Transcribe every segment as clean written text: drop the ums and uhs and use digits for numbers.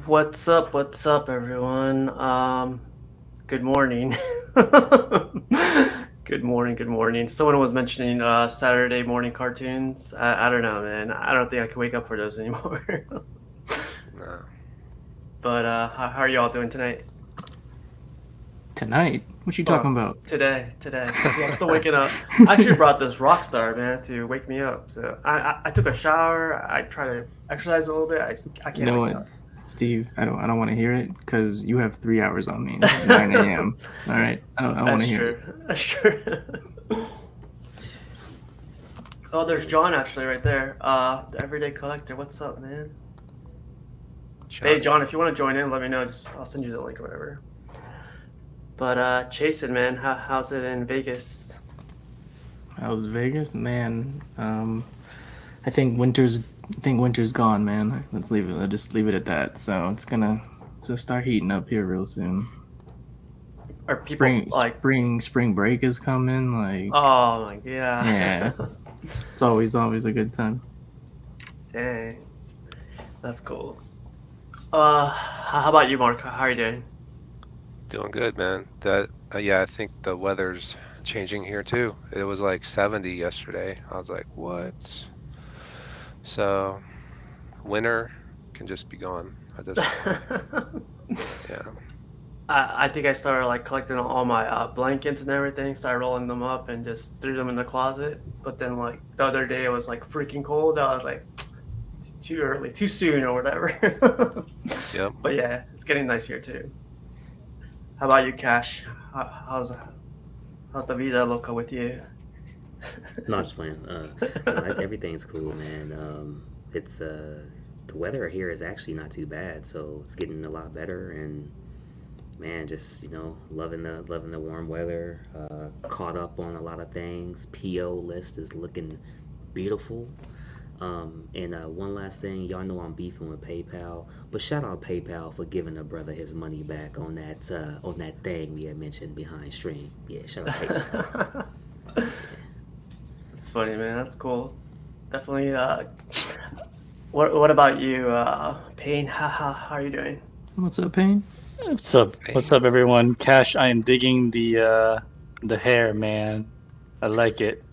What's up? What's up, everyone? Good morning. Good morning. Good morning. Someone was mentioning Saturday morning cartoons. I don't know, man. I don't think I can wake up for those anymore. No. But how are you all doing tonight? Tonight? What you Oh, talking about? today. See, I'm still waking up. I actually brought this rock star, man, to wake me up. So I took a shower. I try to exercise a little bit. I You can't know wake what, up. Steve? I don't want to hear it because you have 3 hours on me. 9 a.m. All right. I don't want That's to hear true. it. That's true. Oh, there's John actually right there. The Everyday Collector. What's up, man? Hey, Johnny. John, if you want to join in, let me know. Just I'll send you the link or whatever. But Chasen, man, how's it in Vegas? How's Vegas, man? I think winter's gone, man. Let's leave it. Let's just leave it at that. So it's gonna start heating up here real soon. Are people like? Spring break is coming. Like, Oh my yeah. yeah, it's always a good time. Dang, that's cool. How about you, Mark? How are you doing? Doing good, man. Yeah, I think the weather's changing here too. It was like 70 yesterday. I was like, what? So, winter can just be gone at this point. Yeah. I think I started like collecting all my blankets and everything. Started rolling them up and just threw them in the closet. But then like the other day it was like freaking cold. I was like, too early, too soon, or whatever. Yep. But yeah, it's getting nice here too. How about you, Cash? How's the vida loca with you? Not just playing. No, everything's cool, man. It's the weather here is actually not too bad, so it's getting a lot better. And man, just loving the warm weather. Caught up on a lot of things. PO list is looking beautiful. And one last thing, y'all know I'm beefing with PayPal, but shout out PayPal for giving a brother his money back on that thing we had mentioned behind stream. Yeah, shout out PayPal. It's funny, man. That's cool. Definitely. What about you, Payne? How are you doing? What's up, Payne? What's up? What's Hey. up, everyone? Cash, I am digging the hair, man. I like it.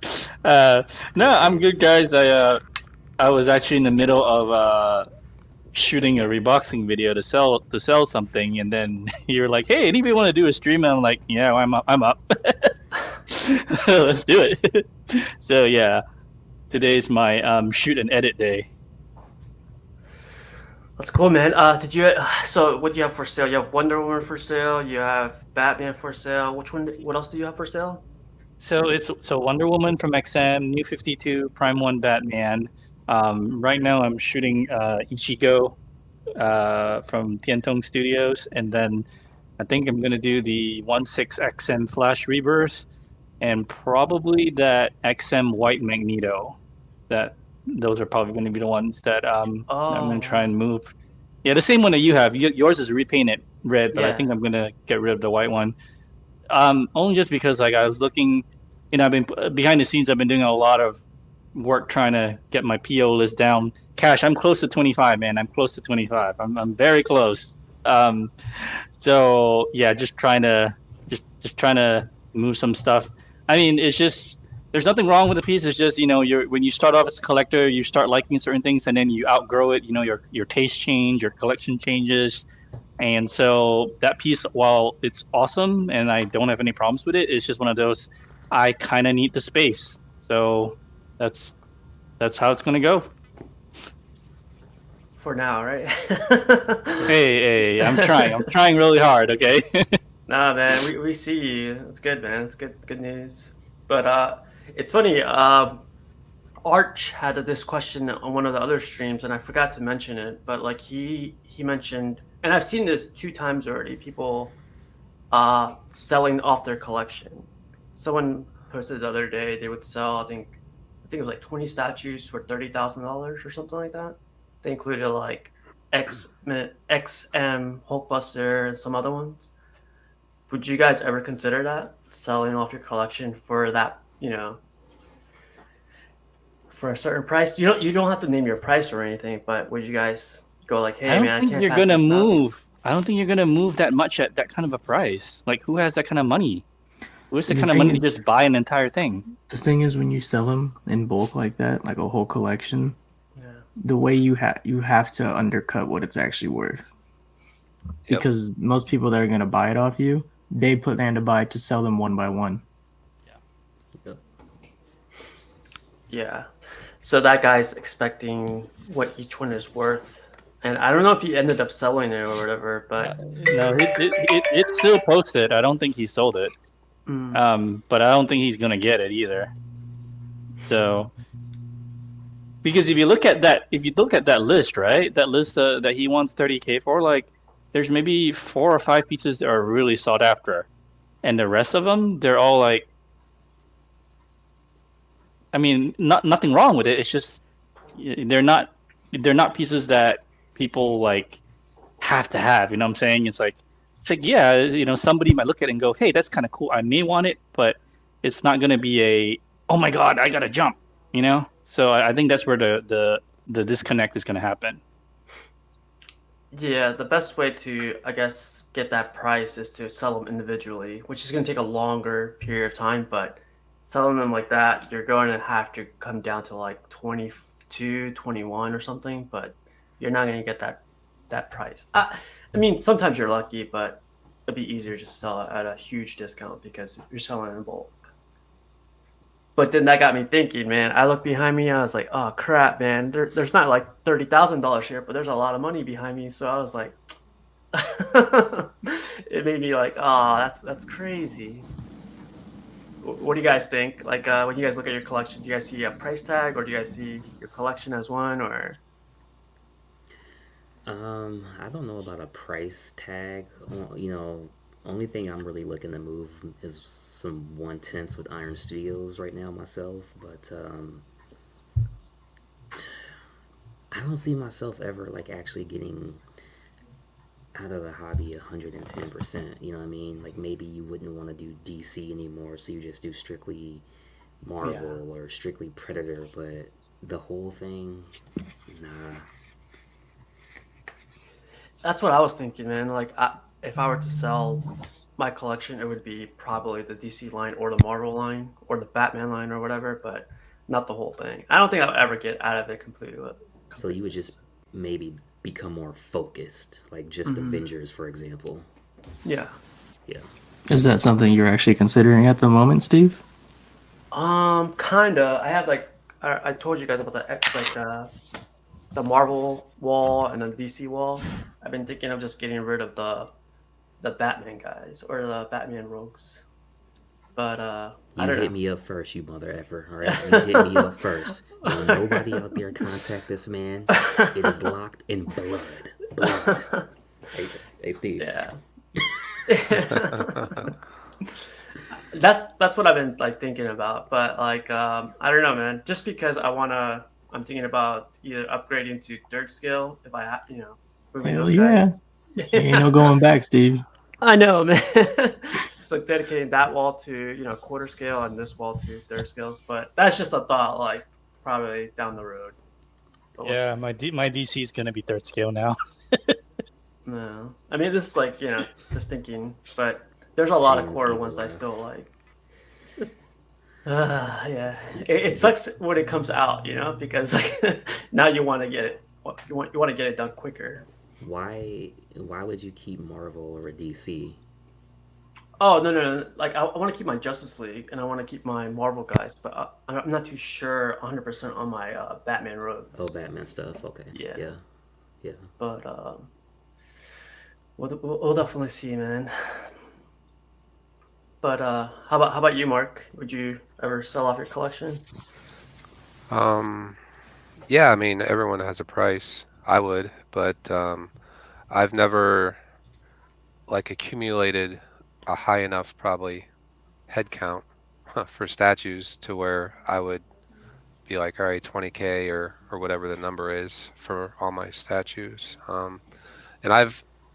It's No, good, I'm dude. good, guys. I was actually in the middle of shooting a reboxing video to sell something, and then you're like, "Hey, anybody want to do a stream?" And I'm like, "Yeah, I'm up. I'm up. Let's do it." So yeah, today's my shoot and edit day. That's cool, man. Did you? So, what do you have for sale? You have Wonder Woman for sale. You have Batman for sale. Which one? What else do you have for sale? So Wonder Woman from XM, New 52, Prime One Batman. Right now I'm shooting Ichigo from Tiantong Studios, and then I think I'm gonna do the 16XM Flash Rebirth, and probably that XM White Magneto. That those are probably going to be the ones that I'm Oh gonna try wow. and move. Yeah, the same one that you have. Yours is repainted red, but I Yeah. think I'm gonna get rid of the white one. Only just because like I was looking, I've been behind the scenes. I've been doing a lot of work trying to get my PO list down. Cash, I'm close to 25, man. I'm close to 25. I'm very close. Um, so yeah, just trying to move some stuff. I mean, it's just there's nothing wrong with the piece. It's just you're when you start off as a collector, you start liking certain things, and then you outgrow it. Your taste change, your collection changes, and so that piece, while it's awesome and I don't have any problems with it, it's just one of those I kind of need the space. So that's that's how it's gonna go. For now, right? Hey, I'm trying. I'm trying really hard. Okay. Nah, man. We see you. It's good, man. It's good news. But it's funny. Arch had this question on one of the other streams, and I forgot to mention it. But like he mentioned, and I've seen this two times already. People selling off their collection. Someone posted the other day they would sell. I think it was like 20 statues for $30,000 or something like that. They included like XM, Hulkbuster, and some other ones. Would you guys ever consider that selling off your collection for that? For a certain price. You don't have to name your price or anything, but would you guys go like, I hey don't man, I think can't you're pass gonna this up. move. I don't think you're gonna move that much at that kind of a price. Like, who has that kind of money? Who has the The kind of thing money to is, just buy an entire thing? when you sell them in bulk like that, like a whole collection, Yeah. the way you have to undercut what it's actually worth. Yep. Because most people that are gonna buy it off you, they plan to buy it to sell them one by one. Yep. Yeah. So that guy's expecting what each one is worth. And I don't know if he ended up selling it or whatever, but No, it's still posted. I don't think he sold it. But I don't think he's gonna get it either. So, because if you look at that list, right? That list that he wants 30K for, like, there's maybe 4 or 5 pieces that are really sought after, and the rest of them, they're all like, I mean, nothing wrong with it. It's just they're not they're not pieces that people like have to have. You know what I'm saying? It's like yeah, somebody might look at it and go, hey, that's kind of cool. I may want it, but it's not gonna be a oh my god, I gotta jump. So I think that's where the disconnect is gonna happen. yeah, the best way to, I guess, get that price is to sell them individually, which is going to take a longer period of time. But selling them like that, you're going to have to come down to like 22, 21 or something. But you're not going to get that price. I mean, sometimes you're lucky, but it'd be easier just to sell it at a huge discount because you're selling in bulk. But then that got me thinking, man. I looked behind me. I was like, "Oh crap, man! There's not like $30,000 here, but there's a lot of money behind me." So I was like, it made me like, "Oh, that's crazy." What do you guys think? Like, when you guys look at your collection, do you guys see a price tag, or do you guys see your collection as one? Or I don't know about a price tag. Only thing I'm really looking to move is some 110s with Iron Studios right now myself, but I don't see myself ever like actually getting out of the hobby 110%. You know what I mean? Like maybe you wouldn't want to do DC anymore, so you just do strictly yeah, Marvel or strictly Predator, but the whole thing, nah. that's what I was thinking, man. Like, if I were to sell my collection, it would be probably the DC line or the Marvel line or the Batman line or whatever, but not the whole thing. I don't think I'll ever get out of it completely. So you Completely. would just maybe become more focused, like just Hmm. Avengers, for example. Yeah. Yeah. Is that something you're actually considering at the moment, Steve? Kinda. I have like I told you guys about the Marvel wall and the DC wall. I've been thinking of just getting rid of the Batman guys or the Batman rogues, but I You don't hit know. me up first, you mother effer. All right, you hit me up first. Don't nobody out there contact this man. It is locked in blood. Blood. Hey, hey, Steve. Yeah. That's what I've been like thinking about, but like I don't know, man. Just because I'm thinking about either upgrading to third skill if I have, moving Hell those yeah. guys. Ain't no going back, Steve. I know, man. So dedicating that wall to quarter scale and this wall to third scales, but that's just a thought, like probably down the road. But we'll Yeah, see. my DC is gonna be third scale now. No, I mean this is like just thinking, but there's a lot of Pain's quarter evil ones I laugh. still like. Yeah, it sucks when it comes out, because like now you want to get it, you want to get it done quicker. Why would you keep Marvel or DC? Oh no, no, no! Like I want to keep my Justice League and I want to keep my Marvel guys, but I'm not too sure 100% on my Batman Oh, rogues. Batman stuff. Okay. Yeah, Yeah. Yeah. but we'll definitely see, man. But how about you, Mark? Would you ever sell off your collection? Um, yeah, I mean, everyone has a price. I would, but I've never like accumulated a high enough probably head count for statues to where I would be like, all right, 20K or whatever the number is for all my statues. And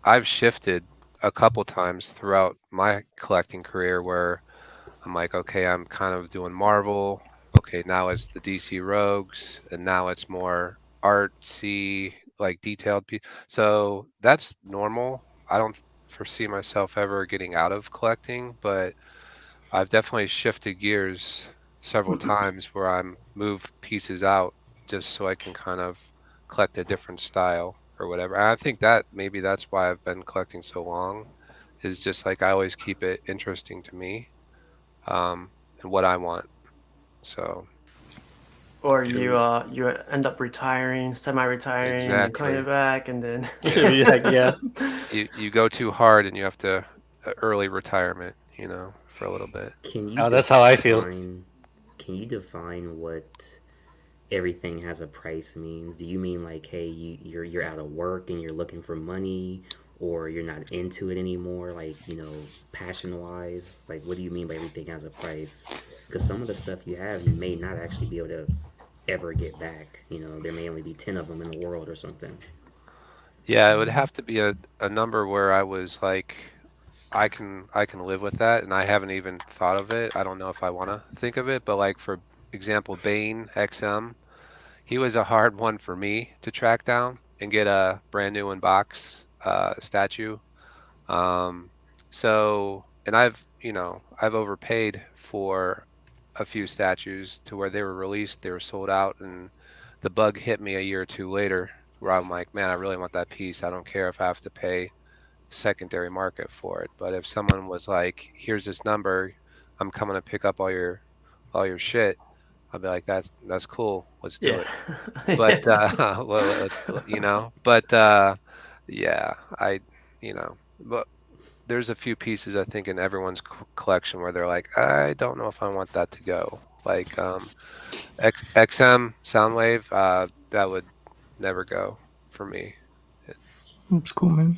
I've shifted a couple times throughout my collecting career where I'm like, okay, I'm kind of doing Marvel. Okay, now it's the DC Rogues, and now it's more artsy, like detailed so that's normal. I don't foresee myself ever getting out of collecting, but I've definitely shifted gears several times where I'm move pieces out just so I can kind of collect a different style or whatever. And I think that maybe that's why I've been collecting so long, is just like I always keep it interesting to me, and what I want. So Or every you end up retiring, semi-retiring, and then coming exactly. back, and then Yeah. Like, yeah. You go too hard and you have to early retirement, for a little bit. Can you Oh, that's how I feel. define can you define what everything has a price means? Do you mean like, hey, you're out of work and you're looking for money, or you're not into it anymore, like, passion wise? Like, what do you mean by everything has a price? Because some of the stuff you have, you may not actually be able to ever get back. There may only be 10 of them in the world or something. Yeah, it would have to be a number where I was like, I can live with that, and I haven't even thought of it. I don't know if I want to think of it, but like for example, Bane XM, he was a hard one for me to track down and get a brand new in box statue. Um, and I've overpaid for a few statues to where they were released, they were sold out, and the bug hit me a year or two later where I'm like, man, I really want that piece. I don't care if I have to pay secondary market for it. But if someone was like, here's this number, I'm coming to pick up all your shit, I'll be like, that's cool. Let's do yeah. it. But well, but yeah, but there's a few pieces I think in everyone's collection where they're like, I don't know if I want that to go. Like XM Soundwave, that would never go for me. It's cool, man.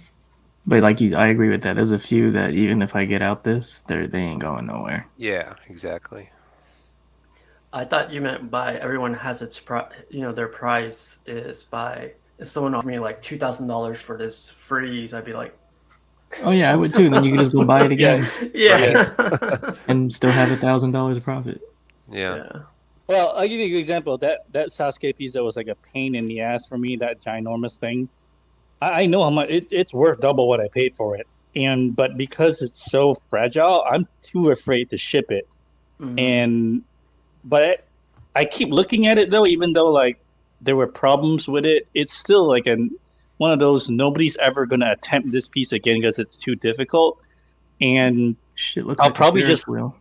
But like I agree with that. There's a few that even if I get out this, they ain't going nowhere. Yeah, exactly. I thought you meant by everyone has their price is by if someone offered me like $2,000 for this freeze, I'd be like, Oh yeah, I would too. And then you could just go buy it Yeah. again yeah, Right. and still have $1,000 profit. Yeah. yeah, Well, I'll give you a good example. That Sasuke piece that was like a pain in the ass for me, that ginormous thing. I know how much it's worth double what I paid for it. But because it's so fragile, I'm too afraid to ship it. Mhm. And but I keep looking at it though, even though like there were problems with it, it's still like one of those nobody's ever gonna attempt this piece again because it's too difficult. And Shit looks I'll like a probably Ferris just wheel.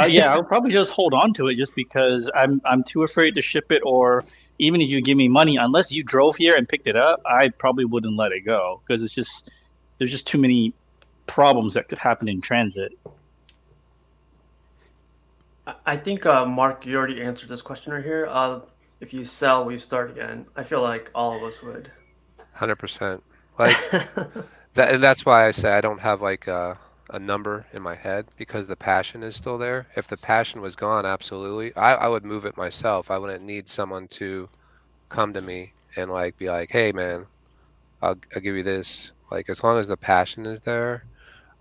yeah, I'll probably just hold on to it just because I'm too afraid to ship it, or even if you give me money, unless you drove here and picked it up, I probably wouldn't let it go because there's just too many problems that could happen in transit. I think Mark, you already answered this question right here. If you sell, will you start again? I feel like all of us would. 100%. Like and that's why I say I don't have like a number in my head because the passion is still there. If the passion was gone, absolutely, I would move it myself. I wouldn't need someone to come to me and like be like, hey man, I'll give you this. Like as long as the passion is there,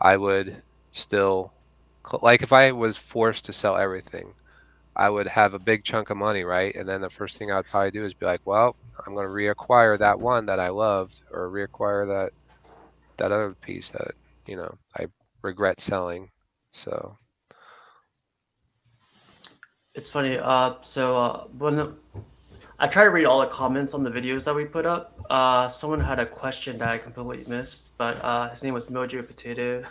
I would still like if I was forced to sell everything, I would have a big chunk of money, right? And then the first thing I'd probably do is be like, well, I'm going to reacquire that one that I loved or reacquire that other piece that, I regret selling. So, It's funny. When I try to read all the comments on the videos that we put up, someone had a question that I completely missed, but his name was Mojo Potato,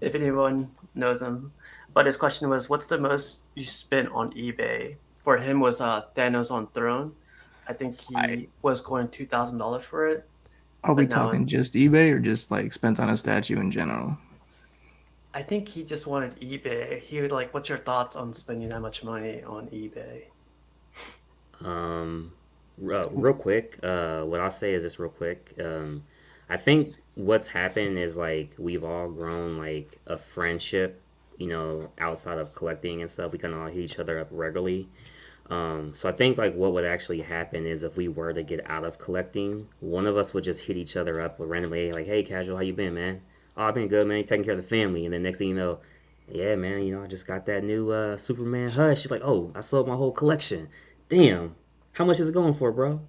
if anyone knows him. But his question was, "What's the most you spent on eBay?" For him was Thanos on Throne. I think I he was going $2,000 for it, Are we but now talking it's. just eBay or just like spent on a statue in general? I think he just wanted eBay. He would like, "What's your thoughts on spending that much money on eBay?" Um, real quick, what I'll say is just real quick. I think what's happened is like we've all grown like a friendship, outside of collecting and stuff. We kind of all hit each other up regularly. So I think like what would actually happen is if we were to get out of collecting, one of us would just hit each other up randomly, like, "Hey, casual, how you been, man? Oh, I've been good, man. You taking care of the family?" And then next thing you know, yeah, man, I just got that new Superman hush. You're like, "Oh, I sold my whole collection. Damn, how much is it going for, bro?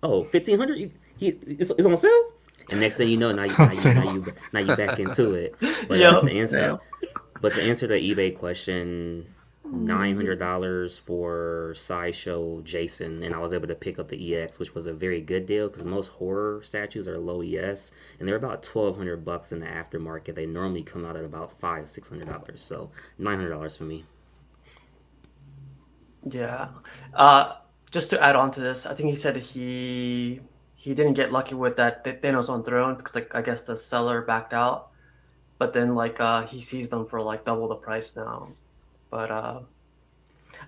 Oh, 1,500. It's on sale. And next thing you know, It's on sale. now you back into it. But Yep. to On answer sale. But to answer the eBay question, $900 for Sideshow Jason, and I was able to pick up the EX, which was a very good deal because most horror statues are low ES, and they're about $1,200 in the aftermarket. They normally come out at about $600, so $900 for me. Yeah. Just to add on to this, I think he said he didn't get lucky with that Thanos on Throne because like I guess the seller backed out, but then like he sees them for like double the price now. But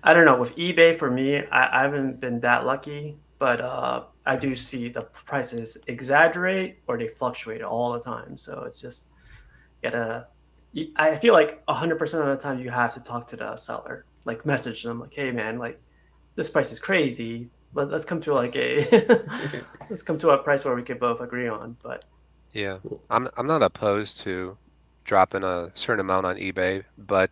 I don't know with eBay for me, I haven't been that lucky, but I do see the prices exaggerate or they fluctuate all the time. So it's just gotta. I feel like 100% of the time you have to talk to the seller, like message them like, "Hey man, like this price is crazy. Let's come to like a let's come to a price where we can both agree on." But Yeah, Well, I'm not opposed to dropping a certain amount on eBay, but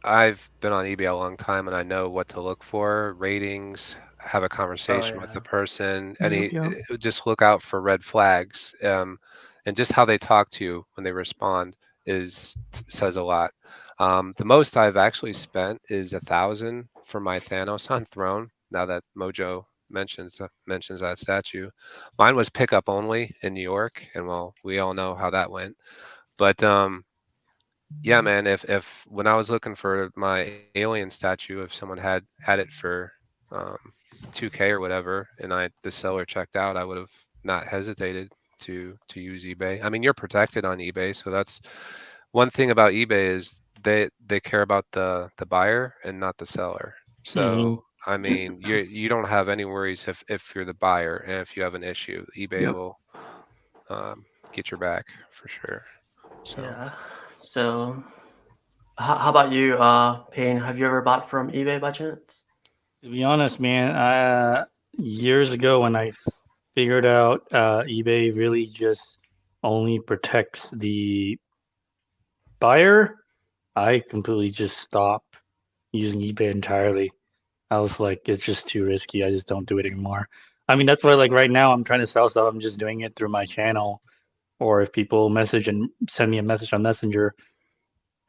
I've been on eBay a long time and I know what to look for, ratings, have a oh conversation with the yeah, person, Yep, yep. just look out for red flags. And just how they talk to you when they respond says a lot. The most I've actually spent is 1,000 for my Thanos on Throne. Now that Mojo mentions that statue, mine was pickup only in New York, and well, we all know how that went. But yeah, man, if when I was looking for my alien statue, if someone had it for um 2K or whatever, and the seller checked out, I would have not hesitated to use eBay. I mean, you're protected on eBay, so that's one thing about eBay is they care about the buyer and not the seller. Hmm. So I mean, you don't have any worries if you're the buyer and if you have an issue, eBay Yep. will get your back for sure. So. yeah. So how about you, Payne? Have you ever bought from eBay by chance? To be honest, man, years ago when I figured out eBay really just only protects the buyer, I completely just stopped using eBay entirely. I was like, it's just too risky. I just don't do it anymore. I mean, that's why, like, right now I'm trying to sell stuff. I'm just doing it through my channel. Or if people message and send me a message on Messenger,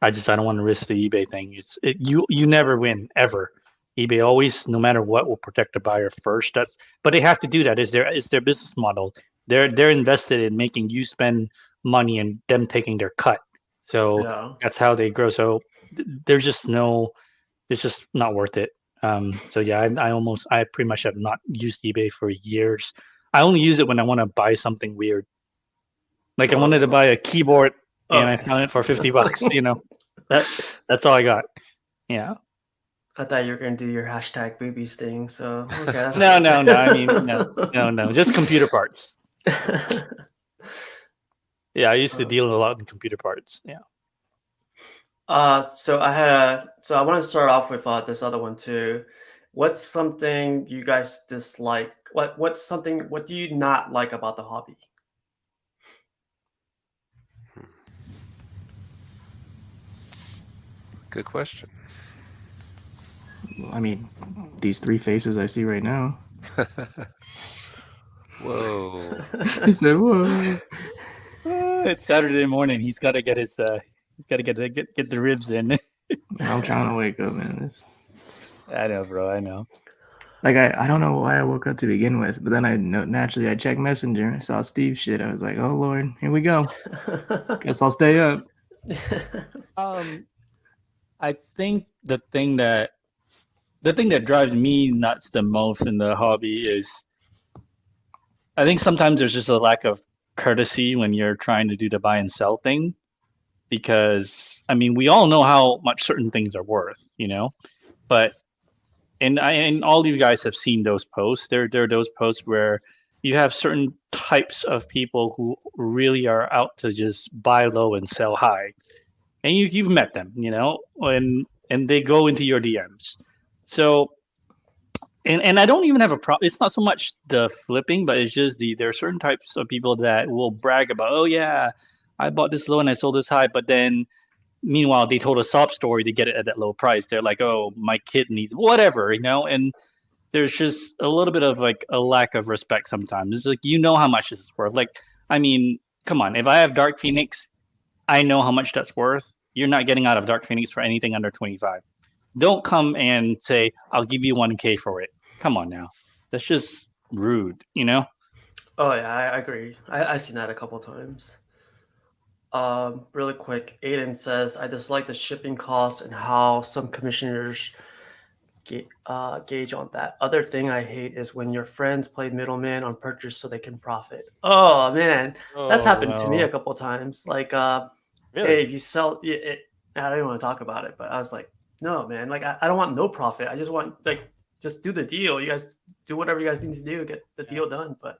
I don't want to risk the eBay thing. You never win ever. eBay always, no matter what, will protect the buyer first. But they have to do that. It's their business model. They're invested in making you spend money and them taking their cut. So Yeah. that's how they grow. So there's just no, it's just not worth it. So yeah, I pretty much have not used eBay for years. I only use it when I want to buy something weird. Like I wanted to Oh, buy a keyboard and I okay. found it for $50. That that's all I got. Yeah. I thought you were gonna do your hashtag boobies thing. So okay, that's No, good. no, no. I mean, no. Just computer parts. Yeah, I used to deal a lot in computer parts. Yeah. So I want to start off with this other one too. What's something you guys dislike? What do you not like about the hobby? Good question. I mean, these three faces I see right now. Whoa. He said, "Whoa." It's Saturday morning. He's got to get his. He's got to get the ribs in. I'm trying to wake up, man. I know, bro. I know. Like I don't know why I woke up to begin with, but then naturally I checked Messenger. I saw Steve's shit. I was like, oh Lord, here we go. Guess I'll stay up. I think the thing that drives me nuts the most in the hobby is I think sometimes there's just a lack of courtesy when you're trying to do the buy and sell thing because I mean we all know how much certain things are worth, but and all you guys have seen those posts. There are those posts where you have certain types of people who really are out to just buy low and sell high, and you've met them, and they go into your DMs. So and I don't even have a problem. It's not so much the flipping, but it's just there are certain types of people that will brag about, oh yeah, I bought this low and I sold this high, but then meanwhile they told a sob story to get it at that low price. They're like, oh, my kid needs whatever, and there's just a little bit of like a lack of respect sometimes. It's like you know how much this is worth. Like, I mean, come on, if I have Dark Phoenix, I know how much that's worth. You're not getting out of Dark Phoenix for anything under 25. Don't come and say, I'll give you 1K for it. Come on now. That's just rude, you know? Oh yeah, I agree. I've seen that a couple times. Really quick, Aiden says, I dislike the shipping costs and how some commissioners gauge on that. Other thing I hate is when your friends play middleman on purchase so they can profit. Oh man, that's Oh, happened to me a well, couple times. Like, hey, really? if you sell I don't even want to talk about it, but I was like, no, man, like I don't want no profit. I just want like just do the deal. You guys do whatever you guys need to do, get the Yeah. deal done. But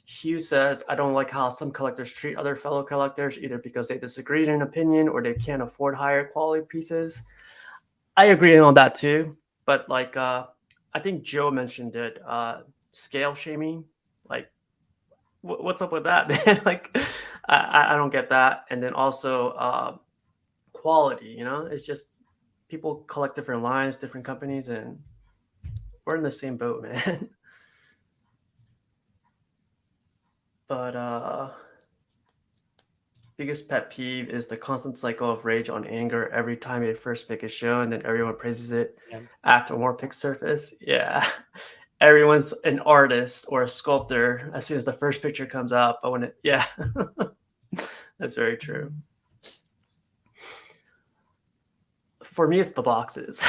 Hugh says, I don't like how some collectors treat other fellow collectors either because they disagree in an opinion or they can't afford higher quality pieces. I agree on that too. But like, I think Joe mentioned it, scale shaming. Like, what's up with that, man? Like, I don't get that. And then also, quality, it's just people collect different lines, different companies, and we're in the same boat, man. But biggest pet peeve is the constant cycle of rage on anger every time a first pick is shown, and then everyone praises it Yeah. after more picks surface. Yeah, everyone's an artist or a sculptor as soon as the first picture comes out. But when yeah, that's very true. For me, it's the boxes.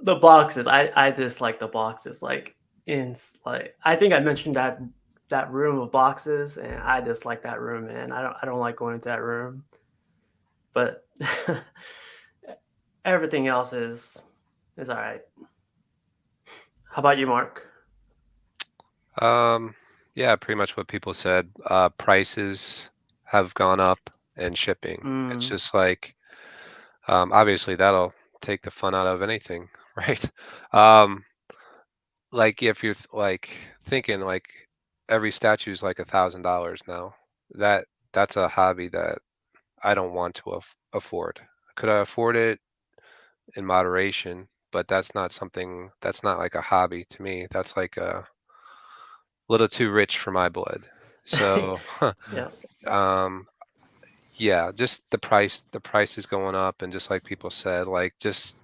The boxes. I dislike the boxes. Like like I think I mentioned that room of boxes, and I dislike that room, man. I don't like going into that room. But everything else is all right. How about you, Mark? Yeah, pretty much what people said. Prices have gone up and shipping. It's Mm, just like, obviously that'll take the fun out of anything, right? Um, like if you're like thinking like every statue is like $1,000 now. That that's a hobby that I don't want to afford. Could I afford it in moderation? But that's not something that's not like a hobby to me. That's like a little too rich for my blood. So, yeah. um, yeah, just the price is going up, and just like people said, like just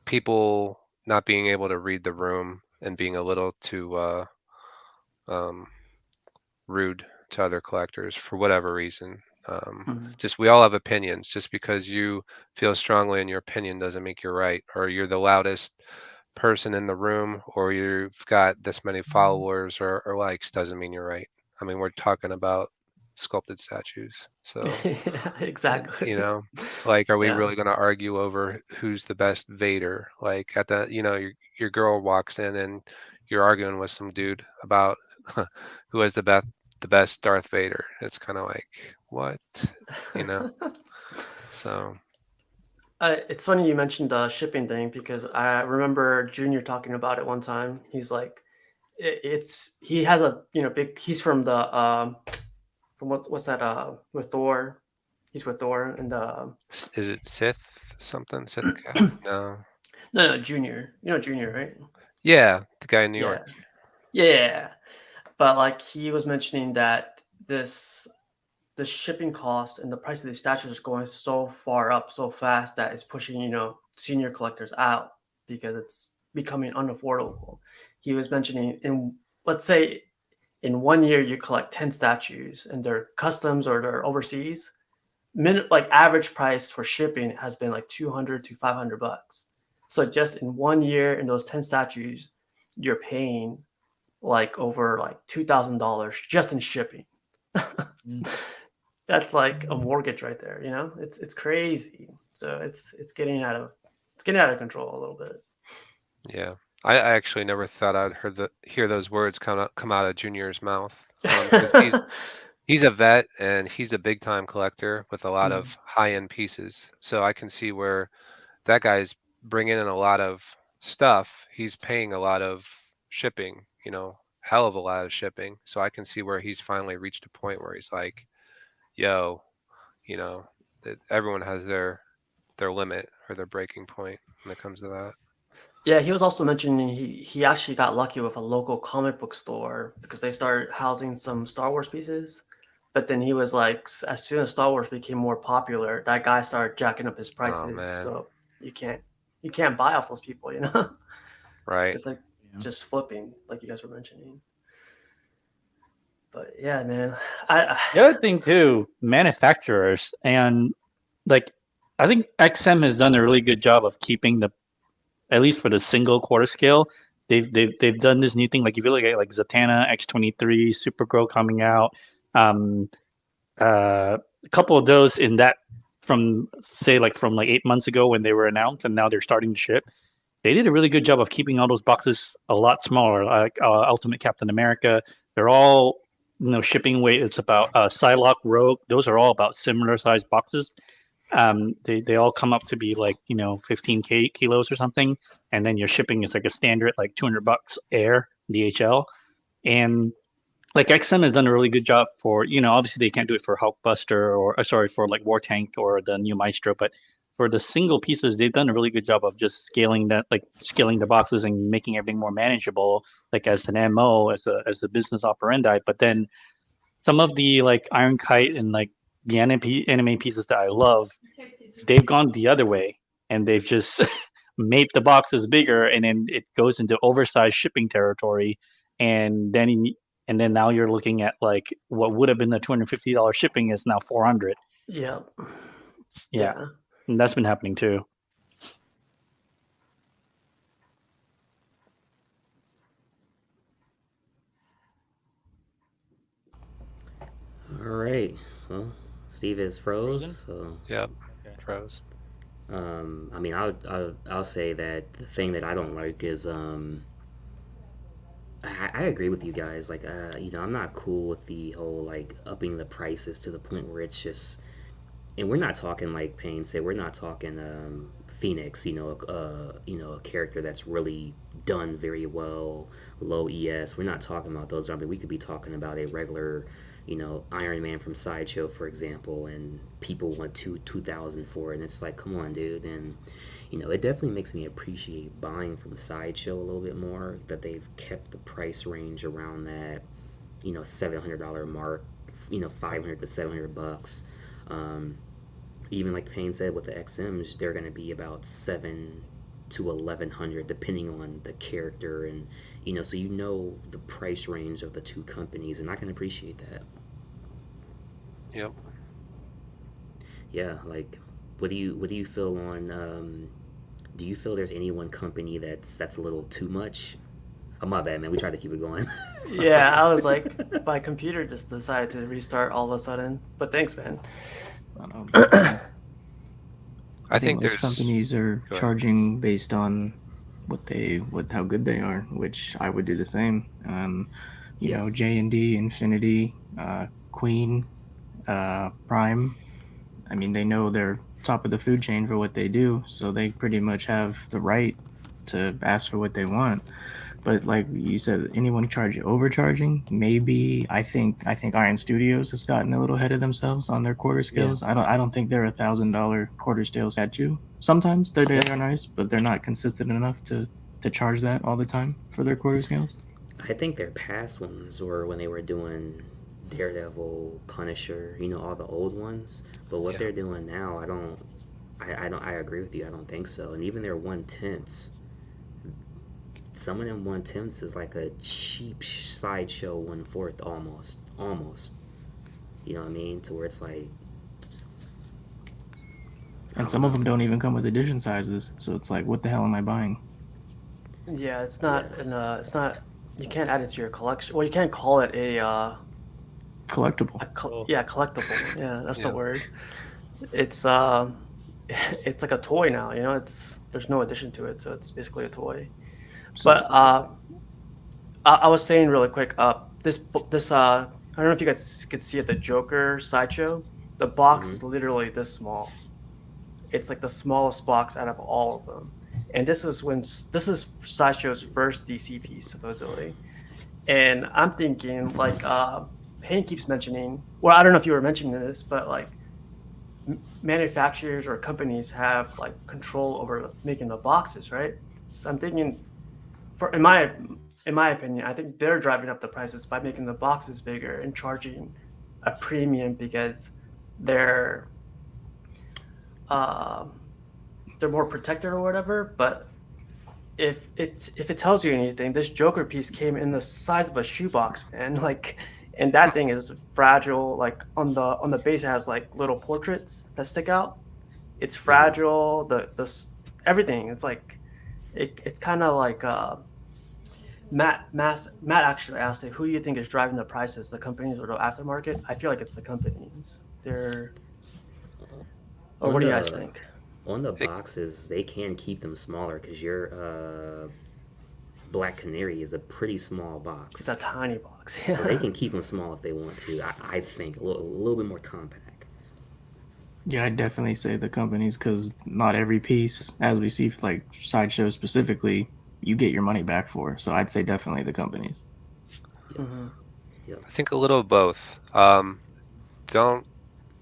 people not being able to read the room and being a little too um, rude to other collectors for whatever reason. Mm. Just we all have opinions. Just because you feel strongly in your opinion doesn't make you right, or you're the loudest person in the room, or you've got this many followers or likes doesn't mean you're right. I mean, we're talking about sculpted statues. So, Yeah, you exactly. know, like, are we Yeah. really going to argue over who's the best Vader? Like at the, your girl walks in and you're arguing with some dude about who has the best Darth Vader. It's kind of like, what, you know? So, It's funny you mentioned the shipping thing because I remember Junior talking about it one time. He's like, he has a big. He's from the from what's that with Thor. He's with Thor and the is it Sith something? Sith cat? No. no, Junior. You know Junior, right? Yeah, the guy in New York. Yeah, yeah. But like he was mentioning that the shipping costs and the price of these statues is going so far up so fast that it's pushing senior collectors out because it's becoming unaffordable. He was mentioning in let's say in 1 year you collect 10 statues and they're customs or they're overseas. Like average price for shipping has been like 200 to $500. So just in 1 year in those 10 statues, you're paying like over like $2,000 just in shipping. Mm. That's like a mortgage right there. It's crazy. So it's getting out of control a little bit. Yeah. I actually never thought I'd hear those words come out of Junior's mouth. Because he's a vet and he's a big time collector with a lot Mm, of high end pieces. So I can see where that guy's bringing in a lot of stuff. He's paying a lot of shipping, hell of a lot of shipping. So I can see where he's finally reached a point where he's like, yo, that everyone has their limit, or their breaking point when it comes to that. Yeah, he was also mentioning he actually got lucky with a local comic book store because they started housing some Star Wars pieces. But then he was like, as soon as Star Wars became more popular, that guy started jacking up his Oh prices. man, So you can't buy off those people, you know? right? It's like Yeah. just flipping, like you guys were mentioning. But yeah, man, I The other thing too, manufacturers and like I think XM has done a really good job of keeping the at least for the single quarter scale. They've done this new thing. Like if you look at like Zatanna X23, Supergirl coming out, um, a couple of those in that from say like from like 8 months ago when they were announced and now they're starting to ship. They did a really good job of keeping all those boxes a lot smaller. Like Ultimate Captain America, they're all shipping weight. It's about Psylocke, Rogue. Those are all about similar sized boxes. They all come up to be like 15 kilos or something, and then your shipping is like a standard like $200 air DHL, and like XM has done a really good job for obviously they can't do it for Hulkbuster or sorry for like War Tank or the new Maestro, but for the single pieces they've done a really good job of just scaling the boxes and making everything more manageable, like as an MO as a business operandi. But then some of the like Iron Kite and like the anime pieces that I love, they've gone the other way and they've just made the boxes bigger and then it goes into oversized shipping territory, and then now you're looking at like what would have been the $250 shipping is now 400. yeah, Yeah, yeah. and that's been happening too. All right. Well, Steve is froze. Frozen? So, Yep, Okay. froze. I mean, I'll say that the thing that I don't like is I agree with you guys. Like, I'm not cool with the whole like upping the prices to the point where it's just, and we're not talking like Payne said, we're not talking Phoenix, a character that's really done very well, low ES. We're not talking about those. I mean, we could be talking about a regular, Iron Man from Sideshow, for example, and people want 2,000 for it, and it's like, come on, dude. And it definitely makes me appreciate buying from Sideshow a little bit more, that they've kept the price range around that, $700 mark, 500 to $700. Um, Even like Payne said with the XMs, they're going to be about 7 to 1,100 depending on the character, and so the price range of the two companies, and I can appreciate that. Yep. Yeah, like what do you feel on do you feel there's any one company that's a little too much? Oh, my bad, man. We tried to keep it going. Yeah, I was like, my computer just decided to restart all of a sudden. But thanks, man. I don't know. I I think think most there's. companies are Go ahead. charging based on how good they are, which I would do the same. Yeah. J&D, Infinity, Queen, Prime. I mean, they know they're top of the food chain for what they do, so they pretty much have the right to ask for what they want. But like you said, anyone overcharging? Maybe I think Iron Studios has gotten a little ahead of themselves on their quarter Yeah. scales. I don't think they're $1,000 quarter scale statue. Sometimes they are nice, but they're not consistent enough to charge that all the time for their quarter scales. I think their past ones were when they were doing Daredevil, Punisher, all the old ones. But what Yeah. they're doing now, I agree with you. I don't think so. And even their 1/10s, some of them 1/10s is like a cheap Sideshow 1/4 almost. You know what I mean? To where it's like, I And don't some of know. them don't even come with edition sizes, so it's like, what the hell am I buying? Yeah, it's Yeah. not it's not, you can't add it to your collection. Well, you can't call it Collectible. yeah, collectible. Yeah, that's the Yeah. word. It's it's like a toy now, there's no addition to it, so it's basically a toy. But I was saying really quick, this I don't know if you guys could see it, the Joker sideshow. The box Hmm. is literally this small. It's like the smallest box out of all of them. And this is Sideshow's first DC piece supposedly. And I'm thinking like Payne keeps mentioning. Well, I don't know if you were mentioning this, but like manufacturers or companies have like control over making the boxes, right? So I'm thinking, for in my opinion, I think they're driving up the prices by making the boxes bigger and charging a premium because they're um they're more protected or whatever. But if it tells you anything, this Joker piece came in the size of a shoebox, man. Like, and that thing is fragile. Like on the base, it has like little portraits that stick out. It's Hmm. fragile. Everything. It's like it's kind of like Matt actually asked it, who do you think is driving the prices, the companies or the aftermarket? I feel like it's the companies. They're or On what do you guys the think? on the It, boxes, they can keep them smaller because your Black Canary is a pretty small It's a box, tiny box. so they Yeah. can keep them small if they want to. I think a little bit more compact. Yeah, I definitely say the companies because not every piece, as we see, like Sideshow specifically, you get your money back for. So I'd say definitely the companies. Yep, Hmm. yep. I think a little of both. Don't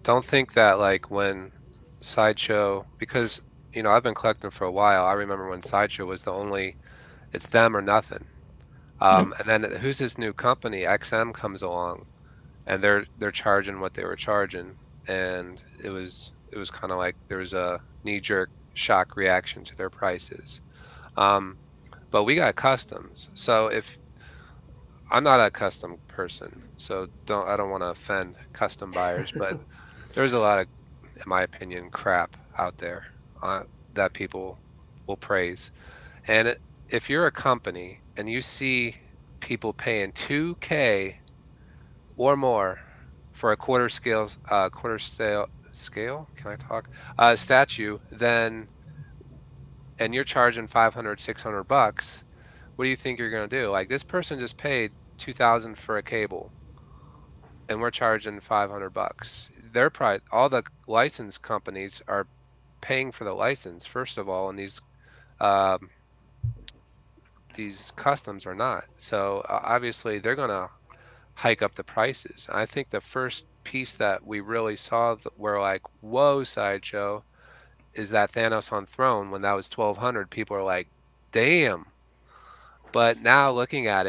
don't think that like when Sideshow, because I've been collecting for a while. I remember when Sideshow was the only, it's them or nothing. Yep. And then who's this new company? XM comes along, and they're charging what they were charging, and it was kind of like there was a knee-jerk shock reaction to their prices. Um, but we got customs, so if I'm not a custom person, so I don't want to offend custom buyers, but there's a lot of, in my opinion, crap out there uh, that people will praise. And if you're a company and you see people paying 2K or more for a quarter scale, can I talk? Statue, then and you're charging 500, 600 bucks, what do you think you're going to do? Like this person just paid 2,000 for a cable and we're charging 500 bucks. They're probably all the license companies are paying for the license first of all, and um, these customs are not. So obviously they're gonna hike up the prices. I think the first piece that we really saw where like, whoa, Sideshow, is that Thanos on Throne when that was 1,200. People are like, damn. But now looking at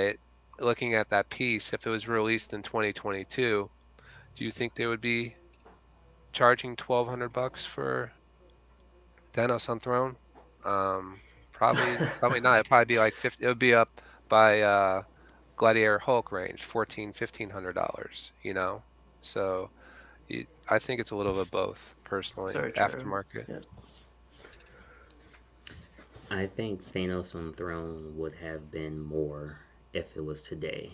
that piece, if it was released in 2022, do you think they would be charging 1,200 bucks for Thanos on Throne? Um, probably not. It'd probably be like 50. It would be up by Gladiator Hulk range, 14, $1,500. So I think it's a little of both It's personally. very true. Aftermarket. Yeah. I think Thanos on Throne would have been more if it was today.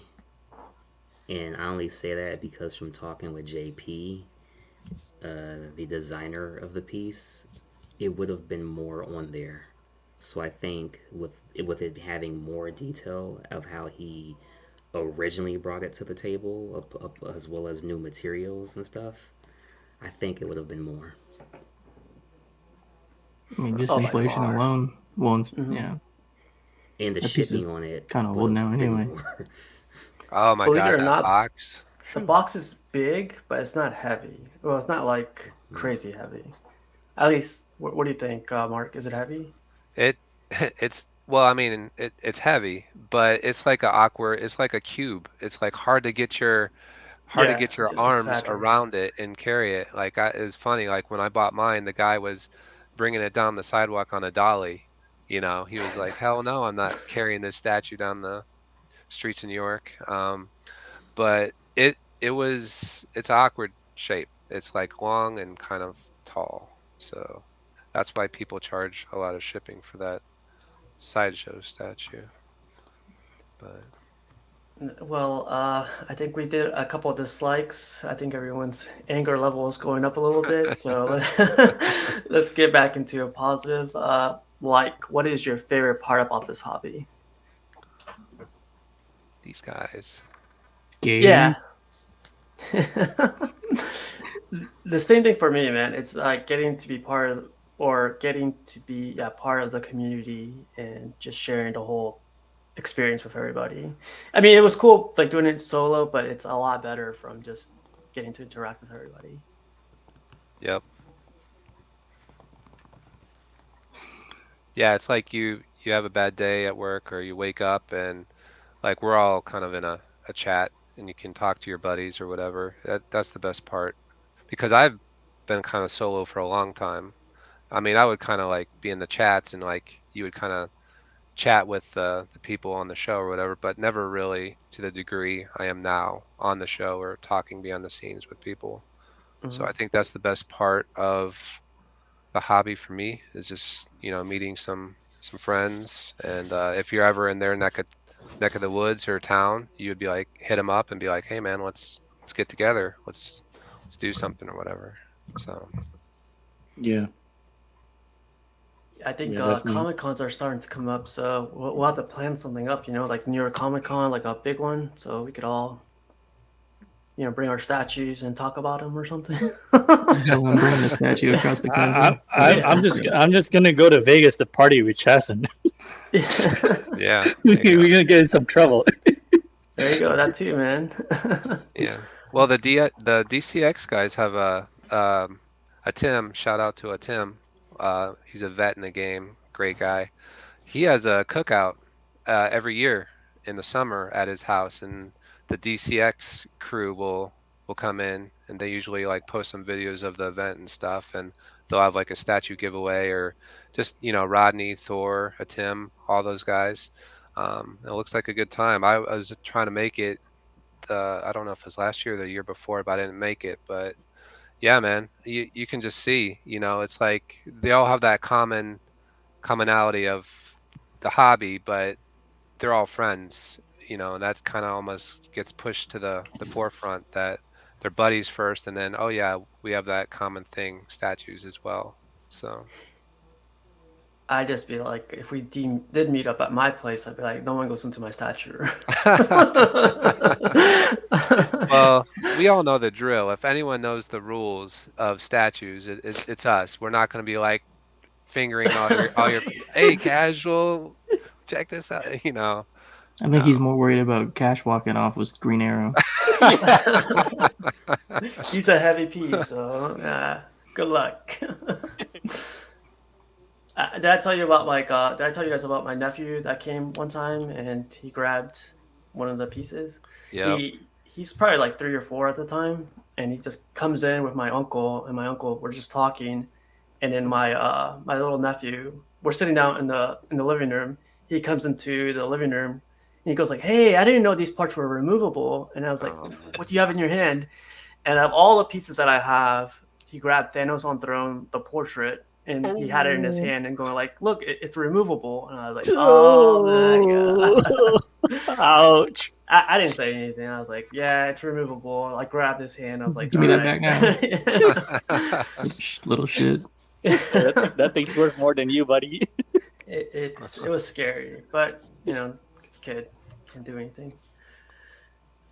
And I only say that because from talking with JP, the designer of the piece, it would have been more on there. So I think with it having more detail of how he originally brought it to the table, as well as new materials and stuff, I think it would have been more. I mean, just Oh, by inflation far. alone. Well, Hmm. yeah, And the that piece shipping is on it kind of would old have now been anyway. more. Oh my Believe it God, or that not, box. the Phew. box is big, but it's not heavy. Well, it's not like crazy heavy. At least, what do you think, Mark? Is it heavy? It it's well, I mean, it's heavy, but it's like a awkward. It's like a cube. It's like hard to Yeah, get it's your arms exaggerated. around it and carry it. Like it's funny. Like when I bought mine, the guy was bringing it down the sidewalk on a dolly. He was like, "Hell no, I'm not carrying this statue down the streets of New York." But it's awkward shape. It's like long and kind of tall. So that's why people charge a lot of shipping for that sideshow statue. But Well, I think we did a couple of dislikes. I think everyone's anger level is going up a little bit. So let's get back into a positive. Like, what is your favorite part about this hobby? these guys. Gaming. Yeah. The same thing for me, man. It's like getting to be part of or getting to be part of the community and just sharing the whole experience with everybody. I mean, it was cool like doing it solo, but it's a lot better from just getting to interact with everybody. Yep. Yeah, it's like you have a bad day at work or you wake up and like we're all kind of in a chat and you can talk to your buddies or whatever. That's the best part because I've been kind of solo for a long time. I mean, I would kind of like be in the chats and like you would kind of chat with the people on the show or whatever, but never really to the degree I am now on the show or talking behind the scenes with people. So Mhm. I think that's the best part of the hobby for me is just, meeting some friends. And if you're ever in their neck of the woods or town, you would be like hit them up and be like, "Hey man, let's get together. Let's do something or whatever." So, Yeah, I think yeah, definitely. Comic Cons are starting to come up, so we'll have to plan something up. Like New York Comic Con, like a big one, so we could all bring our statues and talk about them or something. Hell, I'm bringing a statue across the I, country. I, That'd I'm be Yeah. I'm pretty just great. I'm just gonna go to Vegas to party with Chasson. Yeah. yeah, We're there you go. gonna get in some trouble. There you go. That too, man. Yeah. Well, the DCX guys have a Tim, shout out to a Tim. He's a vet in the game, great guy. He has a cookout every year in the summer at his house, and the DCX crew will come in, and they usually like post some videos of the event and stuff, and they'll have like a statue giveaway or just Rodney, Thor, a Tim, all those guys. It looks like a good time. I was trying to make it. I don't know if it was last year or the year before, but I didn't make it. But yeah, man, you can just see, it's like they all have that commonality of the hobby, but they're all friends, and that kind of almost gets pushed to the forefront that they're buddies first, and then, oh yeah, we have that common thing, statues as well. So, I'd just be like, if we did meet up at my place, I'd be like, no one goes into my statue. well, we all know the drill. If anyone knows the rules of statues, it's us. We're not going to be like fingering all your, hey, casual, check this out, I think no. he's more worried about Cash walking off with Green Arrow. He's a heavy piece, so good luck. Did I tell you about Did I tell you guys about my nephew that came one time and he grabbed one of the pieces? Yep. He's probably like 3 or 4 at the time, and he just comes in with my uncle, and my uncle we're just talking, and then my little nephew we're sitting down in the living room. He comes into the living room and he goes like, "Hey, I didn't know these parts were removable." And I was like, Oh. "What do you have in your hand?" And of all the pieces that I have, he grabbed Thanos on Throne, the portrait, and he had it in his Oh. hand and going like, "Look, it's removable." And I was like, "Oh my Oh. god!" Ouch. I didn't say anything. I was like, "Yeah, it's removable." I grabbed his hand. I was like, Give "All me that right." back now. Little shit. Yeah, that thing's worth more than you, buddy. It was scary, but it's a kid, can't do anything.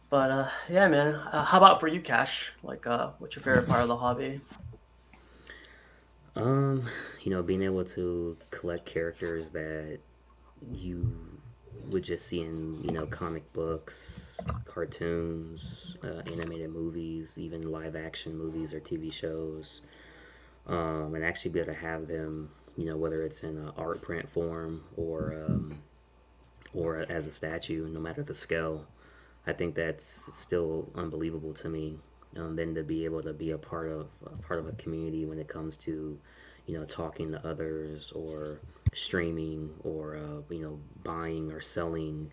But yeah, man. How about for you, Cash? Like, what's your favorite part of the hobby? Um, being able to collect characters that you would just see in, comic books, cartoons, animated movies, even live action movies or TV shows, and actually be able to have them, whether it's in a art print form or as a statue, no matter the scale. I think that's still unbelievable to me. Then to be able to be a part of a community when it comes to, talking to others or streaming or buying or selling.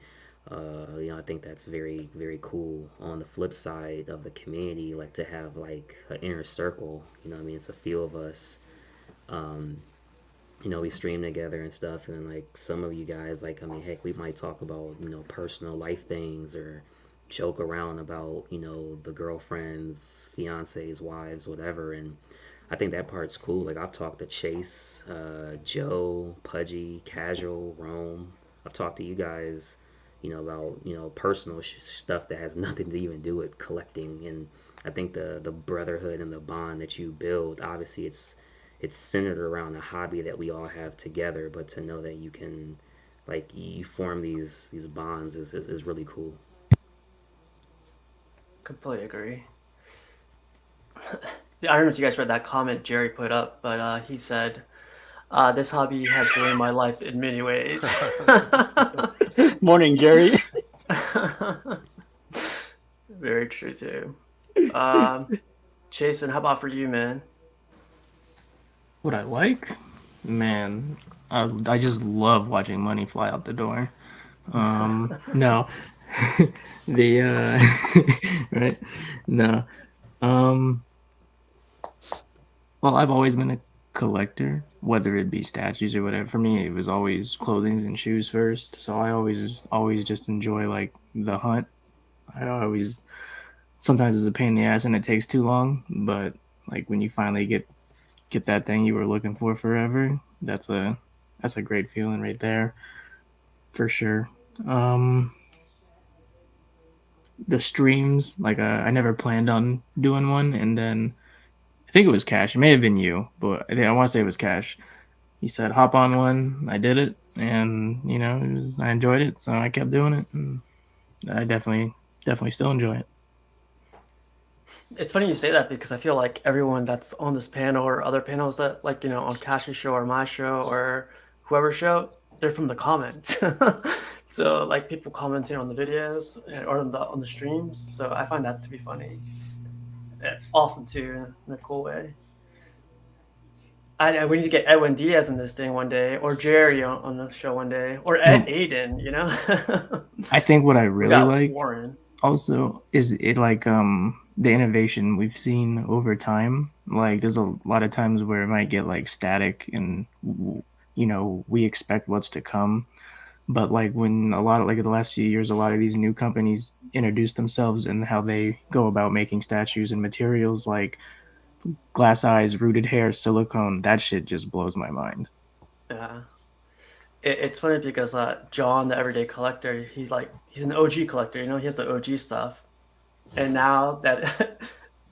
I think that's very very cool. On the flip side of the community, like to have like an inner circle. I mean, it's a few of us. Um, we stream together and stuff, and like some of you guys, like I mean, heck, we might talk about personal life things or joke around about the girlfriends, fiancés, wives, whatever. And I think that part's cool. Like I've talked to Chase, Joe, Pudgy, Casual, Rome. I've talked to you guys, about personal stuff that has nothing to even do with collecting. And I think the brotherhood and the bond that you build, obviously, it's centered around a hobby that we all have together. But to know that you can, like, you form these bonds is really cool. Completely agree. I don't know if you guys read that comment Jerry put up, but he said, This hobby has ruined my life in many ways. Morning, Jerry. Very true too. Um, Jason, how about for you, man? What I like, man, I just love watching money fly out the door. No, the right, no. Um, well, I've always been a collector, whether it be statues or whatever. For me, it was always clothing and shoes first. So I always just enjoy like the hunt. I always sometimes it's a pain in the ass and it takes too long, but like when you finally get that thing you were looking for forever, that's a great feeling right there for sure. Um, the streams, like I never planned on doing one, and then I think it was Cash. It may have been you, but I want to say it was Cash. He said hop on one. I did it, and I enjoyed it, so I kept doing it, and I definitely still enjoy it. It's funny you say that because I feel like everyone that's on this panel or other panels that like on Cash's show or my show or whoever's show, they're from the comments. So like people commenting on the videos or on the streams. So I find that to be funny, awesome too in a cool way. We need to get Edwin Diaz in this thing one day, or Jerry on the show one day, or Ed Aiden. I think what I We really got like Warren. also is it like the innovation we've seen over time. Like there's a lot of times where it might get like static and we expect what's to come, but like when a lot of like the last few years a lot of these new companies introduce themselves and how they go about making statues and materials like glass eyes, rooted hair, silicone, that shit just blows my mind. Yeah. It's funny because John, the everyday collector, he's an OG collector. He has the OG stuff, and now that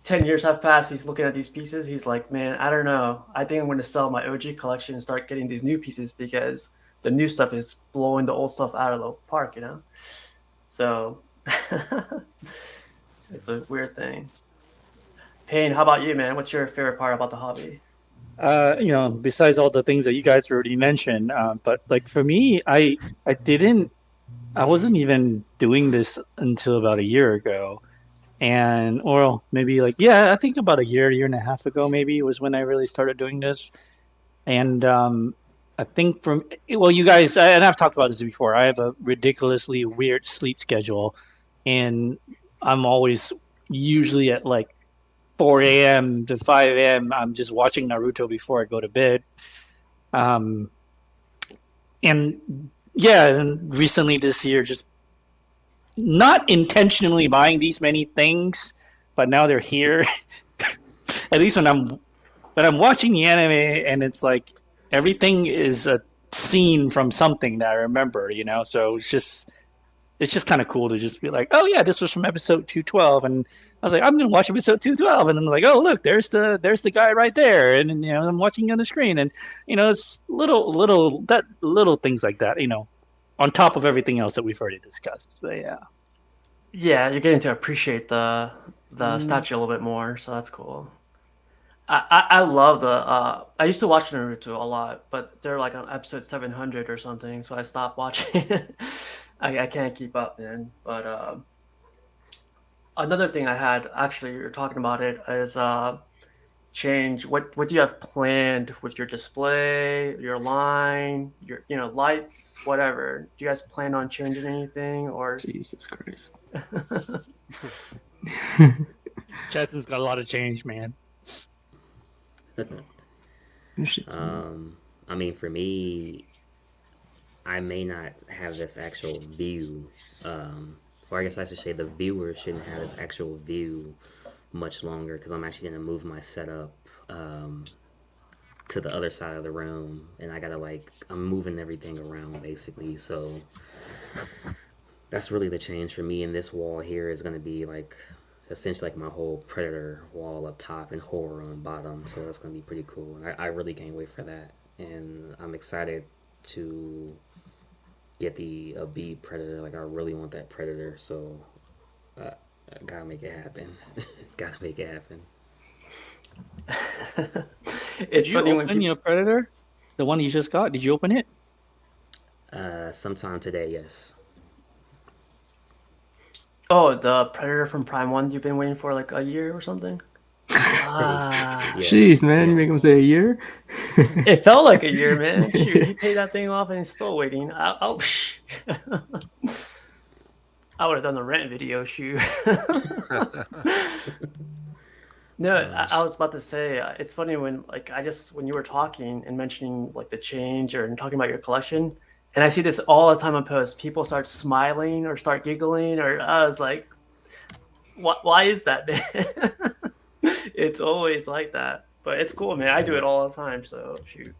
10 years have passed, he's looking at these pieces. He's like, man, I don't know. I think I'm going to sell my OG collection and start getting these new pieces because the new stuff is blowing the old stuff out of the park. So it's a weird thing. Payne, how about you, man? What's your favorite part about the hobby? Besides all the things that you guys already mentioned, but like for me, I wasn't even doing this until about a year ago, and or maybe like yeah, I think about a year and a half ago maybe was when I really started doing this, and I think from well, you guys, and I've talked about this before. I have a ridiculously weird sleep schedule, and I'm always usually at like 4 a.m. to 5 a.m. I'm just watching Naruto before I go to bed. Um, and yeah, and recently this year, just not intentionally buying these many things, but now they're here. At least when I'm watching the anime and it's like everything is a scene from something that I remember. So it's just kind of cool to just be like, oh yeah, this was from episode 212, and I was like, I'm gonna watch episode 212, and then like, oh look, there's the guy right there, and I'm watching on the screen, and it's little things like that, on top of everything else that we've already discussed. But yeah. Yeah, you're getting to appreciate the statue a little bit more, so that's cool. I love the. I used to watch Naruto a lot, but they're like on episode 700 or something, so I stopped watching it. I can't keep up, man. But another thing I had actually, you're talking about it is change. What do you have planned with your display, your line, your lights, whatever? Do you guys plan on changing anything or? Jesus Christ. Jason's got a lot of change, man. I mean, for me, I may not have this actual view, or I guess I should say the viewer shouldn't have this actual view much longer because I'm actually going to move my setup to the other side of the room, and I gotta I'm moving everything around basically. So that's really the change for me. And this wall here is going to be essentially like my whole Predator wall up top and horror on bottom. So that's going to be pretty cool. I really can't wait for that, and I'm excited to get a B Predator. Like I really want that Predator, so I gotta make it happen. Gotta make it happen. Did you open your Predator? The one you just got, did you open it? Sometime today, yes. Oh, the Predator from Prime One you've been waiting for like a year or something. Ah, Yeah, Jeez, man, yeah. you make him say a year. it felt like a year, man. Shoot, he paid that thing off and he's still waiting. I would have done the rent video. Shoot. No, I was about to say it's funny when like when you were talking and mentioning like the change or and talking about your collection, and I see this all the time on posts. People start smiling or start giggling, or I was like, why is that, man? It's always like that, but it's cool, man. I do it all the time. So shoot.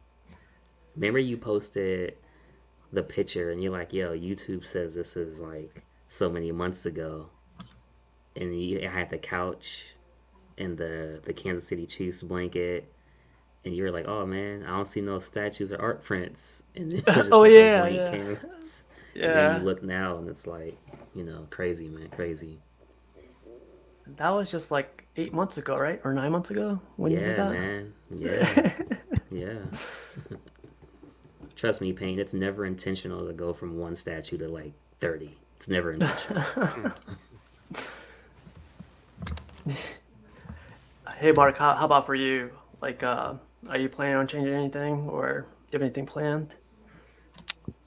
Remember you posted the picture and you're like, yo, YouTube says this is like so many months ago, and you had the couch and the Kansas City Chiefs blanket, and you were like, oh man, I don't see no statues or art prints, and it was just Oh like a yeah, blank yeah, canvas. And then you yeah. look now and it's like, crazy, man, crazy. That was just like 8 months ago, right, or 9 months ago when you did Yeah, that. man. Yeah, yeah. Trust me, Payne, it's never intentional to go from one statue to like 30. It's never intentional. Hey, Mark, how about for you? Like, are you planning on changing anything, or do you have anything planned?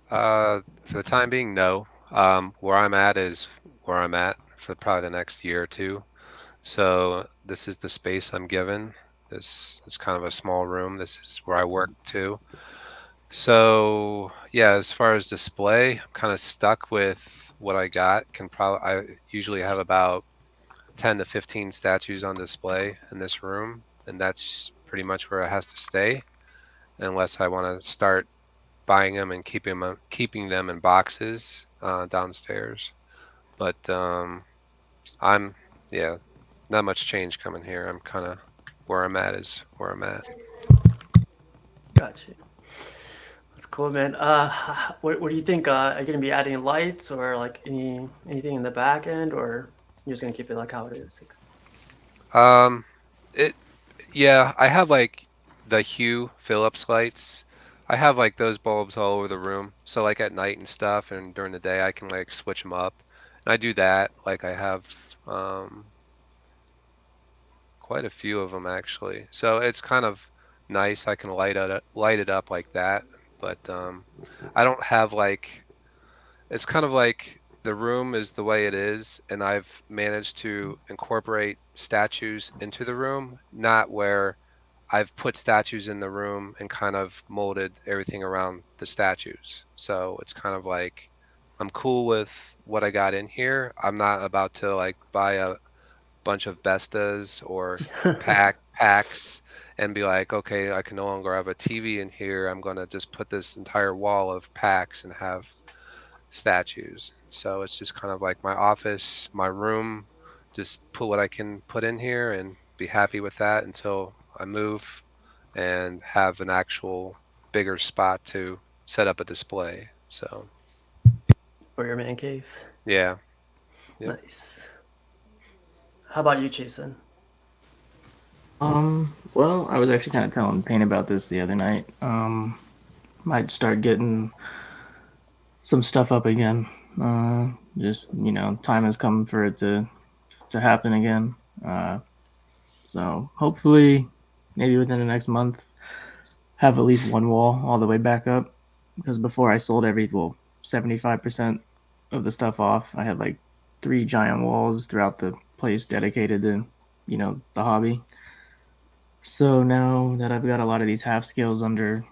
For the time being, no. Where I'm at is where I'm at for probably the next year or two. So this is the space I'm given. This is kind of a small room. This is where I work too. So yeah, as far as display, I'm kind of stuck with what I got. I usually have about 10 to 15 statues on display in this room, and that's pretty much where it has to stay, unless I want to start buying them and keeping them in boxes downstairs. But I'm yeah, not much change coming here. I'm kind of where I'm at is where I'm at. Gotcha. That's cool, man. What do you think? Are you gonna be adding lights or like anything in the back end, or you're just gonna keep it like how it is? Um, it Yeah, I have like the Hue Phillips lights. I have like those bulbs all over the room. So like at night and stuff and during the day I can like switch them up. And I do that. Like I have quite a few of them actually. So it's kind of nice. I can light it up like that. But I don't have like it's kind of like the room is the way it is, and I've managed to incorporate statues into the room, not where I've put statues in the room and kind of molded everything around the statues. So it's kind of like I'm cool with what I got in here. I'm not about to like buy a bunch of bestas or packs and be like, okay, I can no longer have a TV in here. I'm gonna just put this entire wall of packs and have statues. So it's just kind of like my office, my room, just put what I can put in here and be happy with that until I move and have an actual bigger spot to set up a display. So For your man cave. yeah. Yep. Nice. How about you, Jason? Well, I was actually kind of telling Payne about this the other night. Might start getting some stuff up again. Just time has come for it to happen again. So hopefully, maybe within the next month, have at least one wall all the way back up. Because before I sold 75% of the stuff off, I had like 3 giant walls throughout the place dedicated to, the hobby. So now that I've got a lot of these half scales under,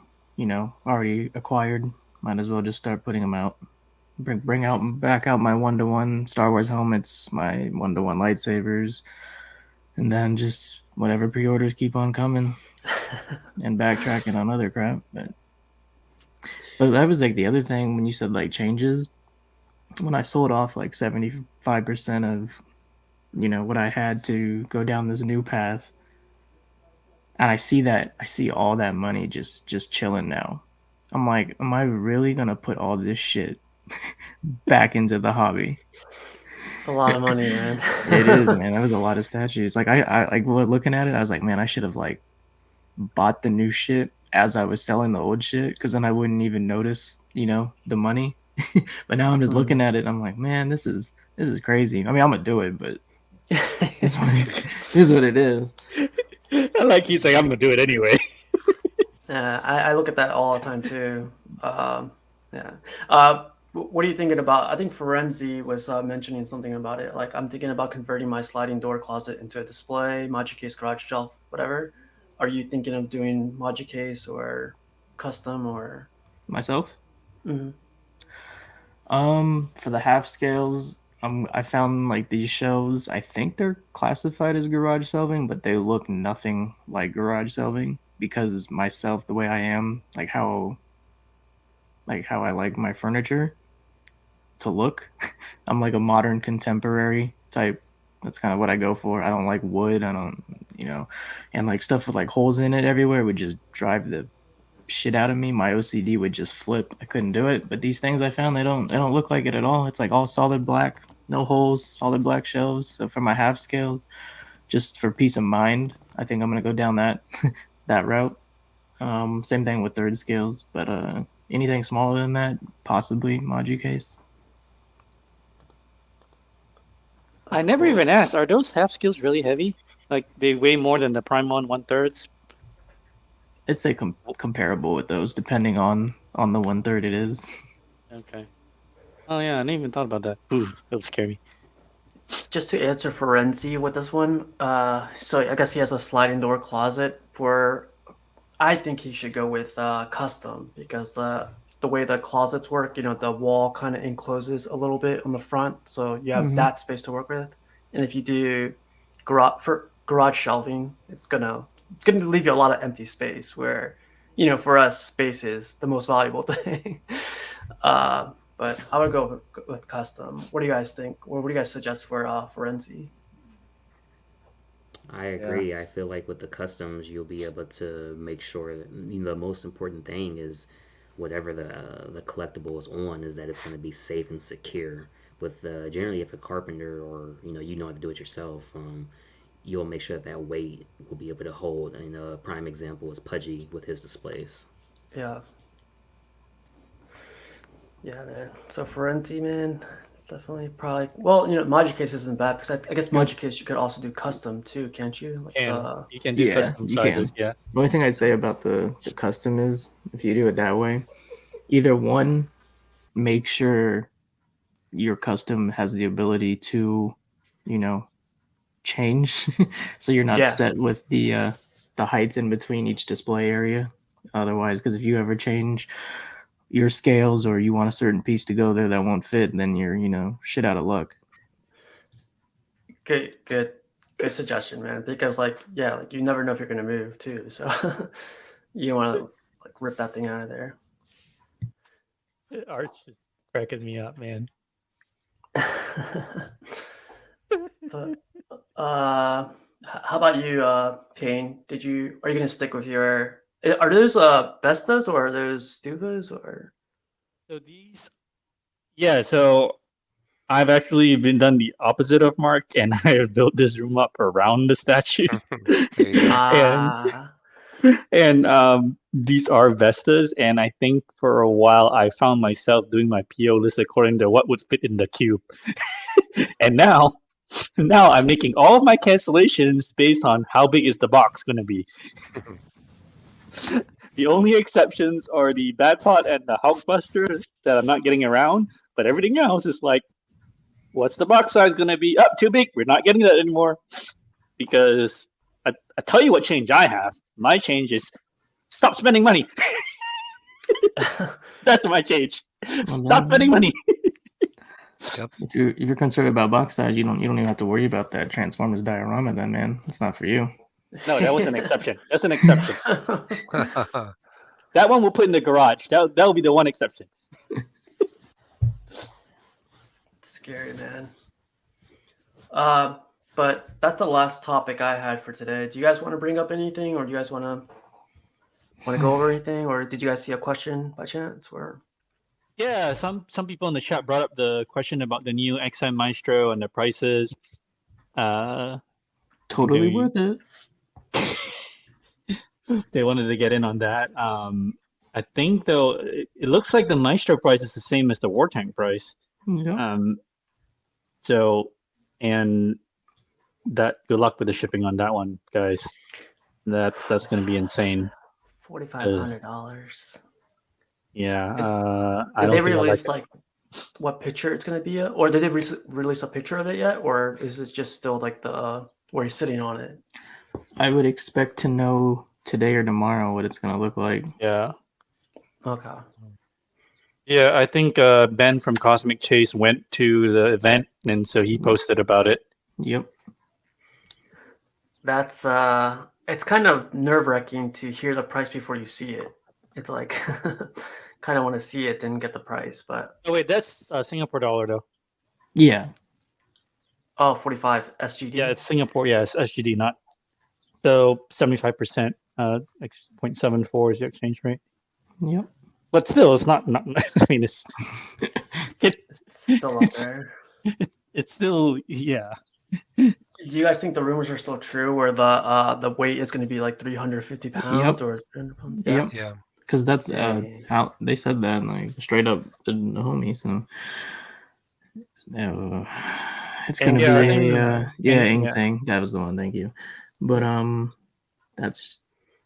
already acquired, might as well just start putting them out. Bring out back out my 1-to-1 Star Wars helmets, my 1-to-1 lightsabers, and then just whatever pre-orders keep on coming and backtracking on other crap. But that was like the other thing when you said like changes. When I sold off like 75% of what I had to go down this new path, and I see all that money just chilling now. I'm like, am I really gonna put all this shit back into the hobby? It's a lot of money, man. It is, man. That was a lot of statues. Like I like looking at it, I was like, man, I should have like bought the new shit as I was selling the old shit, because then I wouldn't even notice, the money. But now I'm just looking at it. And I'm like, man, this is crazy. I mean, I'm gonna do it, but this is what it is. Like he's like, I'm gonna do it anyway. Yeah, I look at that all the time too. Yeah. What are you thinking about? I think Forenzi was mentioning something about it. Like, I'm thinking about converting my sliding door closet into a display, Magic Case, garage shelf, whatever. Are you thinking of doing Magic Case or custom or? Myself. Mhm. For the half scales, I found like these shelves. I think they're classified as garage shelving, but they look nothing like garage shelving because myself, the way I am, how I like my furniture to look. I'm like a modern contemporary type. That's kind of what I go for. I don't like wood. I don't, and like stuff with like holes in it everywhere would just drive the shit out of me. My OCD would just flip. I couldn't do it. But these things I found, they don't look like it at all. It's like all solid black, no holes, solid black shelves. So for my half scales, just for peace of mind, I think I'm gonna go down that that route. Same thing with third scales, but anything smaller than that, possibly Maju case. I That's never cool. even asked. Are those half skills really heavy? Like they weigh more than the Prime 1/3? I'd say comparable with those, depending on the 1/3 it is. Okay. Oh yeah, I didn't even thought about that. Ooh, that would scare me. Just to answer Forenzi with this one, so I guess he has a sliding door closet. I think he should go with custom because the way the closets work, the wall kind of encloses a little bit on the front, so you have Mm-hmm. that space to work with. And if you do garage shelving, it's gonna leave you a lot of empty space. Where, for us, space is the most valuable thing. But I would go with custom. What do you guys think? Or what do you guys suggest for Forenzi? I Yeah. agree. I feel like with the customs, you'll be able to make sure that the most important thing is whatever the collectible is on is that it's going to be safe and secure. With generally, if a carpenter or you know how to do it yourself, you'll make sure that that weight will be able to hold. And a prime example is Pudgy with his displays. Yeah. Yeah, man. So Ferenti, man, definitely probably. Well, Magic Case isn't bad because I guess Yep. Magic Case you could also do custom too, can't you? Like the You can do Yeah, custom you can. sizes, yeah. The only thing I'd say about the custom is if you do it that way, either one, make sure your custom has the ability to, you know, change, so you're not yeah. set with the heights in between each display area. Otherwise, because if you ever change your scales or you want a certain piece to go there that won't fit, then you're shit out of luck. Good suggestion, man. Because like you never know if you're gonna move too, so you don't want to like rip that thing out of there. Arch is cracking me up, man. But how about you, Payne? Are you gonna stick with your? Are those Vestas or are those Stuvas or? So so I've actually been done the opposite of Mark, and I have built this room up around the statues. There you go. and Ah, these are Vestas, and I think for a while I found myself doing my PO list according to what would fit in the cube. And now I'm making all of my cancellations based on how big is the box going to be. The only exceptions are the Bad Pot and the Hulkbuster that I'm not getting around, but everything else is like, what's the box size going to be? Up, too big. We're not getting that anymore. Because I tell you what change I have. My change is stop spending money. That's my change. Stop spending money. Yep. If you're concerned about box size, you don't even have to worry about that Transformers diorama. Then, man, it's not for you. No, that was an exception. That's an exception. That one we'll put in the garage. That'll be the one exception. Scary, man. But that's the last topic I had for today. Do you guys want to bring up anything, or do you guys want to go over anything, or did you guys see a question by chance? Or Yeah, some people in the chat brought up the question about the new XM Maestro and the prices. Totally worth it. they wanted to get in on that. I think though it looks like the Maestro price is the same as the War Tank price. Yep. So, and that good luck with the shipping on that one, guys. That's going to be insane. $4,500. Yeah, I Did they don't think I like release it. like what picture it's gonna be, or did they release a picture of it yet, or is it just still like the where he's sitting on it? I would expect to know today or tomorrow what it's gonna look like. Yeah. Okay. Yeah, I think Ben from Cosmic Chase went to the event, and so he posted about it. Yep. That's it's kind of nerve-wracking to hear the price before you see it. It's like kind of want to see it then get the price, but Oh wait, that's Singapore dollar though. Yeah. oh, 45 SGD. Yeah, it's Singapore. Yeah, it's SGD, not so 75%. 0.74 is the exchange rate. Yep. But still, it's not. I mean, it's It's still up there. it's still yeah. Do you guys think the rumors are still true, where the weight is going to be like 350 pounds Yep. or 300 pounds? Yep. Yeah. Because that's Dang. how they said that, like straight up in the homie. So it's gonna Yeah, be it's, a yeah. Insane. That was the one. Thank you. But that's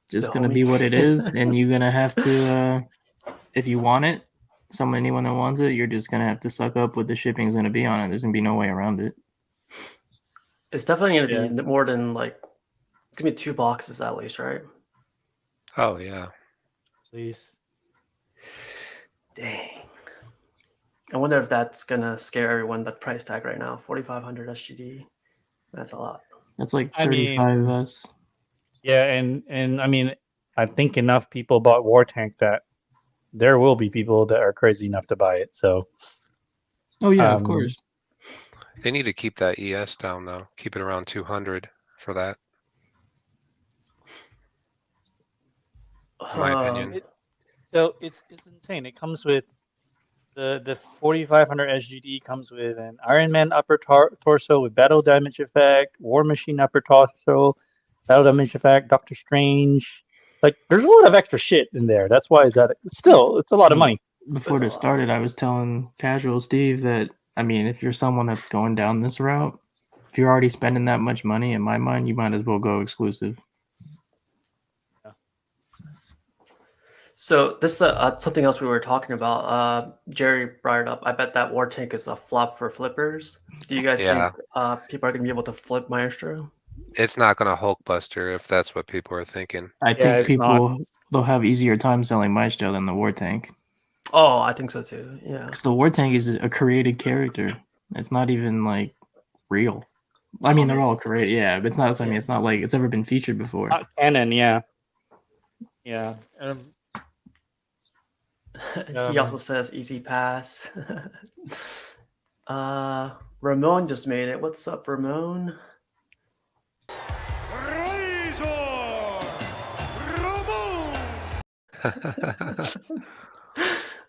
just The gonna homie. be what it is, and you're gonna have to if you want it. Anyone that wants it, you're just gonna have to suck up what the shipping's gonna be on it. There's gonna be no way around it. It's definitely going to Yeah. be more than like it's going to be 2 boxes at least, right? Oh yeah. Please. Dang. I wonder if that's going to scare everyone, that price tag right now. 4,500 SGD. That's a lot. That's like I mean- 35 us. Yeah, and I mean, I think enough people bought War Tank that there will be people that are crazy enough to buy it. So Oh yeah, of Um, course. They need to keep that ES down though. Keep it around 200 for that. In my opinion. so it's insane. It comes with the 4500 SGD comes with an Iron Man upper torso with battle damage effect, War Machine upper torso, battle damage effect, Doctor Strange. Like there's a lot of extra shit in there. That's why it's a lot of money. Before That's a this lot. started, I was telling Casual Steve that, I mean, if you're someone that's going down this route, if you're already spending that much money, in my mind, you might as well go exclusive. So this is something else we were talking about. Jerry brought it up. I bet that War Tank is a flop for flippers. Do you guys Yeah. think people are going to be able to flip Maestro? It's not gonna Hulkbuster if that's what people are thinking. I Yeah, think it's people, they'll have easier time selling Maestro than the War Tank. Oh, I think so too. Yeah. Because the War Tank is a created character. It's not even, like, real. I mean, they're all created, yeah, but it's not, I mean, it's not like it's ever been featured before. Not canon, yeah. Yeah. He also says easy pass. Ramon just made it. What's up, Ramon?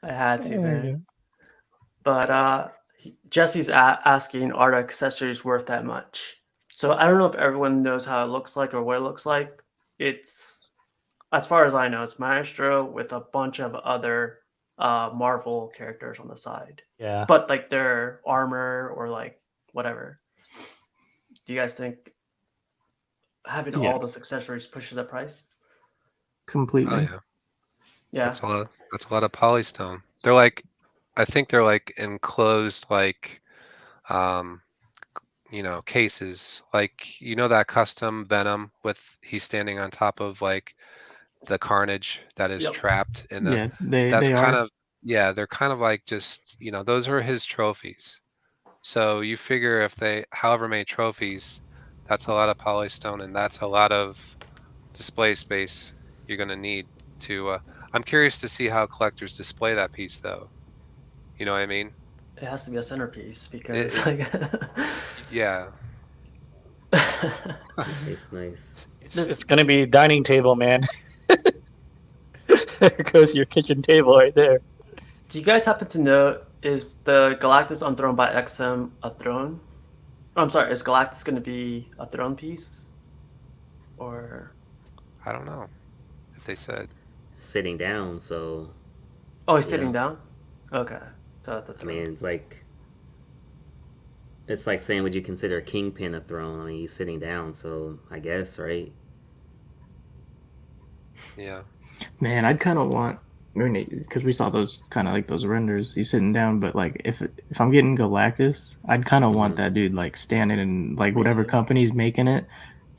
I had to, man. But Jesse's asking, are the accessories worth that much? So I don't know if everyone knows how it looks like or what it looks like. It's, as far as I know, it's Maestro with a bunch of other Marvel characters on the side. Yeah. But like their armor or like whatever. Do you guys think having Yeah. all those accessories pushes the price? Completely. Oh yeah. Yeah. That's a lot of polystone. They're like, I think they're like enclosed, like, cases. Like, that custom Venom with he's standing on top of like the Carnage that is Yep. trapped in the. Yeah, That's they kind are. of they're kind of like just those are his trophies. So you figure if they however many trophies, that's a lot of polystone and that's a lot of display space you're gonna need to. I'm curious to see how collectors display that piece though. You know what I mean? It has to be a centerpiece because Yeah. Nice. It's gonna be dining table, man. There goes your kitchen table right there. Do you guys happen to know, is the Galactus on Throne by XM a throne? Oh, I'm sorry, is Galactus going to be a throne piece? Or I don't know. they said. sitting down. So Oh, he's yeah, sitting down. Okay, so that's a I mean, throne. it's like saying, would you consider a kingpin a throne? I mean, he's sitting down, so I guess, right? Yeah. Man, I'd kind of want. I mean, because we saw those kind of like those renders. He's sitting down, but like if I'm getting Galactus, I'd kind of want Hmm. that dude like standing in like Me whatever too. company's making it,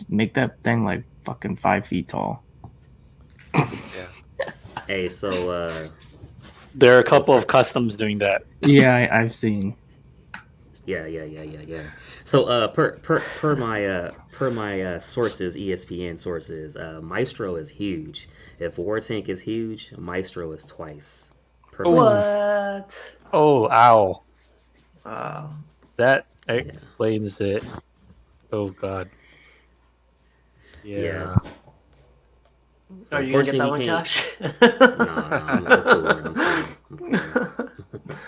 make that thing like fucking 5 feet tall. Yeah. Hey, There are a so couple per of customs doing that. Yeah, I've seen. yeah. So per my sources, ESPN sources, Maestro is huge. If War Tank is huge, Maestro is twice per my Oh, sources. What? oh, ow. Wow. That Yeah, explains it. Oh God. yeah. Yeah. So Are you gonna get unfortunately, that we one, can't. Cash? Nah, I'm cool, man. I'm cool. I'm cool, man.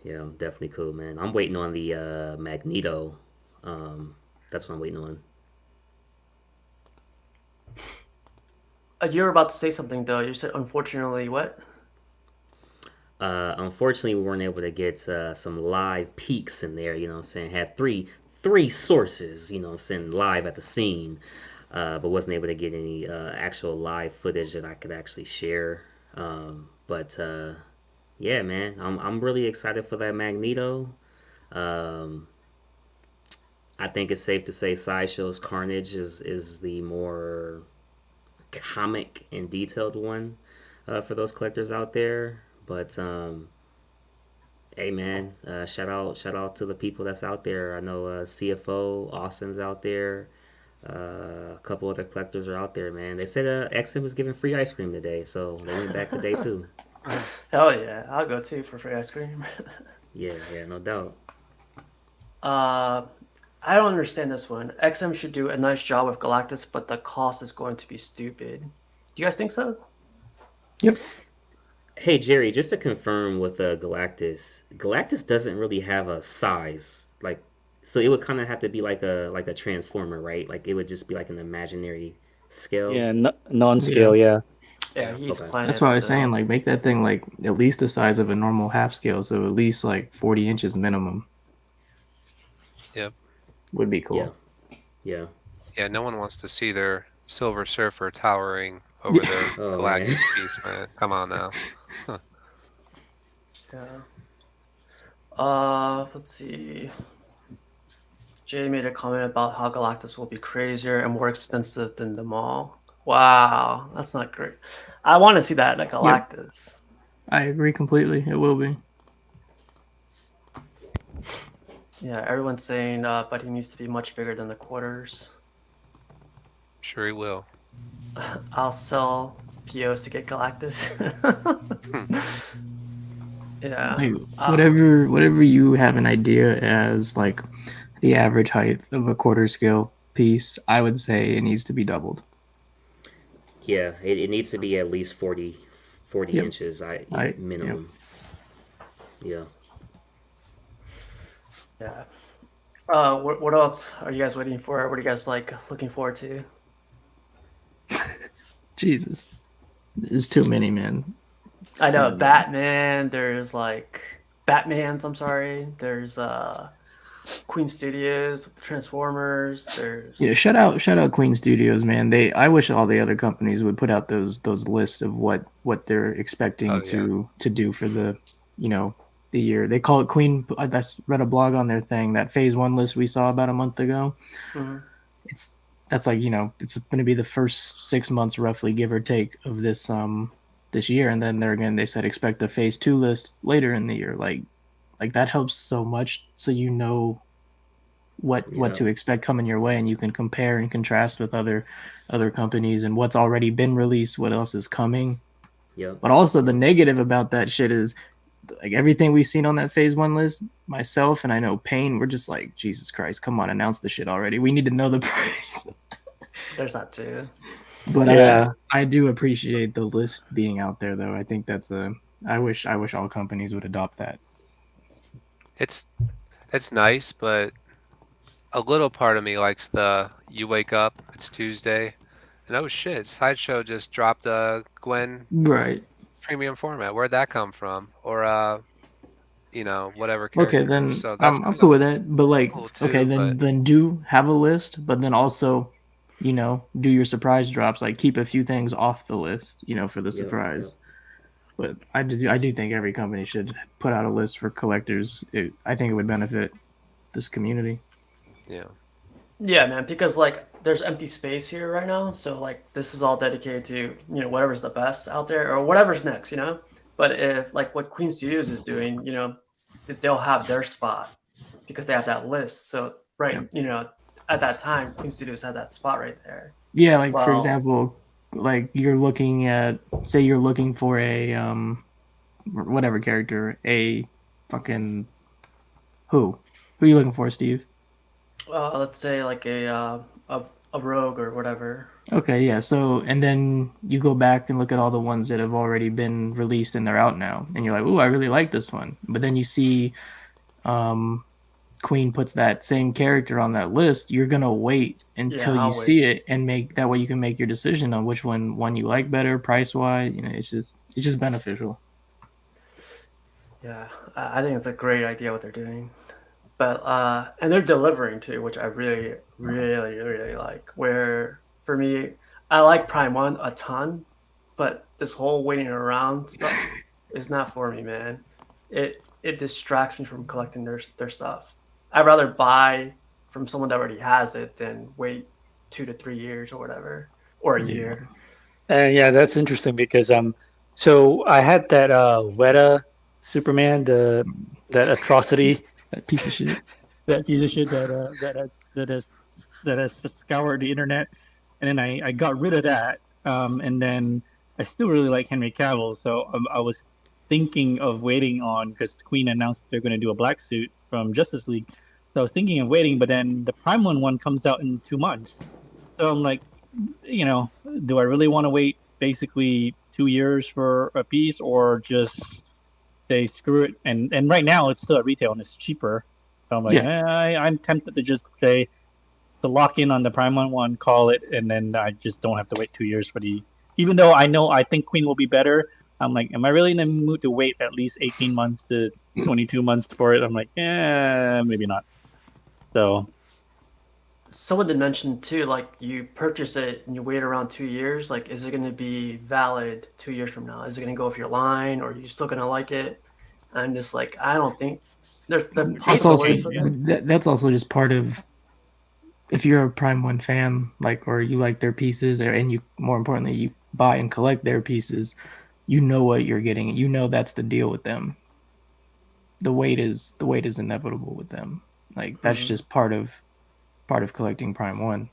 Yeah, I'm definitely cool, man. I'm waiting on the Magneto. Um, that's what I'm waiting on. You were about to say something though. You said unfortunately what? Unfortunately, we weren't able to get some live peaks in there. You know what I'm saying? Had three sources. You know what I'm saying, live at the scene, but wasn't able to get any actual live footage that I could actually share. But yeah, man, I'm really excited for that Magneto. Um, I think it's safe to say Sideshow's Carnage is the more comic and detailed one for those collectors out there. But hey man, shout out to the people that's out there. I know CFO Austin's out there. A couple other collectors are out there, man. They said XM was giving free ice cream today, so they went back today too. Hell yeah, I'll go too for free ice cream. Yeah, no doubt. uh, I don't understand this one. XM should do a nice job with Galactus, but the cost is going to be stupid. Do you guys think so? Yep. Hey Jerry, just to confirm with Galactus, Galactus doesn't really have a size. Like, so it would kind of have to be like a transformer, right? Like it would just be like an imaginary scale. Yeah. Yeah. Non-scale. Yeah. Yeah, Yeah. he eats Okay. That's why planets, I was saying so like make that thing like at least the size of a normal half scale, so at least like 40 inches minimum Yep. would be Yeah, cool. yeah. Yeah. No one wants to see their Silver Surfer towering over Yeah. their Oh man. Galactus piece, man. Come on now. yeah. Let's see. Jay made a comment about how Galactus will be crazier and more expensive than the mall. Wow, that's not great. I want to see that at Yep, Galactus. I agree completely. It will be. Yeah, everyone's saying, but he needs to be much bigger than the quarters. Sure he will. I'll sell POs to get Galactus. Hmm. Yeah. Like whatever you have an idea as like the average height of a quarter scale piece, I would say it needs to be doubled. Yeah, it needs to be at least 40 Yep. inches, Yep. minimum. Yeah. Yeah. What else are you guys waiting for? What are you guys like looking forward to? Jesus. There's too many, man. I know Too many. Batman. There's like Batman's. I'm sorry. There's Queen Studios with the Transformers. Yeah, There's shout out Queen Studios, man. I wish all the other companies would put out those lists of what they're expecting Oh yeah. to do for the you know the year. They call it Queen. I read a blog on their thing that phase one list we saw about a month ago. mhm. It's that's like it's going to be the first 6 months roughly, give or take, of this year, and then they said expect a phase two list later in the year. Like that helps so much, so you know what Yeah. to expect coming your way, and you can compare and contrast with other companies and what's already been released, what else is coming. Yep. But also the negative about that shit is like everything we've seen on that phase one list, myself and I know Payne, we're just like, Jesus Christ, come on, announce the shit already. We need to know the price. There's that too. But Yeah. I do appreciate the list being out there, though. I think that's a. I wish all companies would adopt that. It's it's nice, but a little part of me likes the you wake up, it's Tuesday, And oh shit, Sideshow just dropped a Gwen Right. premium format. Where'd that come from? Or whatever Okay, character. then So that's I'm kind cool of with that. But like, cool okay, too. But then do have a list, but then also, do your surprise drops. Like keep a few things off the list, for the Yep, yep. surprise. But I do think every company should put out a list for collectors. I think it would benefit this community. yeah, Yeah, man, because like there's empty space here right now, so like this is all dedicated to whatever's the best out there or whatever's next. But if like what Queen Studios is doing, they'll have their spot because they have that list. So right, Yeah. at that time, Queen Studios had that spot right there. Yeah, like for Well, example, like you're looking at, say you're looking for a whatever character, a fucking who are you looking for, Steve? let's say like a rogue or whatever. Okay, yeah. So, and then you go back and look at all the ones that have already been released and they're out now, and you're like, "Ooh, I really like this one." But then you see, um, Queen puts that same character on that list. You're gonna wait Yeah, until you I'll wait. see it and make that way you can make your decision on which one you like better, price wise. It's just beneficial. Yeah, I think it's a great idea what they're doing. But and they're delivering too, which I really, really, really like. Where for me, I like Prime One a ton, but this whole waiting around stuff is not for me, man. It distracts me from collecting their stuff. I'd rather buy from someone that already has it than wait 2 to 3 years or whatever, or a Yeah, year. Yeah, that's interesting because so I had that Weta Superman, that atrocity, that piece of shit. that piece of shit that has scoured the internet, and then I got rid of that, and then I still really like Henry Cavill, so I was thinking of waiting on because Queen announced they're going to do a black suit from Justice League, so I was thinking of waiting, but then the Prime one comes out in 2 months, so I'm like, you know, do I really want to wait basically 2 years for a piece or just say screw it? And right now it's still at retail and it's cheaper. So I'm like, Yeah, I'm tempted to just say to lock in on the Prime one, call it, and then I just don't have to wait 2 years for the. Even though I think Queen will be better, I'm like, am I really in the mood to wait at least 18 months to 22 months for it? I'm like, maybe not. So Someone did mention too, like you purchase it and you wait around 2 years. Like, is it going to be valid 2 years from now? Is it going to go off your line, or are you still going to like it? I'm just like, I don't think there's the that's traceability also is so good. that's also just part of, if you're a Prime One fan, like, or you like their pieces, and you, more importantly, you buy and collect their pieces, you know what you're getting. You know that's the deal with them. The wait is inevitable with them. Like that's Hmm. just part of collecting Prime One.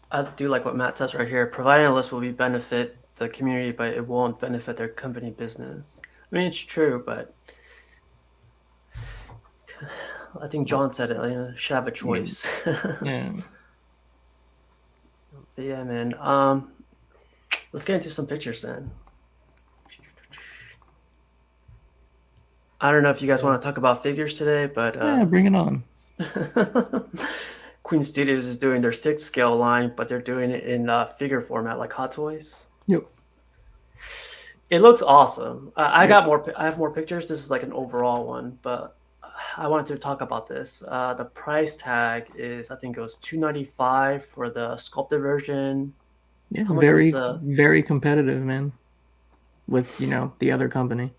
I do like what Matt says right here. Providing a list will be benefit the community, but it won't benefit their company business. I mean, it's true, but I think John said it. Should have a Yeah, choice. yeah. But yeah, man. Let's get into some pictures, man. I don't know if you guys want to talk about figures today, but Yeah, bring it on. Queen Studios is doing their 6 scale line, but they're doing it in figure format, like Hot Toys. Yep. It looks awesome. I Yep. got more. I have more pictures. This is like an overall one, but I wanted to talk about this. The price tag is, I think it was 295 for the sculpted version. Yeah, How much was very the? very competitive, man. With the other company.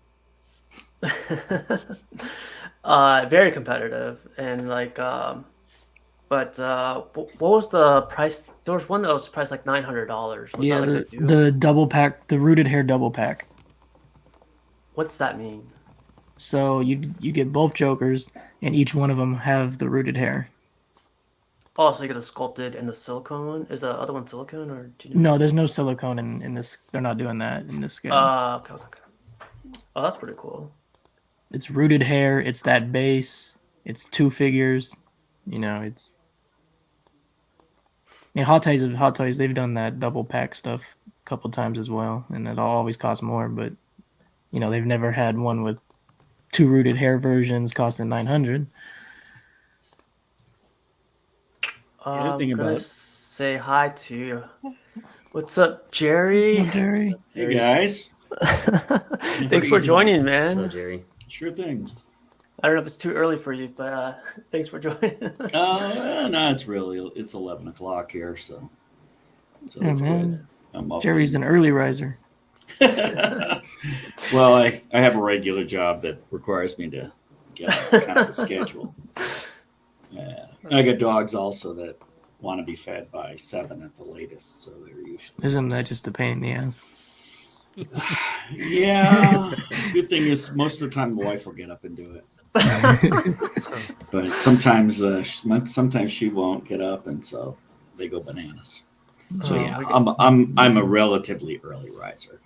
Very competitive and like but what was the price? There was one that was priced like $900. Was that Yeah, like the the duo? the double pack, the rooted hair double pack. What's that mean? So you get both Jokers, and each one of them have the rooted hair. Oh, so you get the sculpted and the silicone one. Is the other one silicone or do you know? No, there's no silicone in this. They're not doing that in this scale. Okay, okay, okay. Oh, that's pretty cool. It's rooted hair. It's that base. It's two figures. It's. I mean, Hot Toys. They've done that double pack stuff a couple times as well, and it always costs more. But they've never had one with two rooted hair versions costing 900. the other I'm thing gonna about say hi to. What's up, Jerry? Oh, Jerry. Hey guys, Thanks for joining, What's up, man. Jerry? sure thing. I don't know if it's too early for you, but thanks for joining. No, it's 11 o'clock here, so Yeah, it's man. good. I'm up. Jerry's an early riser. Well, I have a regular job that requires me to get kind of a schedule. Yeah, I got dogs also that want to be fed by 7 at the latest, so they're usually. Isn't that just a pain in the ass? Yeah. Good thing is most of the time the wife will get up and do it, but sometimes she won't get up, and so they go bananas. So Oh, yeah, I'm a relatively early riser.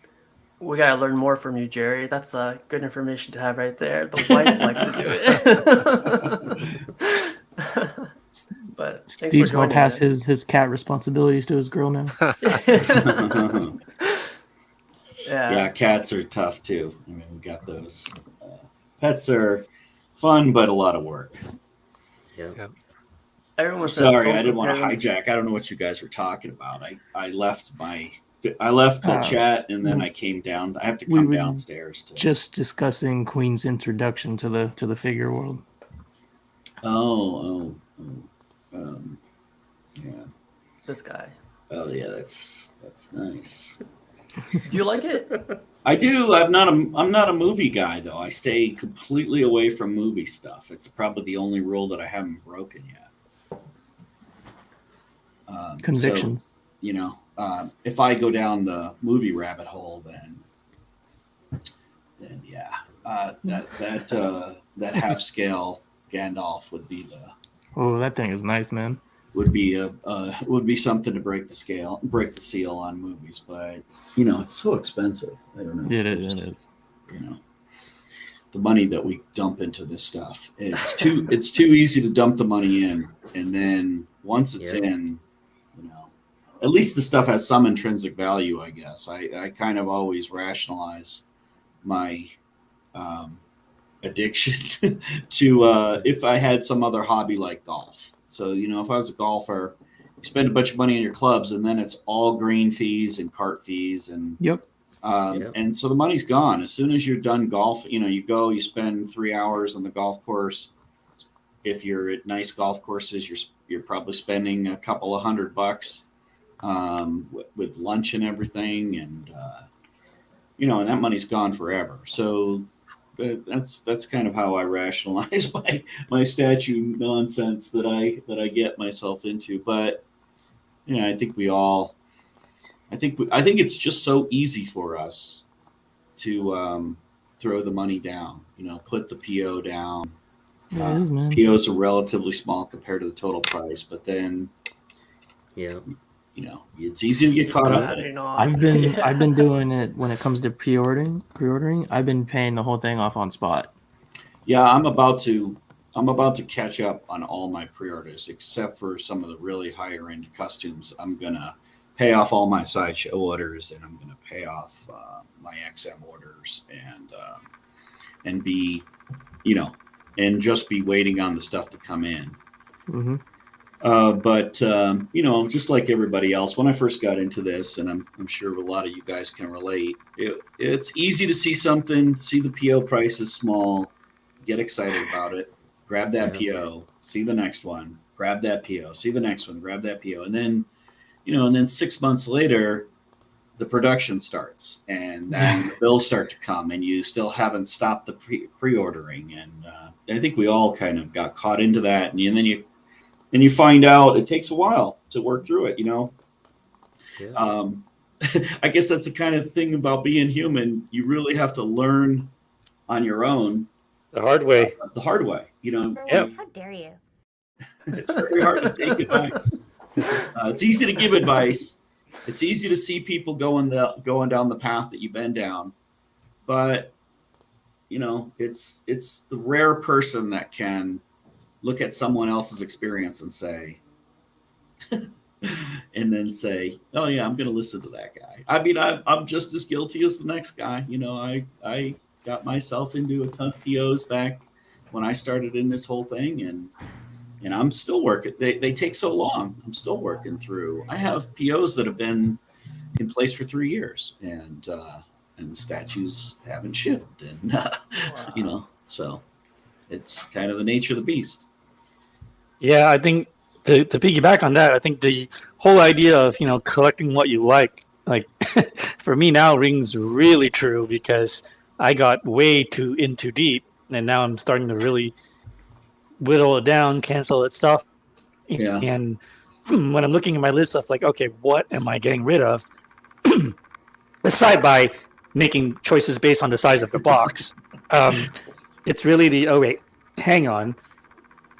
We gotta learn more from you, Jerry. That's good information to have right there. The wife likes to do it. But thanks Steve's for gonna joining. pass man. his cat responsibilities to his girl now. Yeah, cats are tough too. I mean, we got those. Pets are fun, but a lot of work. Yeah. Everyone says, Sorry, don't I didn't want to compare them- hijack. I don't know what you guys were talking about. I left the chat and then I came down. I have to we come were downstairs to. Just discussing Queen's introduction to the figure world. Oh, yeah. This guy. Oh, yeah. That's nice. Do you like it? I do. I'm not a movie guy though. I stay completely away from movie stuff. It's probably the only rule that I haven't broken yet. Convictions. So, you know, if I go down the movie rabbit hole, then yeah, that half scale Gandalf would be Oh, that thing is nice, man. would be something to break the seal on movies. But you know, it's so expensive. I don't know. It is. You know, the money that we dump into this stuff, it's too easy to dump the money in, and then once it's in, you know, at least the stuff has some intrinsic value, I guess. I kind of always rationalize my addiction to if I had some other hobby like golf. So, you know, if I was a golfer, you spend a bunch of money on your clubs and then it's all green fees and cart fees and Yep. and so the money's gone. As soon as you're done golf, you know, you spend 3 hours on the golf course. If you're at nice golf courses, you're probably spending a couple of $100 with lunch and everything, and you know, and that money's gone forever. So that's kind of how I rationalize my statue nonsense that I get myself into. But you know, I think it's just so easy for us to throw the money down. You know, put the PO down. It is, man. POs are relatively small compared to the total price, but then you know, it's easy to get caught up in it. I've been doing it when it comes to pre-ordering. I've been paying the whole thing off on spot. Yeah, I'm about to catch up on all my pre-orders except for some of the really higher end costumes. I'm gonna pay off all my sideshow orders, and I'm gonna pay off my XM orders, and be, you know, and just be waiting on the stuff to come in. Mm-hmm. But you know, just like everybody else, when I first got into this, and I'm sure a lot of you guys can relate, it's easy to see something, see the PO price is small, get excited about it, grab that PO, see the next one, grab that PO, see the next one, grab that PO, and then, you know, and then 6 months later, the production starts, and then the bills start to come, and you still haven't stopped the pre-ordering, and I think we all kind of got caught into that, and then you find out it takes a while to work through it, you know. I guess that's the kind of thing about being human. You really have to learn on your own. The hard way. You know. How dare you? It's very hard to take advice. It's easy to give advice. It's easy to see people going down the path that you've been down. But, you know, it's the rare person that can look at someone else's experience and say, and then say, oh yeah, I'm going to listen to that guy. I mean, I'm just as guilty as the next guy. You know, I got myself into a ton of POs back when I started in this whole thing. And and I'm still working. They take so long. I'm still working through. I have POs that have been in place for 3 years, and the statues haven't shipped, and Wow. so it's kind of the nature of the beast. Yeah, I think to piggyback on that, I think the whole idea of collecting what you like for me now rings really true because I got way too in too deep, and now I'm starting to really whittle it down, cancel it stuff, Yeah, and when I'm looking at my list of like, okay, what am I getting rid of? Aside by making choices based on the size of the box, it's really wait, hang on,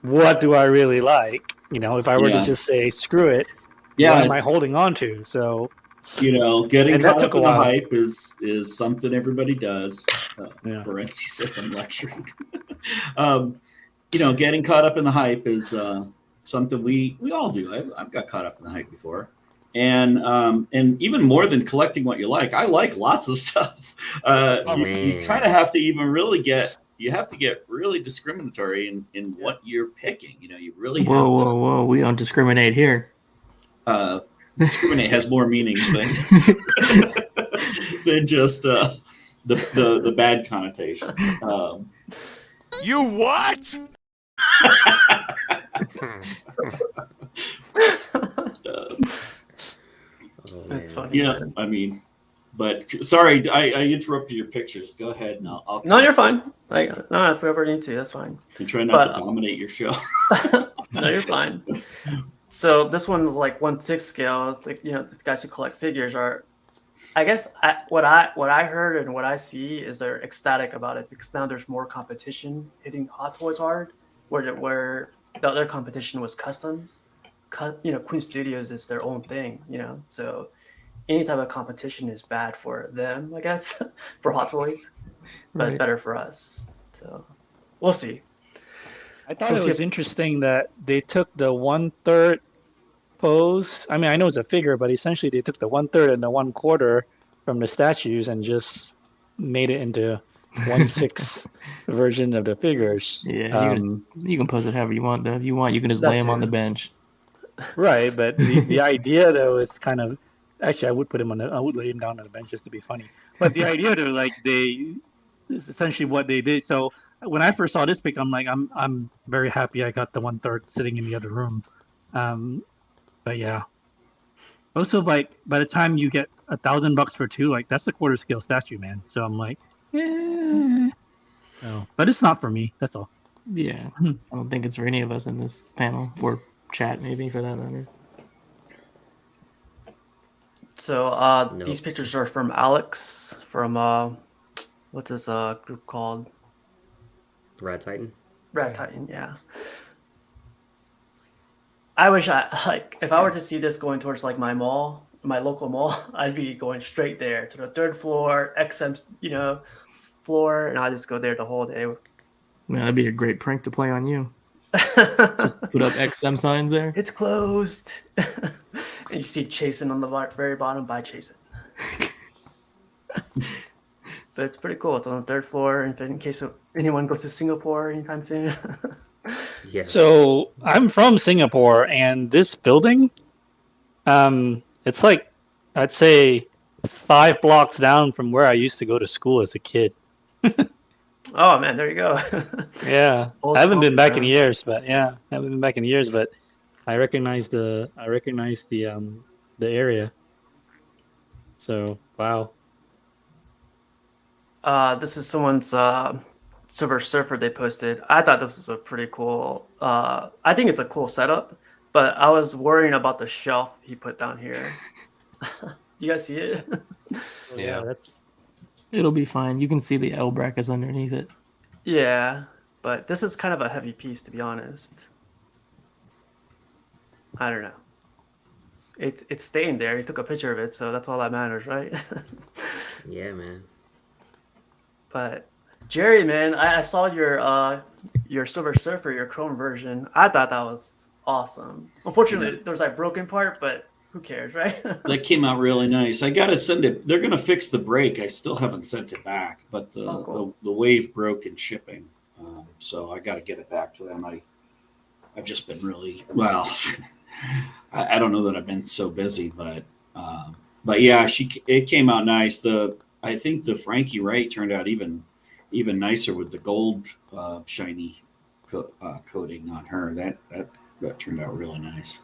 what do I really like? If I were to yeah, just say screw it, what yeah. am I It's holding on to? So, getting and that caught took up a in the while. hype is something everybody does. Yeah. Ferenzi says I'm lecturing. um, getting caught up in the hype is something we all do. I've got caught up in the hype before, and even more than collecting what you like, I like lots of stuff. Oh You kind man. of have to even really get really discriminatory in Yeah. what you're picking. You really Whoa, have to whoa, whoa! We don't discriminate here. discriminate has more meanings than than just the bad connotation. You what? Uh, Oh That's man. funny, man. I mean, but sorry, I interrupted your pictures. Go ahead, and I'll No, you're fine. No, if we ever need to, that's fine. and try not But to dominate your show. no, you're fine. So this one's like 1/6 scale. It's like the guys who collect figures are. I guess what I heard and what I see is they're ecstatic about it because now there's more competition hitting Hot Toys hard, where the other competition was customs. Queen Studios is their own thing. So any type of competition is bad for them, I guess, for Hot Toys, but Right. better for us. So we'll see. I thought We'll it see was if interesting that they took the 1/3 pose. I mean, I know it's a figure, but essentially they took the 1/3 and the 1/4 from the statues and just made it into 1/6 version of the figures. Yeah, you can pose it however you want. Though, if you want, you can just lay that them on the too. bench. Right, but the idea though is kind of actually I would put him I would lay him down on the bench just to be funny. But the idea though, like they is essentially what they did. So when I first saw this pic, I'm like, I'm very happy I got the 1/3 sitting in the other room. But yeah. Also, by the time you get $1,000 for two, like that's a quarter scale statue, man. So I'm like, no, but it's not for me. That's all. Yeah, I don't think it's for any of us in this panel or chat, maybe for that matter. So Nope. these pictures are from Alex from what's his group called? Rad Titan. Rat Titan, yeah. I wish if I were to see this going towards like my local mall, I'd be going straight there to the 3rd floor, XM, floor, and I just go there the whole day. Man, that'd be a great prank to play on you. Just put up XM signs there. It's closed. And you see Chasen on the very bottom. Buy Chasen. But it's pretty cool. It's on the 3rd floor. In case anyone goes to Singapore anytime soon. Yeah. So I'm from Singapore, and this building, it's like I'd say 5 blocks down from where I used to go to school as a kid. Oh man, there you go. Yeah, Old I haven't been stomping back in ground. years, but yeah, I haven't been back in years, but I recognize the area. So wow. This is someone's Silver Surfer they posted. I thought this was a pretty cool. I think it's a cool setup, but I was worrying about the shelf he put down here. You guys see it? Yeah. That's It'll be fine. You can see the L brackets underneath it. Yeah, but this is kind of a heavy piece, to be honest. I don't know. It's staying there. He took a picture of it, so that's all that matters, right? Yeah, man. But Jerry, man, I saw your Silver Surfer, your Chrome version. I thought that was awesome. Unfortunately, there was that broken part, but who cares, right? That came out really nice. I gotta send it. They're gonna fix the break. I still haven't sent it back, but Oh, cool. the wave broke in shipping, so I got to get it back to them. I've just been really well. I don't know that I've been so busy, but yeah, it came out nice. I think the Frankie Wright turned out even nicer with the gold shiny coating on her. That turned out really nice.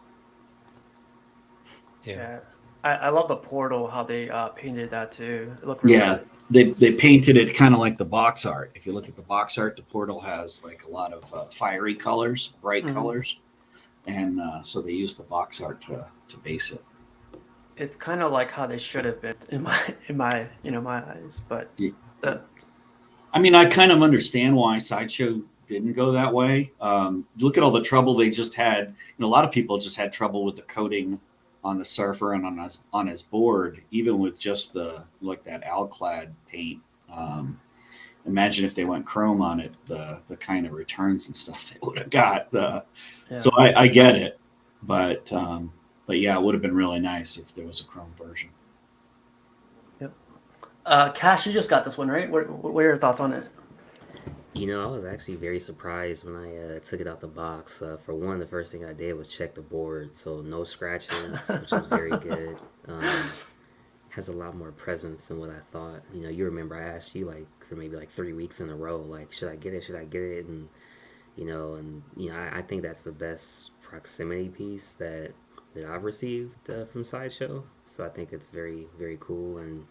Yeah. I love the portal, how they painted that too. It looked really Yeah, good. they painted it kind of like the box art. If you look at the box art, the portal has like a lot of fiery colors, bright Mhm. colors, and so they used the box art to base it. It's kind of like how they should have been in my my eyes, but Yeah. the I mean, I kind of understand why Sideshow didn't go that way. Look at all the trouble they just had. A lot of people just had trouble with the coating on the surfer and on his board, even with just that Alclad paint. Imagine if they went chrome on it, the kind of returns and stuff they would have got. So I get it, but yeah, it would have been really nice if there was a chrome version. Yep. Cash, you just got this one, right? What are your thoughts on it? I was actually very surprised when I took it out the box. For one, the first thing I did was check the board, so no scratches, which is very good. Has a lot more presence than what I thought. You remember I asked you like for maybe like 3 weeks in a row, like, should I get it? Should I get it? And I think that's the best proximity piece that I've received from Sideshow. So I think it's very, very cool, and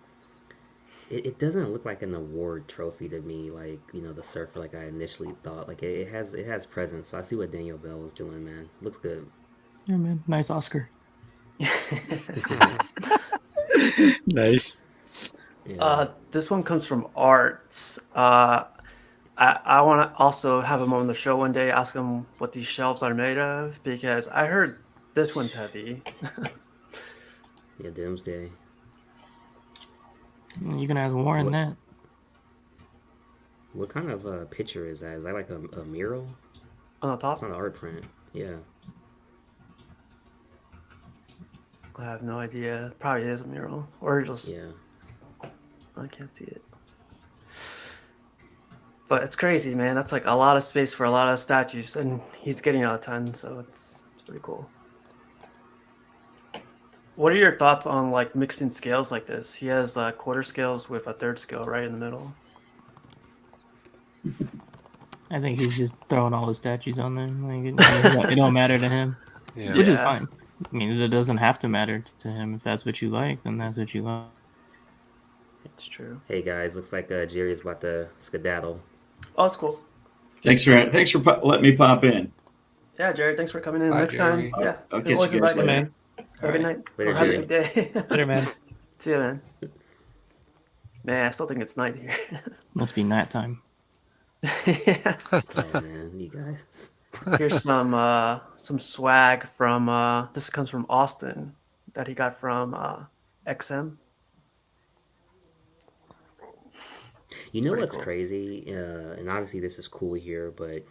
it doesn't look like an award trophy to me, like the surfer, like I initially thought. Like it has presence. So I see what Daniel Bell was doing, man. Looks good. Yeah, man. Nice Oscar. Nice. Yeah. This one comes from Arts. I want to also have him on the show one day, ask him what these shelves are made of, because I heard this one's heavy. Yeah, Doomsday. You can ask Warren What that. what kind of picture is that? Is that like a mural? On the It's top, not an art print. Yeah. I have no idea. Probably is a mural, or just Yeah. I can't see it. But it's crazy, man. That's like a lot of space for a lot of statues, and he's getting a ton, so it's pretty cool. What are your thoughts on like mixing scales like this? He has quarter scales with a third scale right in the middle. I think he's just throwing all his statues on there. Like, it don't matter to him, Yeah. which is fine. I mean, it doesn't have to matter to him. If that's what you like, then that's what you like. It's true. Hey guys, looks like Jerry's about to skedaddle. Oh, it's cool. Thanks for letting me pop in. Yeah, Jared, thanks for coming in. Bye, Next Jerry. time, yeah, I'll you're catch always you guys invited, later. man. Have a good night. Later, Or have a Jerry. good day. Later, man. See you, man. Man, I still think it's night here. Must be nighttime. Yeah. Oh man, you guys. Here's some swag from this comes from Austin that he got from XM. You know Pretty what's cool. crazy? And obviously this is cool here, but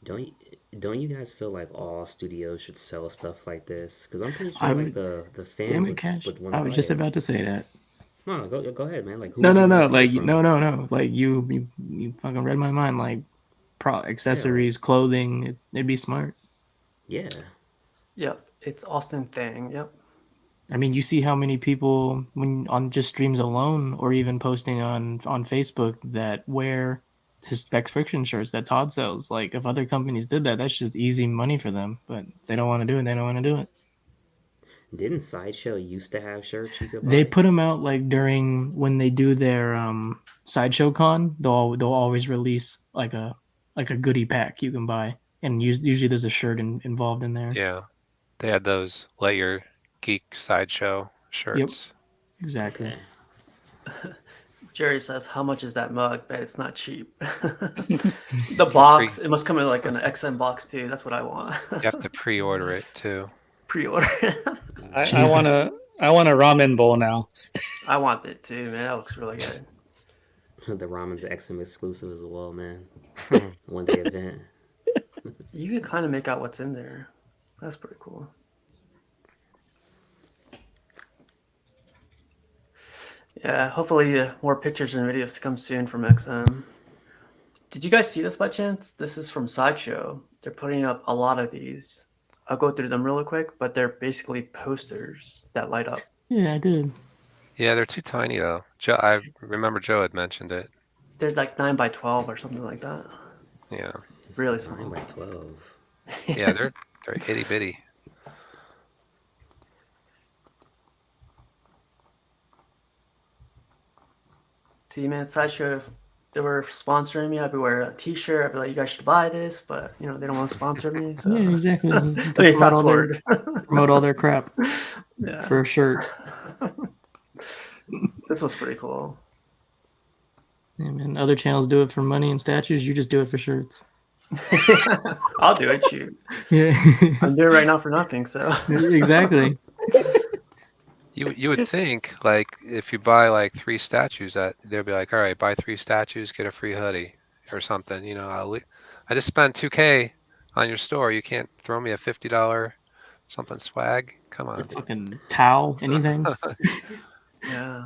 don't don't you guys feel like all studios should sell stuff like this? Because I'm pretty sure I like would. the Damn fans it, Cash. would want I to was buy just it. about to say that. No, go ahead, man. Like who No, would you no, want no. to see it Like, from? no. Like, you fucking read my mind. Like, accessories, clothing. It'd be smart. Yeah. Yep, it's Austin Thing. Yep. I mean, you see how many people when on just streams alone, or even posting on Facebook, that wear his Specs Friction shirts that Todd sells. Like, if other companies did that, that's just easy money for them. But if they don't want to do it. They don't want to do it. Didn't Sideshow used to have shirts you could They buy? put them out like during when they do their sideshow con. They'll always release like a goodie pack you can buy, and usually there's a shirt involved in there. Yeah. They had those Let Your Geek Sideshow shirts. Exactly. Okay. Jerry says, "How much is that mug? Bet it's not cheap." The box, it must come in like an XM box too. That's what I want. You have to pre-order it too. Pre-order. I want a ramen bowl now. I want it too, man. That looks really good. The ramen's XM exclusive as well, man. One day event. You can kind of make out what's in there. That's pretty cool. Yeah, hopefully more pictures and videos to come soon from XM. Did you guys see this by chance? This is from Sideshow. They're putting up a lot of these. I'll go through them really quick, but they're basically posters that light up. Yeah, I did. Yeah, they're too tiny though. I remember Joe had mentioned it. They're like 9 by 12 or something like that. Yeah. Really 9 small. by 12. Yeah, they're itty bitty. See, man, Sideshow, if they were sponsoring me, I'd be wearing a T-shirt. I'd be like, you guys should buy this, but you know they don't want to sponsor me. So Yeah, exactly. let me fast forward. Promote all their crap Yeah. for a shirt. This was pretty cool. Yeah, man. Other channels do it for money and statues. You just do it for shirts. I'll do it. Shoot, Yeah, I'm doing it right now for nothing. So exactly. You would think like if you buy like 3 statues that they'll be like, all right, buy 3 statues, get a free hoodie or something. You know, I just spent $2K on your store. You can't throw me a $50 something swag. Come on, Fucking towel, anything. yeah.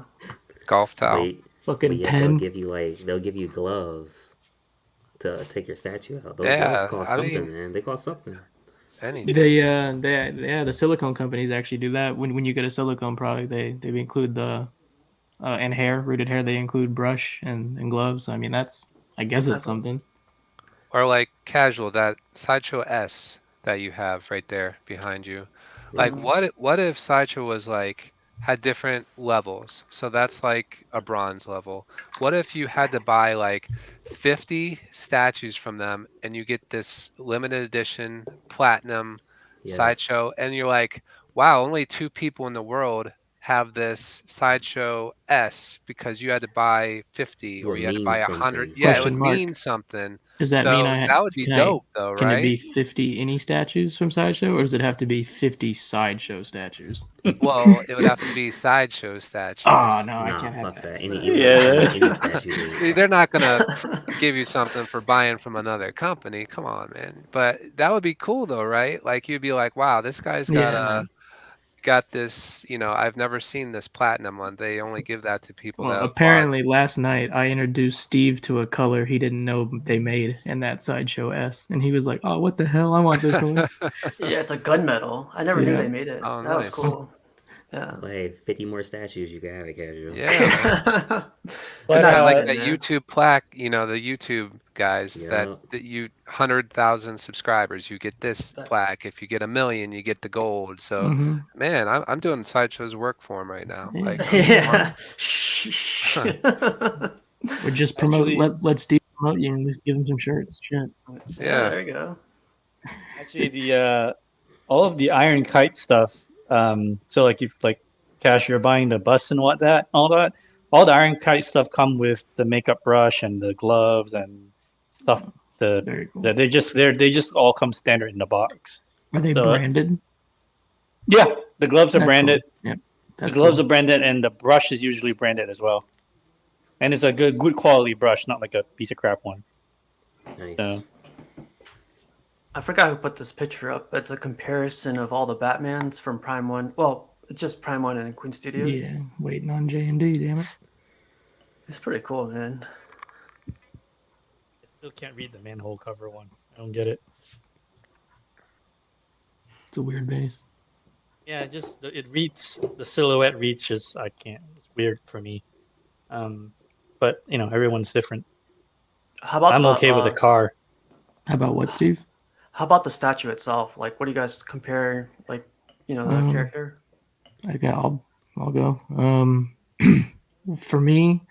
golf towel. Fucking But yet pen. they'll give you gloves to take your statue out. Those Yeah, gloves cost I something, mean- man. They cost something. Anything. The silicone companies actually do that. When you get a silicone product, they include the and hair, rooted hair. They include brush and gloves. I mean, I guess it's something. Or like casual, that Sideshow S that you have right there behind you. Like Yeah. what if Sideshow was like had different levels? So that's like a bronze level. What if you had to buy like 50 statues from them and you get this limited edition platinum Yes. Sideshow and you're like, wow, only 2 people in the world have this Sideshow S because you had to buy 50 It or would you had to mean buy 100. something. Yeah, it Question would mark. mean something. Does that mean So that would be dope though, Can it be right? 50 any statues from Sideshow, or does it have to be 50 Sideshow statues? Well, it would have to be Sideshow statues. Oh no, I Nah, can't have fuck that. that. Yeah. Any statue. See, they're not gonna give you something for buying from another company. Come on, man. But that would be cool though, right? Like you'd be like, wow, this guy's Yeah. got this, you know, I've never seen this platinum one. They only give that to people Well, that have bought. apparently last night I introduced Steve to a color he didn't know they made in that Sideshow S, and he was like, "Oh, what the hell? I want this one." Yeah, it's a gunmetal. I never knew Yeah. they made it. Oh, That was nice. cool. Yeah. Well, hey, 50 more statues, you can have it, casual. Yeah, man. But, It's kind of like Yeah. that YouTube plaque, you know, the YouTube guys Yeah. that you 100,000 subscribers, you get this That- plaque. If you get 1 million, you get the gold. So, Mhm. man, I'm doing Sideshow's work for him right now. Yeah. Like, Yeah. Shh. Or just promote. Actually- Let Steve promote you and just give him some shirts. Shit. Yeah, there you go. Actually, the all of the Iron Kite stuff. So like if like Cash, you're buying the bus and all the Iron Kite stuff come with the makeup brush and the gloves and stuff. Very cool. They just all come standard in the box. Are they So- branded? Yeah, the gloves are That's branded. Cool. Yep. The gloves are branded, and the brush is usually branded as well. And it's a good quality brush, not like a piece of crap one. Nice. So- I forgot who put this picture up, but it's a comparison of all the Batmans from Prime 1. Well, it's just Prime 1 and Queen Studios. Yeah, waiting on J&D, damn it. It's pretty cool, man. I still can't read the manhole cover one. I don't get it. It's a weird base. Yeah, it reads, the silhouette reads just, I can't. It's weird for me. But you know, everyone's different. How about I'm the, okay with the car. How about what, Steve? How about the statue itself? Like, what do you guys compare? Like, you know, the character. Okay, I'll go. For me,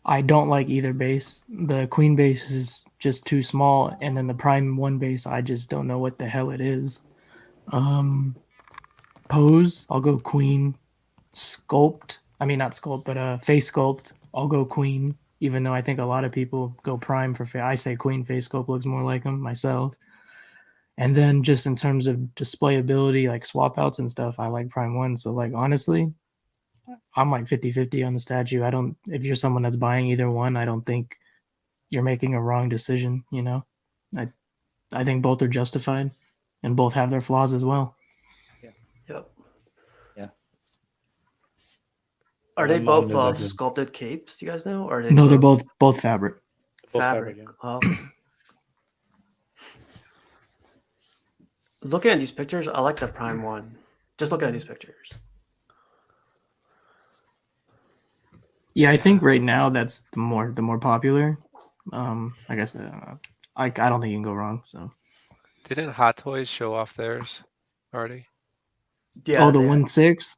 I don't like either base. The Queen base is just too small, and then the Prime 1 base, I just don't know what the hell it is. Pose, I'll go Queen. Sculpt, I mean not sculpt, but face sculpt, I'll go Queen. Even though I think a lot of people go Prime for I say Queen face sculpt looks more like him myself. And then just in terms of displayability, like swap outs and stuff, I like Prime 1. So like honestly, I'm like 50-50 on the statue. If you're someone that's buying either one, I don't think you're making a wrong decision, you know. I think both are justified and both have their flaws as well. Yep. Yeah. Are they I'm both on the record. sculpted capes? Do you guys know? Or are they No, they're both both fabric. Full fabric. yeah. Oh, okay. Looking at these pictures, I like the Prime one. Just looking at these pictures. Yeah, I think right now that's the more popular. I guess I don't think you can go wrong. So Didn't Hot Toys show off theirs already? Yeah. the 1/6.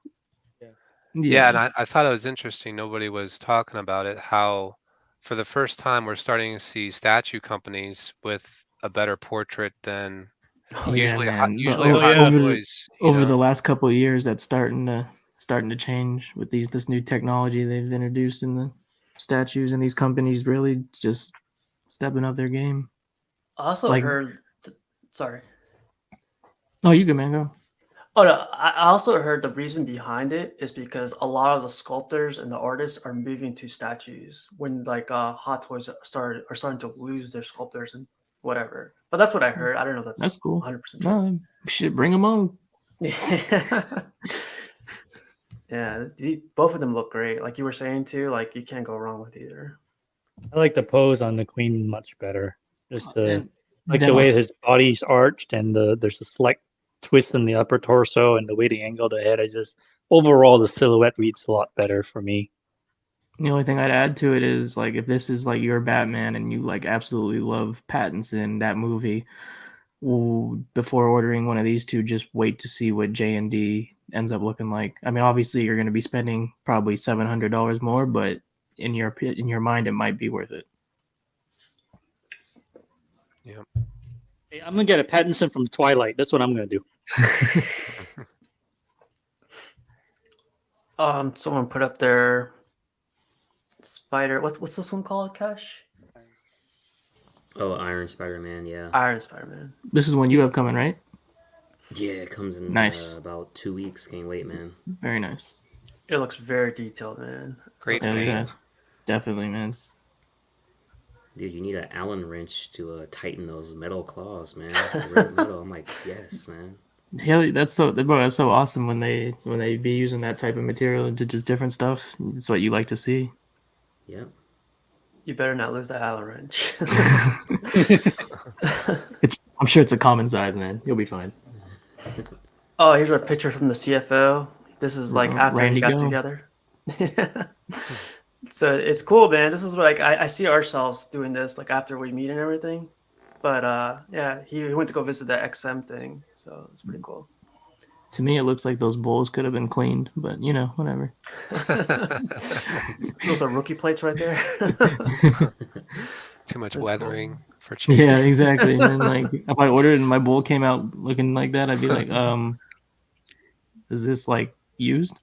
Yeah, and I thought it was interesting. Nobody was talking about it. How, for the first time, we're starting to see statue companies with a better portrait than Oh, yeah. usually. man. Usually, Oh, Hot yeah. Toys. Over the last couple of years, that's starting to change with this new technology they've introduced in the statues, and these companies really just stepping up their game. I also Like- heard. Sorry. Oh, you good, man? Go. Oh no! I also heard the reason behind it is because a lot of the sculptors and the artists are moving to statues when like Hot Toys are starting to lose their sculptors and whatever. But that's what I heard. I don't know if That's cool. 100% true. No, shit, bring them on. Yeah, both of them look great. Like you were saying too, like you can't go wrong with either. I like the pose on the queen much better. Just the And like then the way also- his body's arched and there's a slight twist in the upper torso and the way they angle the head. I just overall the silhouette reads a lot better for me. The only thing I'd add to it is like if this is like your Batman and you like absolutely love Pattinson, that movie, before ordering one of these two, just wait to see what J&D ends up looking like. I mean, obviously you're going to be spending probably $700 more, but in your mind, it might be worth it. Yeah. Hey, I'm gonna get a Pattinson from Twilight. That's what I'm gonna do. Someone put up their Spider. What's this one called, Cash? Oh, Iron Spider-Man, yeah. Iron Spider-Man. This is one you have coming, right? Yeah, it comes in Nice. about 2 weeks. Can't wait, man. Very nice. It looks very detailed, man. Great Yeah, paint. yeah. Definitely, man. Dude, you need an Allen wrench to tighten those metal claws, man. Red metal. I'm like, yes, man. Hell, that's so awesome when they be using that type of material into just different stuff. It's what you like to see. Yep. You better not lose that Allen wrench. I'm sure it's a common size, man. You'll be fine. Oh, here's a picture from the CFO. This is like after Randy he got Go. together. So it's cool, man. This is what like I see ourselves doing this like after we meet and everything. But yeah, he went to go visit the XM thing, so it's pretty cool. To me, it looks like those bowls could have been cleaned, but whatever. Those are rookie plates right there. Too much That's weathering for cheap. Yeah, exactly. And then, like, if I ordered and my bowl came out looking like that, I'd be like, is this like used?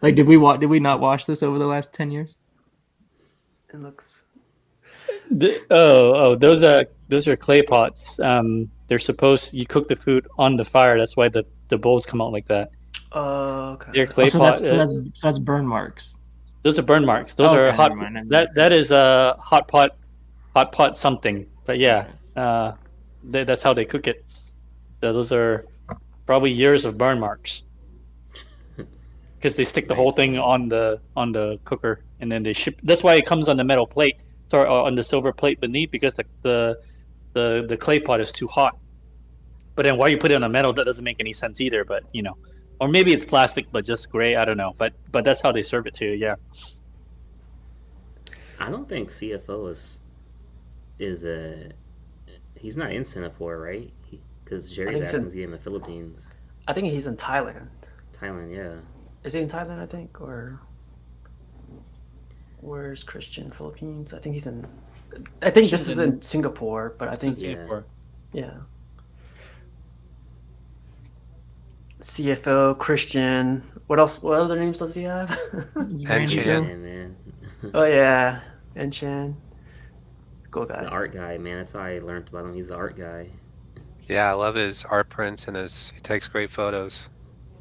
Like, did we not wash this over the last 10 years? It looks. Those are clay pots. They're supposed you cook the food on the fire. That's why the bowls come out like that. Okay. They're clay So pot. that's burn marks. Those are burn marks. Those Okay, are hot. never mind. That is a hot pot something. But yeah, that's how they cook it. So those are probably years of burn marks. Because they stick the whole thing on the cooker and then they ship. That's why it comes on the metal plate, on the silver plate beneath, because the clay pot is too hot. But then why you put it on a metal, that doesn't make any sense either. But or maybe it's plastic but just gray. I don't know. But that's how they serve it to you. Yeah. I don't think CFO is he's not in Singapore, right? Because Jerry's think asking so. is he in the Philippines, I think he's in Thailand. Thailand, yeah. Is he in Thailand? I think, or where's Christian? Philippines? I think he's in. I think this is in Singapore, but I think Singapore. yeah. CFO Christian. What else? What other names does he have? Randy Chan. Go. Man, man. Oh yeah, Enchan. Cool guy. The art guy, man. That's how I learned about him. He's the art guy. Yeah, I love his art prints and he takes great photos.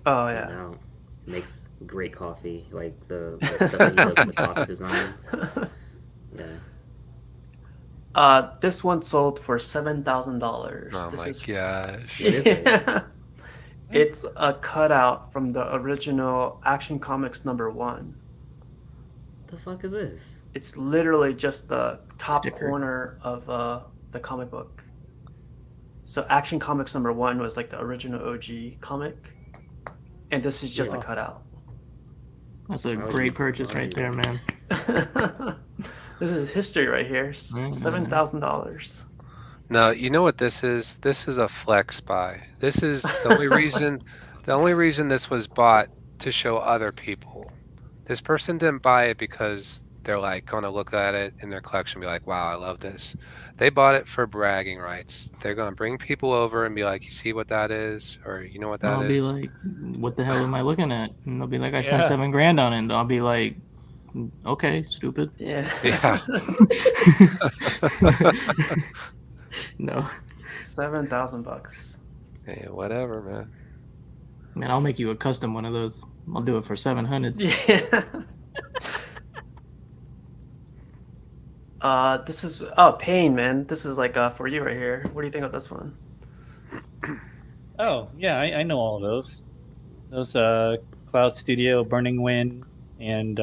Oh I yeah. know. Makes great coffee, like the stuff that he does with the coffee designs. Yeah. This one sold for $7,000. Oh This my is gosh. What is it? It's a cutout from the original Action Comics #1. The fuck is this? It's literally just the top Sticker. corner of the comic book. So Action Comics #1 was like the original OG comic, and this is just Yeah. a cutout. That's a Why would great you- purchase why right would there, you- man. This is history right here. Mm-hmm. $7,000. No, you know what this is? This is a flex buy. This is the only reason. The only reason this was bought to show other people. This person didn't buy it because they're like going to look at it in their collection and be like, "Wow, I love this." They bought it for bragging rights. They're going to bring people over and be like, "You see what that is?" Or "You know what that I'll is?" be like, "What the hell am I looking at?" And they'll be like, "I spent Yeah. $7,000 on it." And I'll be like, "Okay, stupid." Yeah. Yeah. No, $7,000. Hey, whatever, man. man, I'll make you a custom one of those. I'll do it for 700. Yeah. This is Pain, man. This is like for you right here. What do you think of this one? Oh yeah, I know all of those. Those Cloud Studio, Burning Wind, and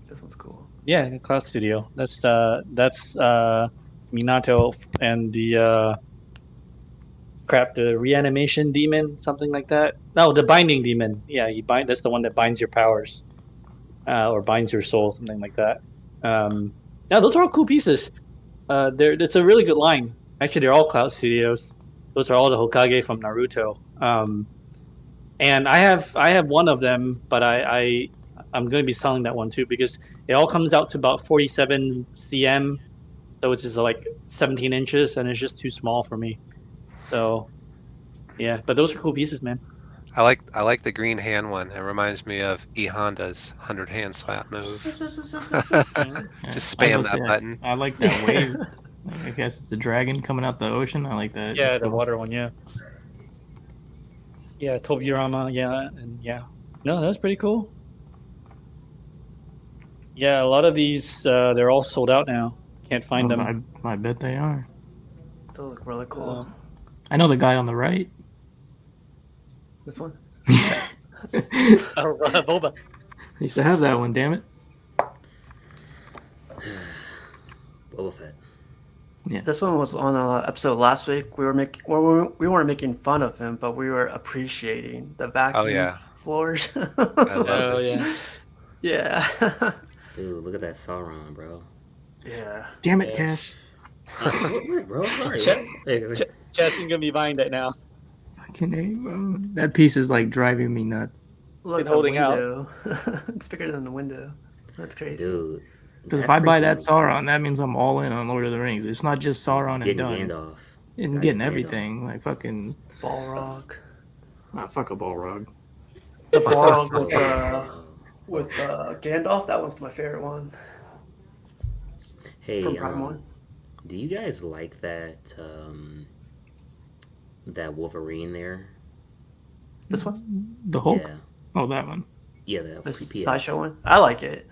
This one's cool. yeah, Cloud Studio. That's Minato and the crap, the reanimation demon, something like that. No, the binding demon. Yeah, you bind. That's the one that binds your powers, or binds your soul, something like that. Yeah, those are all cool pieces. It's a really good line. Actually, they're all Cloud Studios. Those are all the Hokage from Naruto. And I have one of them, but I'm going to be selling that one too because it all comes out to about 47 cm, so which is like 17 inches, and it's just too small for me. So, yeah, but those are cool pieces, man. I like the green hand one. It reminds me of E Honda's 100 hand slap move. Yeah, Just I spam like that button. I like that wave. I guess it's a dragon coming out the ocean. I like that. Yeah, That's the cool. water one, yeah. Yeah, Tobirama, yeah, and yeah. No, that's pretty cool. Yeah, a lot of these, they're all sold out now. Can't find them. I bet they are. They look really cool. I know the guy on the right. This one? Oh, Boba. I used to have that one, damn it. Boba Fett. This one was on an episode last week. We weren't making fun of him, but we were appreciating the vacuum yeah. floors. I love Oh, this. yeah. Yeah. Dude, look at that Sauron, bro. Yeah. Damn it, Yeah. Cash. What, bro? Sorry. Check- Hey, Justin gonna be buying that now. Fucking A, bro. That piece is like driving me nuts. Look, Been the holding out. window. It's bigger than the window. That's crazy. dude. Because if I buy that freaking- Sauron, that means I'm all in on Lord of the Rings. It's not just Sauron and Getting done. Gandalf. And Right, getting Gandalf. everything. Like fucking. Balrog. Fuck a Balrog. The Balrog Oh, with Gandalf. That one's my favorite one hey, from Prime One. do you guys like that that Wolverine there? This one? The Hulk? Yeah, Oh, that one. yeah, the This PPS. sideshow one? I like it.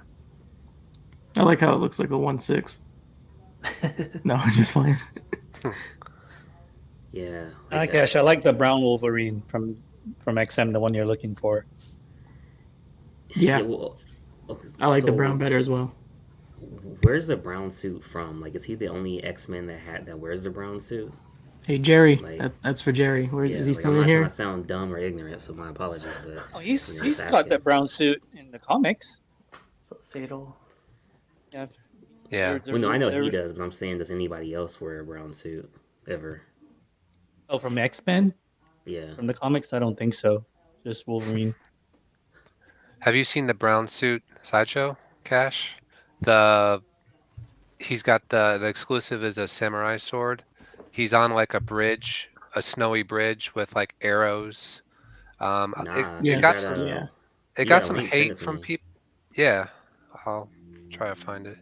I like how it looks like a 1/6. No, I'm just playing. Yeah, Hi, that. Cash. I like the brown Wolverine from XM, the one you're looking for. Yeah. Well, okay, I like the so brown better as well. Where's the brown suit from? Like, is he the only X-Men that wears the brown suit? Hey, Jerry. Like- That's for Jerry. Where is Yeah, he like, still I'm in not here? trying to sound dumb or ignorant, so my apologies, but Oh, he's You know, he's just got asking. that brown suit in the comics. So fatal. Yeah. Yeah. There- well, no, I know there- he does, but I'm saying, does anybody else wear a brown suit ever? Oh, from X-Men? Yeah. From the comics? I don't think so. Just Wolverine. Have you seen the brown suit sideshow, Cash? He's got the exclusive is a samurai sword. He's on like a bridge, a snowy bridge with like arrows. Nah, It Yes, got yeah. it you got gotta some link, send hate it to from me. people. Yeah, I'll try to find it.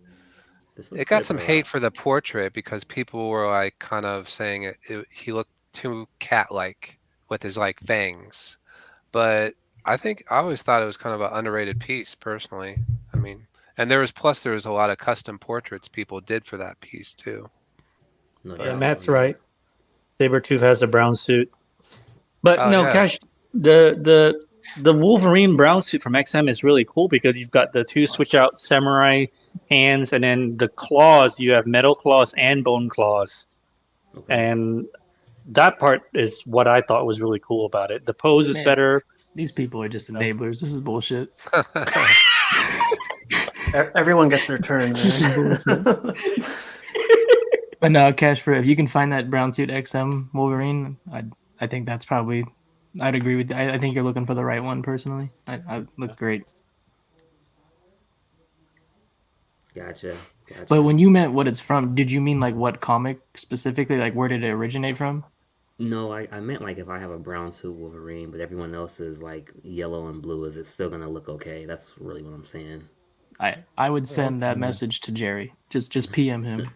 This looks It got good, some though. hate for the portrait because people were like kind of saying he looked too cat-like with his like fangs. But I always thought it was kind of an underrated piece personally. I mean, and there was a lot of custom portraits people did for that piece too. No Yeah, doubt. Matt's right. Sabretooth has a brown suit. But Oh, no, yeah. Cash, the the Wolverine brown suit from XM is really cool because you've got the two switch out samurai hands, and then the claws. You have metal claws and bone claws, Okay. and that part is what I thought was really cool about it. The pose is Man. better. These people are just enablers. This is bullshit. Everyone gets their turn, man. But no, Cash, for if you can find that brown suit XM Wolverine, I think that's probably. I'd agree with. I think you're looking for the right one personally. I look great. Gotcha. But when you meant what it's from, did you mean like what comic specifically? Like where did it originate from? No, I meant like if I have a brown suit Wolverine, but everyone else is like yellow and blue, is it still gonna look okay? That's really what I'm saying. I would send that message to Jerry. Just PM him.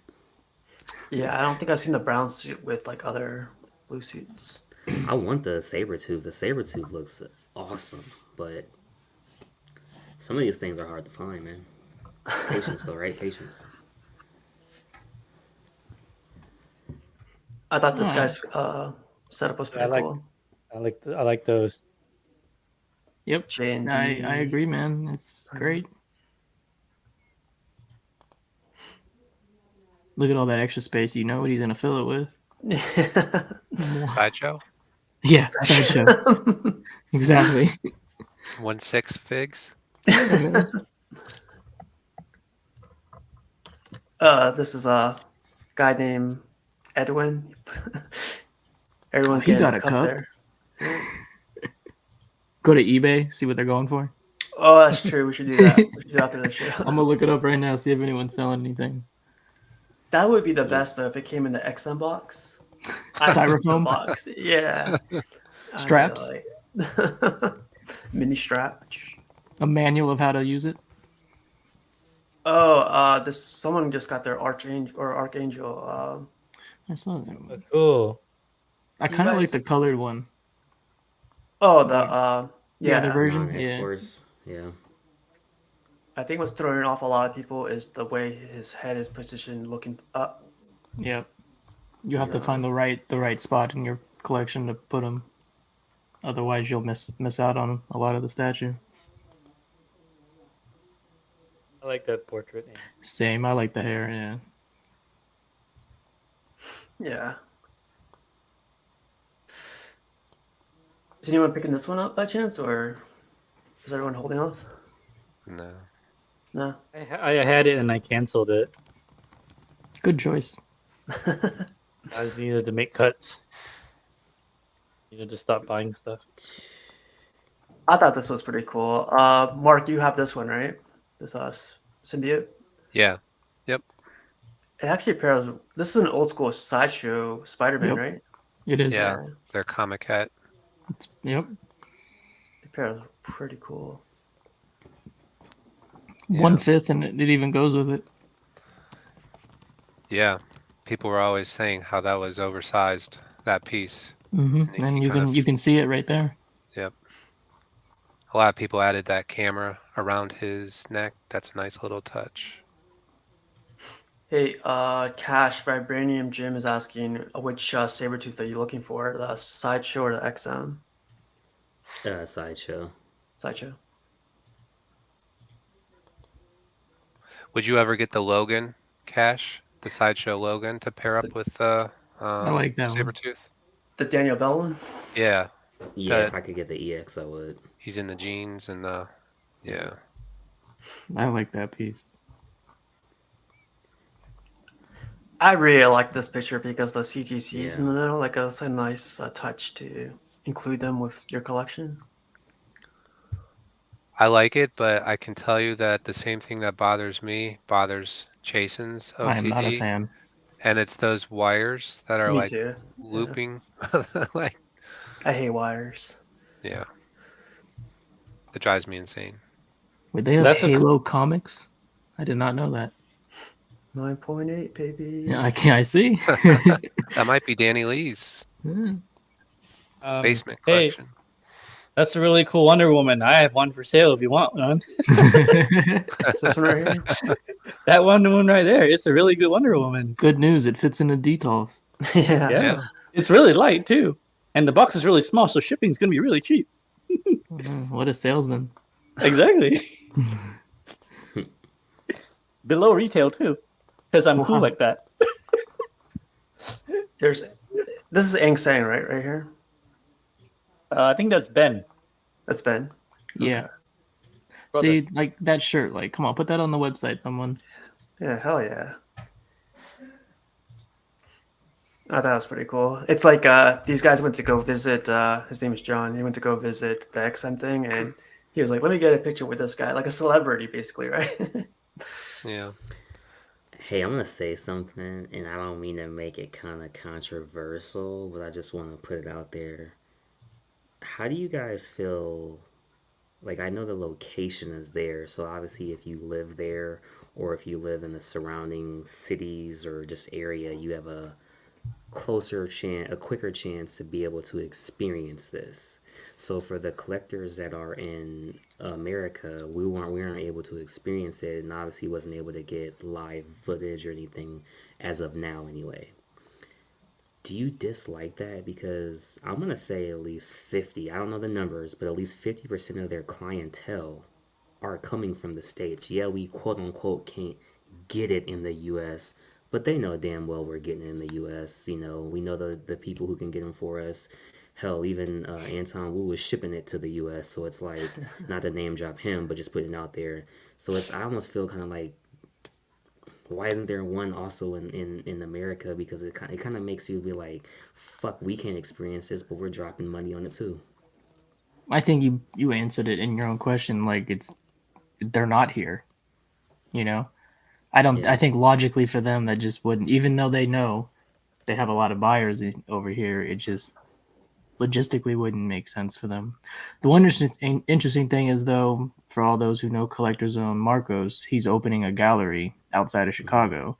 Yeah, I don't think I've seen the brown suit with like other blue suits. I want the Sabretooth. The Sabretooth looks awesome, but some of these things are hard to find, man. Patience though, right? Patience. I thought this guy's setup was pretty I like- cool. I like those. Yep. J&D. I agree, man. It's great. Look at all that extra space. You know what he's gonna fill it with. Sideshow? Yeah, sideshow. Exactly. 1/6 figs? This is a guy named Edwin. Everyone's He getting got a a cup cup. there. Go to eBay, see what they're going for. Oh, that's true. We should do that. We should do it after the show. I'm gonna look it up right now, see if anyone's selling anything. That would be the best though if it came in the XM box. Styrofoam? box. Yeah. Straps? Mini strap. A manual of how to use it. Oh, someone just got their Archangel. I saw that one. Cool. I kind of like the colored one. Oh, The other yeah. version. Non-X Yeah. Force. Yeah. I think what's throwing off a lot of people is the way his head is positioned, looking up. Yep. You have to find the right spot in your collection to put them. Otherwise, you'll miss out on a lot of the statue. I like that portrait. Same. I like the hair. Yeah. Yeah. Is anyone picking this one up by chance, or is everyone holding off? No. No. I had it and I canceled it. Good choice. I just needed to make cuts. Needed to stop buying stuff. I thought this was pretty cool. Mark, you have this one, right? This symbiote. Yeah. It actually pairs. This is an old school Sideshow Spider-Man, Yep. right? It is. Yeah. They're comic hat. Yep. It pairs pretty cool. Yeah. 1/5, and it even goes with it. Yeah. People were always saying how that was oversized, that piece. Mm-hmm. And you can see it right there. Yep. A lot of people added that camera around his neck. That's a nice little touch. Hey, Cash Vibranium Jim is asking which Sabretooth are you looking for? The Sideshow or the XM? Sideshow. Sideshow. Would you ever get the Logan Cash, the Sideshow Logan, to pair up with I like that one. Sabretooth? The Daniel Bell one? Yeah. Yeah, if I could get the EX, I would. He's in the jeans and yeah. I like that piece. I really like this picture because the CTCs Yeah. in the middle, like it's a nice touch to include them with your collection. I like it, but I can tell you that the same thing that bothers me bothers Chasen's OCD. I am not a fan. And it's those wires that are Me like too. looping. Like, I hate wires. yeah. It drives me insane. Wait, they have That's a Halo comics? I did not know that. 9.8, baby. Yeah, I see. That might be Danny Lee's Yeah. basement Hey, collection. that's a really cool Wonder Woman. I have one for sale if you want one. This one right here? That Wonder Woman right there. It's a really good Wonder Woman. Good news, it fits in a Detolf. Yeah. Yeah. It's really light too. And the box is really small, so shipping's gonna be really cheap. What a salesman. Exactly. Below retail too, because I'm cool Wow. like that. This is Ing Sang, right here. I think that's Ben. That's Ben. Yeah. Okay. Brother. See, like that shirt. Like, come on, put that on the website, someone. Yeah, hell yeah. I thought it was pretty cool. It's like these guys went to go visit. His name is John. He went to go visit the XM thing, and he was like, "Let me get a picture with this guy, like a celebrity, basically, right?" Yeah. Hey, I'm gonna say something, and I don't mean to make it kind of controversial, but I just want to put it out there. How do you guys feel? Like, I know the location is there, so obviously, if you live there or if you live in the surrounding cities or just area, you have a quicker chance to be able to experience this. So for the collectors that are in America, we weren't able to experience it, and obviously wasn't able to get live footage or anything as of now anyway. Do you dislike that? Because I'm gonna say at least 50, I don't know the numbers, but at least 50% of their clientele are coming from the States. Yeah, we quote unquote can't get it in the US, but they know damn well we're getting it in the US. You know, we know the people who can get them for us. Hell, even Anton Wu was shipping it to the US, so it's like, not to name drop him, but just putting it out there. So I almost feel kind of like, why isn't there one also in America? Because it kind of makes you be like, fuck, we can't experience this, but we're dropping money on it too. I think you answered it in your own question. Like they're not here. You know, Yeah. I think logically for them that just wouldn't. Even though they know they have a lot of buyers over here, it just logistically wouldn't make sense for them. The one interesting thing is though, for all those who know Collector's Own Marcos, he's opening a gallery outside of Hmm. Chicago,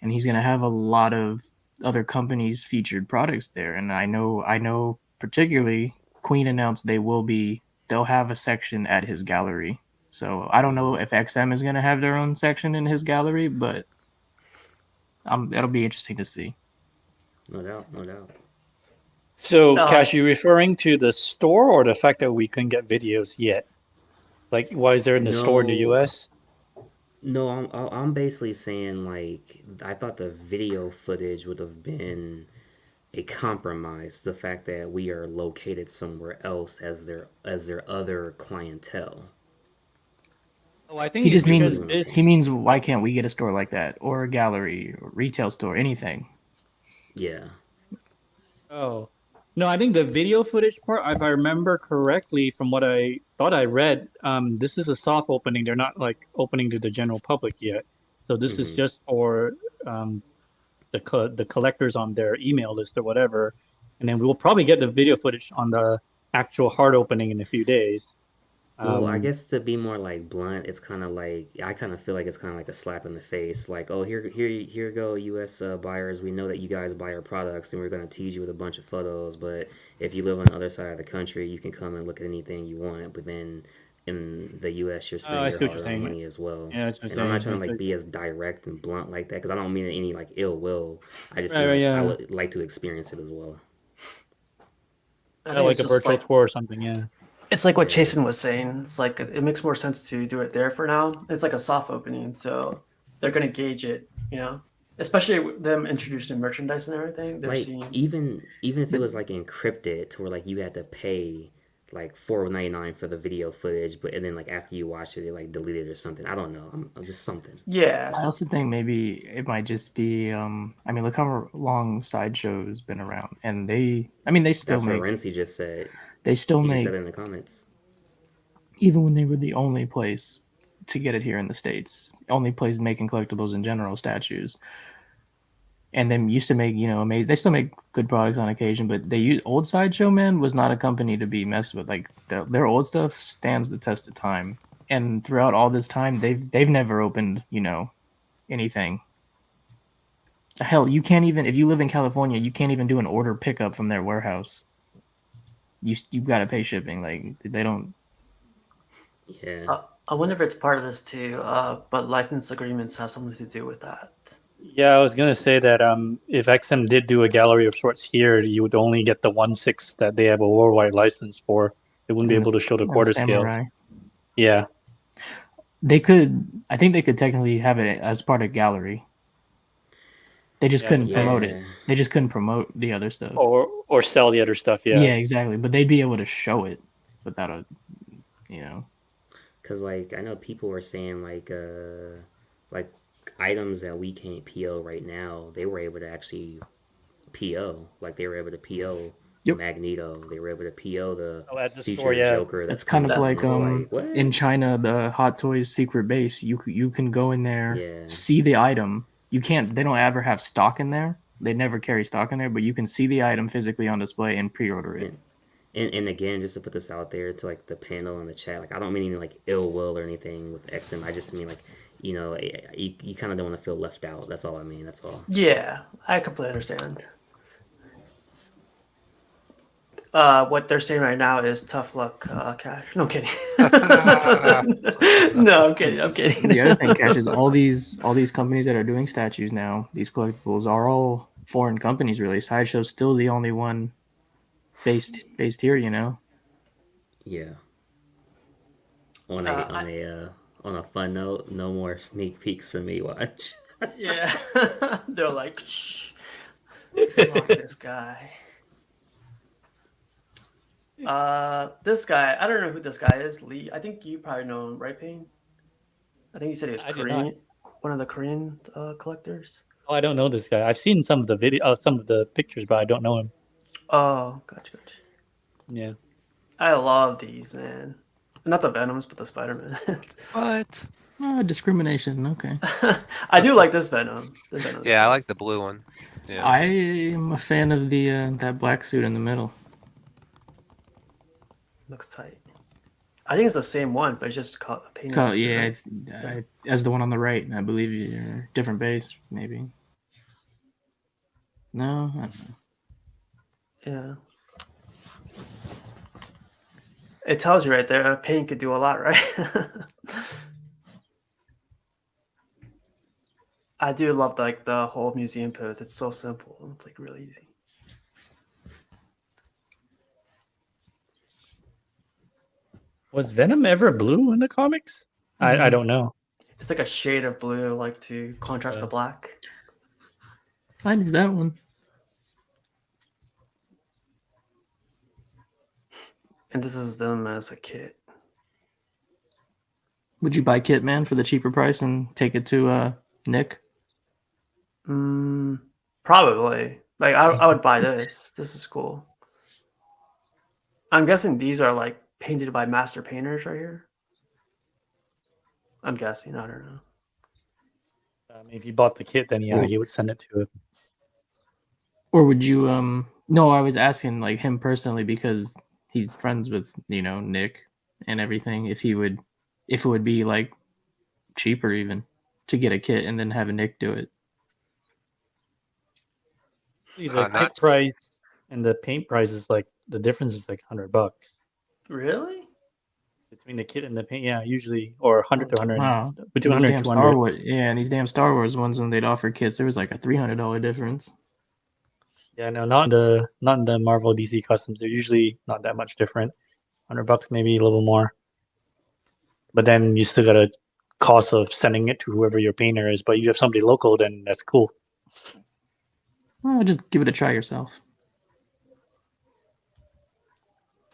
and he's gonna have a lot of other companies featured products there. And I know particularly Queen announced they'll have a section at his gallery. So I don't know Hmm. if XM is gonna have their own section in his gallery, but that'll be interesting to see. No doubt, no doubt. So, No, Cash, you referring to the store or the fact that we couldn't get videos yet? Like, why is there in the store in the No, US? no, I'm basically saying like I thought the video footage would have been a compromise. The fact that we are located somewhere else as their other clientele. Oh, I think He it's just You feel because means what I'm he saying? this. means why can't we get a store like that or a gallery or retail store, anything? Yeah. Oh, no, I think the video footage part, if I remember correctly from what I thought I read, this is a soft opening. They're not like opening to the general public yet. So this is Hmm. just for um, the collectors on their email list or whatever. And then we'll probably get the video footage on the actual hard opening in a few days. Well, I Um, guess to be more like blunt, it's kind of like I kind of feel like it's kind of like a slap in the face. Like, oh, here go U.S. Buyers. We know that you guys buy our products, and we're gonna tease you with a bunch of photos. But if you live on the other side of the country, you can come and look at anything you want. But then in the U.S., you're oh, spending I your see what you're hard-earned saying. money as well. Yeah, that's what you're And I'm not saying. trying to It's like like, be as direct and blunt like that because I don't mean any like ill will. I just right, right, mean I yeah. would like to experience it as well. I Yeah, think like it's a just virtual like tour or something. Yeah. it's like what Yeah. Chasen was saying. It's like it makes more sense to do it there for now. It's like a soft opening, so they're gonna gauge it, especially with them introducing merchandise and everything. They're Like seeing. even if it was like encrypted to where like you had to pay like $4.99 for the video footage, but and then like after you watch it, they like delete it or something. I don't know. I'm just something. Yeah, I also think maybe it might just be. I mean, look how long Sideshow's been around, and they still That's what make. Renzi just said. They still He just make said it in the comments. even when they were the only place to get it here in the states, only place making collectibles in general, statues. And they used to make, they still make good products on occasion, but they use old Sideshow Man was not a company to be messed with. Like their old stuff stands the test of time, and throughout all this time, they've never opened, anything. Hell, you can't even if you live in California, you can't even do an order pickup from their warehouse. You got to pay shipping. Like they don't. Yeah. I wonder if it's part of this too. But license agreements have something to do with that. Yeah, I was gonna say that if XM did do a gallery of sorts here, you would only get the 1/6 that they have a worldwide license for. They wouldn't be And able to show the and quarter scale. samurai. Yeah. They could. I think they could technically have it as part of gallery. They just Yeah, couldn't the promote it. Yeah, They just couldn't promote the other stuff. or sell the other stuff. Yeah. Yeah, exactly. But they'd be able to show it without a, you know. because like I know people were saying like items that we can't PO right now, they were able to actually PO. Like they were able to PO Yep. Magneto. They were able to PO the Oh, at the future store, yeah. Joker. That's kind of That's like cool. what? in China, the Hot Toys secret base. You can go in there, Yeah. see the item. You can't. They don't ever have stock in there. They never carry stock in there, but you can see the item physically on display and pre-order it. And again, just to put this out there to like the panel in the chat, like I don't mean any like ill will or anything with XM. I just mean like, you know, you kind of don't want to feel left out. That's all I mean. That's all. Yeah, I completely understand. What they're saying right now is tough luck, Cash. No, I'm kidding. No, I'm kidding. I'm kidding. The other thing, Cash, is all these companies that are doing statues now, these collectibles are all foreign companies. Really, Sideshow's still the only one based here. You know. Yeah. On a fun note, no more sneak peeks for me. Watch. Yeah, they're like, shh, block this guy. This guy, I don't know who this guy is. Lee, I think you probably know him, right, Payne? I think you said he was I do Korean, one of the Korean collectors. Oh, I don't know this guy. I've seen some of the some of the pictures, but I don't know him. Oh, gotcha. Yeah. I love these, man. Not the Venoms, but the Spider-Man. What? Discrimination. Okay. I do like this Venom. The Venom's Yeah, I cool. like the blue one. Yeah. I am a fan of the that black suit in the middle. Looks tight. I think it's the same one, but it's just painted. Yeah, as the one on the right. I believe you're different base, maybe. No, I don't know. Yeah. It tells you right there, paint could do a lot, right? I do love like the whole museum pose. It's so simple. It's like really easy. Was Venom ever blue in the comics? I don't know. It's like a shade of blue, like to contrast the black. I knew that one. And this is them as a kit. Would you buy Kit Man for the cheaper price and take it to Nick? Probably. Like I would buy this. This is cool. I'm guessing these are like painted by master painters right here. I'm guessing. I don't know. If you bought the kit, then yeah, he would send it to it. Or would you no, I was asking like him personally because he's friends with, Nick and everything, if it would be like cheaper even to get a kit and then have a Nick do it. The kit price and the paint price is like the difference is like $100 Really? between the kit and the paint. Yeah, usually or 100 to 100. Wow. Between 100 and 200. Star Wars, and these damn Star Wars ones when they'd offer kits, there was like a $300 difference. Yeah, no, not in the Marvel DC customs. They're usually not that much different. $100 maybe a little more. But then you still got a cost of sending it to whoever your painter is. But you have somebody local, then that's cool. Well, just give it a try yourself.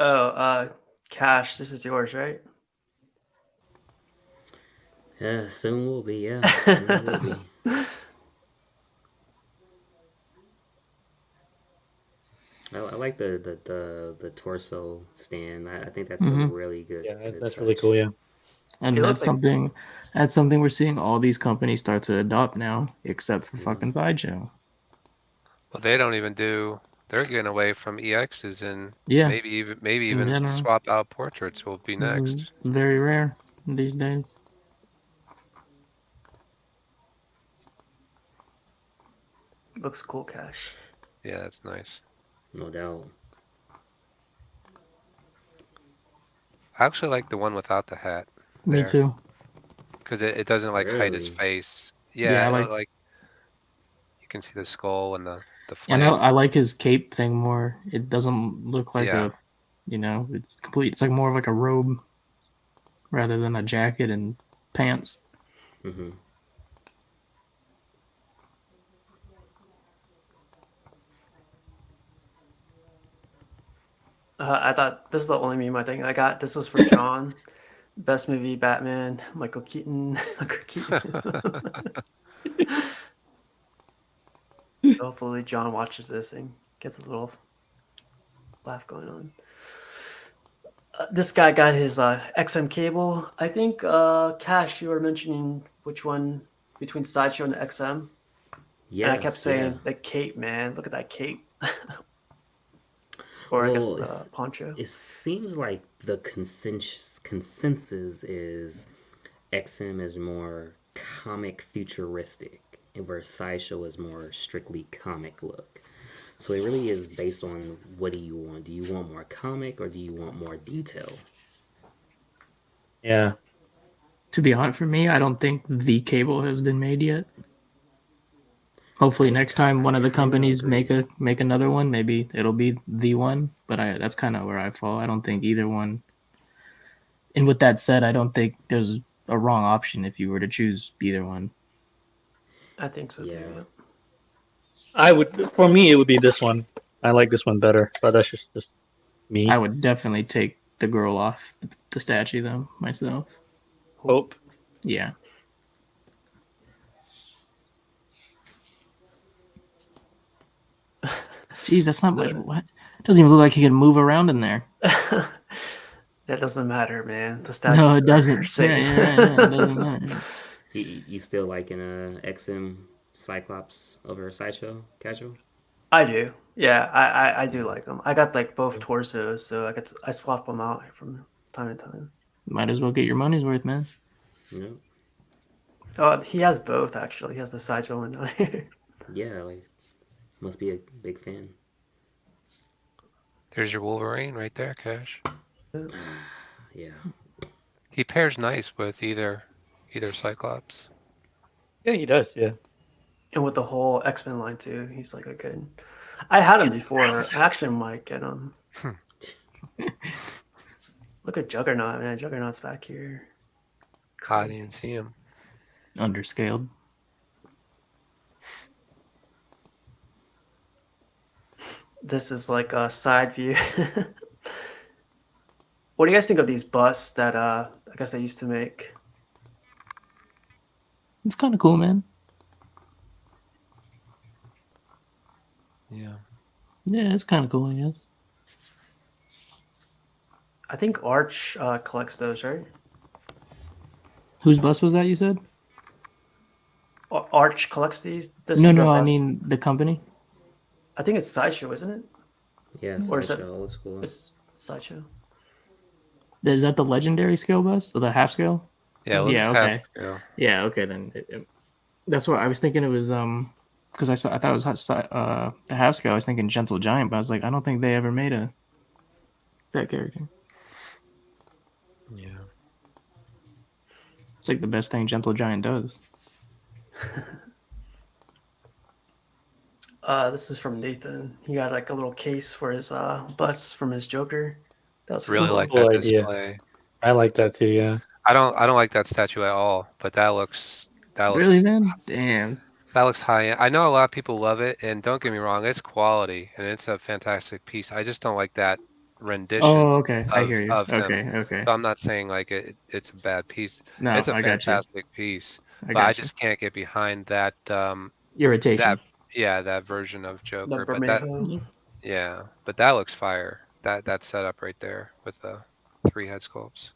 Oh, Cash, this is yours, right? Yeah, soon will be. Yeah, soon will be. I like the torso stand. I think that's a really good. Yeah, good that's touch. really cool. Yeah. And that's something we're seeing all these companies start to adopt now, except for fucking Sideshow. Well, they don't even do. They're getting away from EXs and Yeah. maybe even general. swap out portraits will be next. It's very rare these days. Looks cool, Cash. Yeah, that's nice. No doubt. I actually like the one without the hat. Me too. Because it doesn't like hide his Really? face. Yeah, Yeah, I like you can see the skull and the And flame. I like his cape thing more. It doesn't look like Yeah. You know, it's complete. It's like more of like a robe rather than a jacket and pants. Mm-hmm. I thought this is the only meme I think I got. This was for John. Best movie, Batman, Michael Keaton. Michael Keaton. So hopefully John watches this and gets a little laugh going on. This guy got his XM cable. I think Cash, you were mentioning which one between Sideshow and the XM, and I Yeah, kept yeah. saying the cape, man. Look at that cape, or I guess Well, the poncho. it seems like the consensus is XM is more comic futuristic, and where Sideshow is more strictly comic look. So it really is based on what do you want? Do you want more comic or do you want more detail? Yeah. To be honest, for me, I don't think the cable has been made yet. Hopefully, I next time one of the kind of companies make agree. another one, maybe it'll be the one. But that's kind of where I fall. I don't think either one. And with that said, I don't think there's a wrong option if you were to choose either one. I think so too. Yeah. Yeah. I would, for me, it would be this one. I like this one better, but that's just I me. would definitely take the girl off the statue though myself. Hope. Yeah. Jeez, that's not much. What? Doesn't even look like he can move around in there. That doesn't matter, man. The No, statues it are doesn't. Yeah, safe. yeah, it doesn't matter. You still liking XM Cyclops over Sideshow casual? I do. Yeah, I do like them. I got like both torsos, so I swap them out from time to time. Might as well get your money's worth, man. You Oh, he has both actually. He has the sideshow one down here. Yeah, like must be a big fan. There's your Wolverine right there, Cash. Yeah. He pairs nice with either Cyclops. Yeah, he does. Yeah. And with the whole X-Men line too, he's like a good. I had him before. I actually might get him. Look at Juggernaut, man. Juggernaut's back here. I didn't see him. Underscaled. This is like a side view. What do you guys think of these busts that I guess they used to make? It's kind of cool, man. Yeah. Yeah, it's kind of cool, I guess. I think Arch collects those, right? Whose bus was that? You said? Arch collects these. This No, is a no. I bust. mean the company. I think it's Sideshow, isn't it? Yeah, Or is it? Sideshow, old school. It's Sideshow. Is that the legendary scale bus or the half scale? Yeah, it looks Yeah, half okay. scale. Yeah, okay. Then that's what I was thinking. It was because I thought it was the half scale. I was thinking Gentle Giant, but I was like, I don't think they ever made that character. Yeah. It's like the best thing Gentle Giant does. This is from Nathan. He got like a little case for his bus from his Joker. That was Really cool. like Cool that idea. display. I like that too. Yeah. I don't like that statue at all, but that looks Really, man? Damn. that looks high end. I know a lot of people love it, and don't get me wrong, it's quality and it's a fantastic piece. I just don't like that rendition Oh, okay. I of hear you. of him. Okay, okay. So I'm not saying like it's a bad piece. No, It's a I got you. fantastic piece, I but I got you. just can't get behind that Irritation. that version of The Joker. But that Bermejo. yeah, but that looks fire. That setup right there with the 3 head sculpts.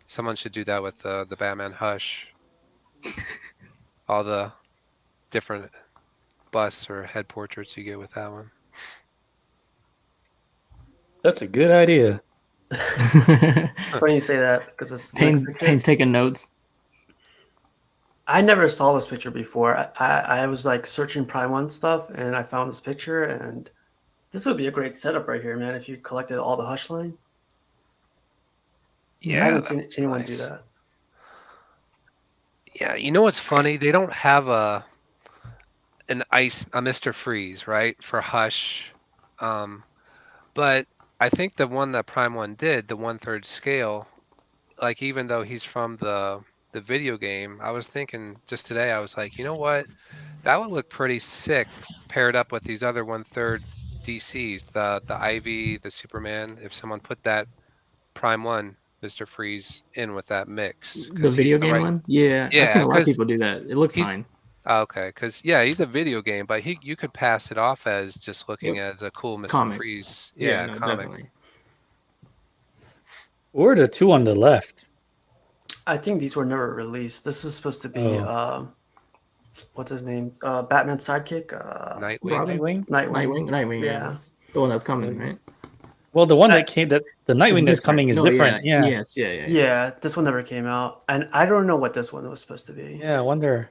Someone should do that with the Batman Hush. All the different busts or head portraits you get with that one. That's a good idea. Funny you say that because it's the next picture. Payne's taking notes. I never saw this picture before. I was like searching Prime One stuff and I found this picture, and this would be a great setup right here, man. If you collected all the Hush line. I haven't that seen looks anyone nice. do that. Yeah, you know what's funny? They don't have a Mr. Freeze, right, for Hush. But I think the one that Prime One did, the 1/3 scale, like even though he's from the video game, I was thinking just today, I was like, you know what? That would look pretty sick paired up with these other 1/3 DCs, the Ivy, the Superman. If someone put that Prime One, Mr. Freeze, in with that mix, The because he's video the game right. one? Yeah, I've seen Yeah, a lot of because people do that. It looks he's fine. okay. Because yeah, he's a video game, but you could pass it off as just looking Yep. as a cool Mr. Comic. Freeze. Yeah, Yeah, no, comic. definitely. Or the two on the left. I think these were never released. This was supposed to be what's his name? Batman's sidekick. Nightwing. Robin? Nightwing. Nightwing, yeah. The one that's coming, right? Well, the one that came, the Nightwing that's different. coming is No, different. Yeah. Yes, yeah. Yeah, this one never came out, and I don't know what this one was supposed to be. Yeah, I wonder.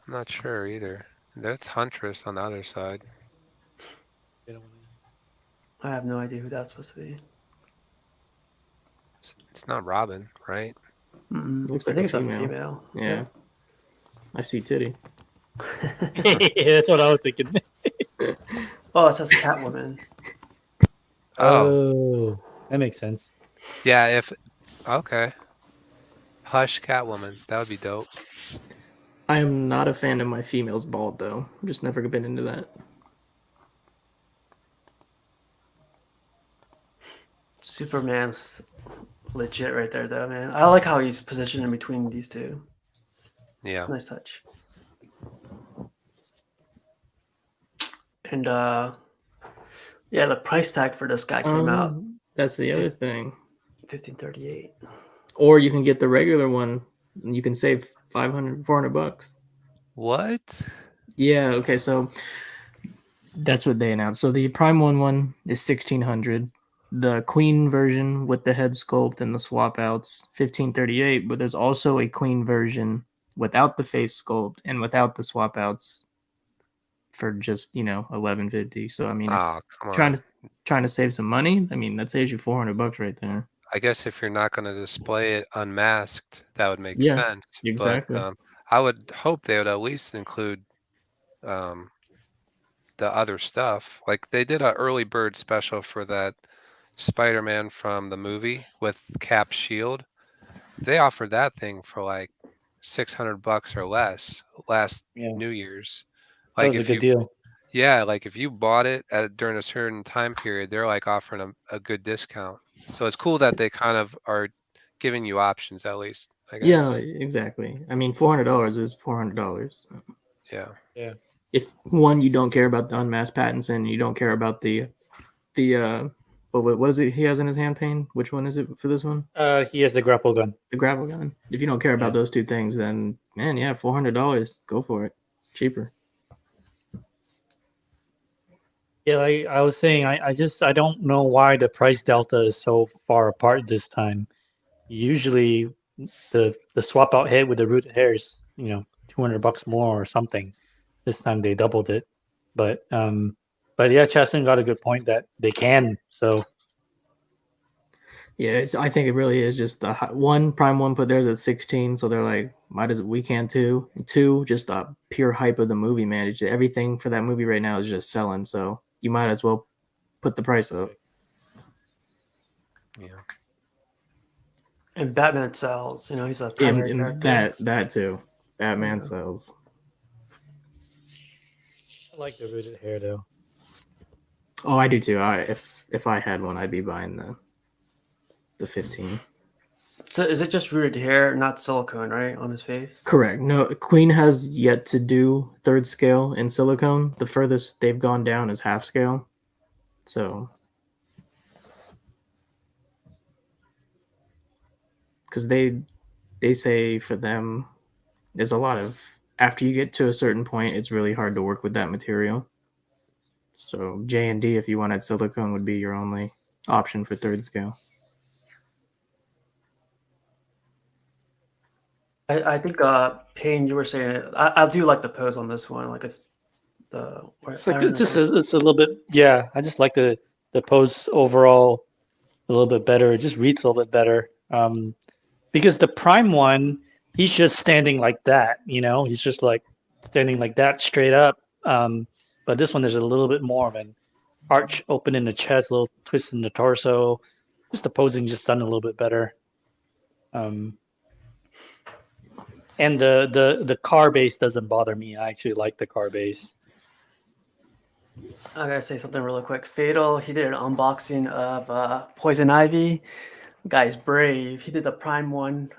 I'm not sure either. That's Huntress on the other side. I have no idea who that's supposed to be. It's not Robin, right? Looks I like think a it's female. a female. Yeah. I see titty. Yeah, that's what I was thinking. Oh, it says Catwoman. Oh, that makes sense. yeah. Okay. Hush Catwoman. That would be dope. I am not a fan of my females bald, though. I've just never been into that. Superman's legit right there, though, man. I like how he's positioned in between these two. Yeah. It's a nice touch. And yeah, the price tag for this guy came out That's the other thing. 1538. Or you can get the regular one, and you can save $400. What? Yeah. Okay. So that's what they announced. So the Prime one is $1,600. The Queen version with the head sculpt and the swap outs, $1,538. But there's also a Queen version without the face sculpt and without the swap outs for just $1,150. So I mean, Oh, come on. trying to save some money. I mean, that saves you $400 right there. I guess if you're not going to display it unmasked, that would make Yeah, sense. exactly. But I would hope they would at least include the other stuff. Like they did an early bird special for that Spider-Man from the movie with Cap's shield. They offered that thing for like $600 or less last New Year's. That was a good deal. Yeah, like if you bought it during a certain time period, they're like offering a good discount. So it's cool that they kind of are giving you options at least, I guess. Yeah, exactly. I mean, $400 is $400. Yeah. Yeah. If one, you don't care about the unmasked patents, and you don't care about the what is it he has in his hand, Payne? Which one is it for this one? He has the grapple gun. The grapple gun. If you don't care about those two things, then man, yeah, $400. Go for it. Cheaper. Yeah, like I was saying, I don't know why the price delta is so far apart this time. Usually, the swap out head with the rooted hair is $200 more or something. This time they doubled it, but yeah, Chaston got a good point that they can. So yeah, I think it really is just the Prime one put theirs at 16, so they're like, we can too. And two, just the pure hype of the movie, man. Everything for that movie right now is just selling, so you might as well put the price up. Yeah. And Batman sells. He's a primary character. That too. Batman sells. I like the rooted hair though. Oh, I do too. If I had one, I'd be buying the 15. So is it just rooted hair, not silicone, right, on his face? Correct. No, Queen has yet to do 3rd scale in silicone. The furthest they've gone down is half scale. So, because they say for them, there's a lot of, after you get to a certain point, it's really hard to work with that material. So J&D, if you wanted silicone, would be your only option for 3rd scale. I think Payne, you were saying it. I do like the pose on this one. Like it's it's a little bit. Yeah, I just like the pose overall a little bit better. It just reads a little bit better. Because the Prime one, he's just standing like that. He's just like standing like that straight up. But this one, there's a little bit more of an arch open in the chest, a little twist in the torso. Just the posing just done a little bit better. And the car base doesn't bother me. I actually like the car base. I gotta say something really quick. Fatal, he did an unboxing of Poison Ivy. Guy's brave. He did the Prime one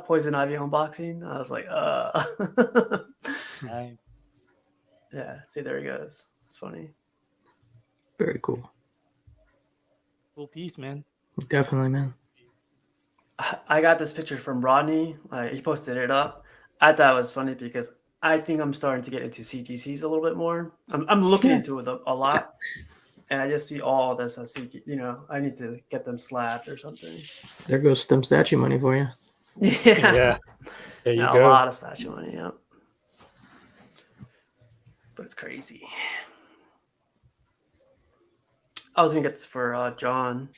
Poison Ivy unboxing. I was like, Nice. Yeah, see, there he goes. It's funny. Very cool. Cool piece, man. Definitely, man. I got this picture from Rodney. He posted it up. I thought it was funny because I think I'm starting to get into CGCs a little bit more. I'm looking into it a lot, and I just see all this as CG. You know, I need to get them slabbed or something. There goes STEM statue money for you. Yeah. There you Yeah, go. a lot of statue money. Yeah, but it's crazy. I was gonna get this for John.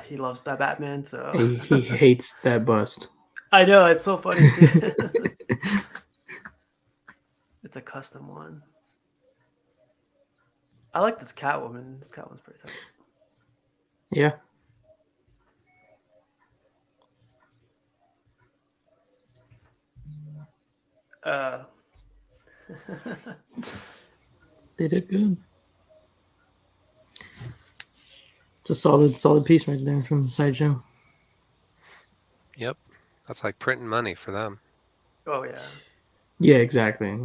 He loves that Batman, so He hates that bust. I know it's so funny too. It's a custom one. I like this Catwoman. This Catwoman's pretty tight. Yeah. They did good. It's a solid piece right there from Sideshow. Yep. That's like printing money for them. Oh yeah. Yeah, exactly.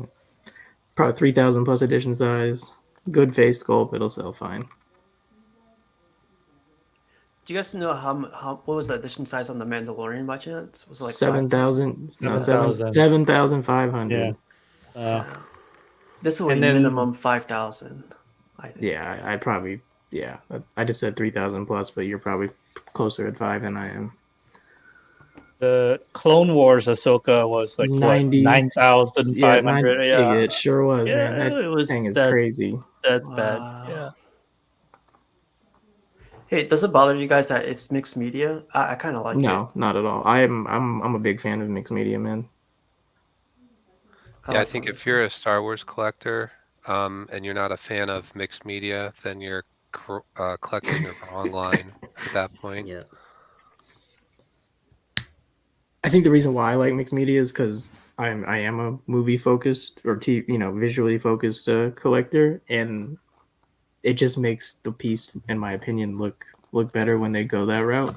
Probably 3,000 plus edition size. Good face sculpt. It'll sell fine. Do you guys know how what was the edition size on the Mandalorian by chance? Was it like 7,000? No, 7,000. 7,500. Yeah. This would be And then- minimum 5,000. I think. Yeah, I probably, yeah. I just said 3,000 plus, but you're probably closer at 5 than I am. The Clone Wars Ahsoka was like 90 9,500. Yeah, it sure was, Yeah, man. That it was- thing is that- crazy. that's Wow. bad. Yeah. Hey, does it bother you guys that it's mixed media? I kind of like it. No, not at all. I'm a big fan of mixed media, man. Yeah, I like think when if it's- you're a Star Wars collector, and you're not a fan of mixed media, then you're collecting the wrong line at that point. Yeah. I think the reason why I like mixed media is because I am a movie focused or visually focused collector, and it just makes the piece, in my opinion, look better when they go that route.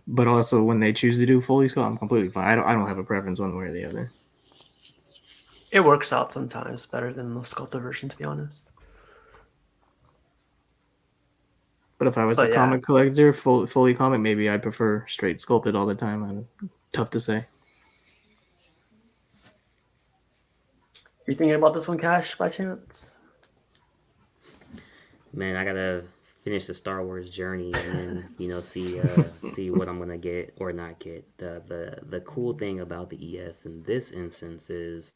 But also when they choose to do fully sculpt, I'm completely fine. I don't have a preference one way or the other. It works out sometimes better than the sculpted version, to be honest. But if I was But a yeah. comic collector, fully comic, maybe I prefer straight sculpted all the time. Tough to say. You thinking about this one, Cash, by chance? Man, I gotta finish the Star Wars journey and then see what I'm gonna get or not get. The cool thing about the ES in this instance is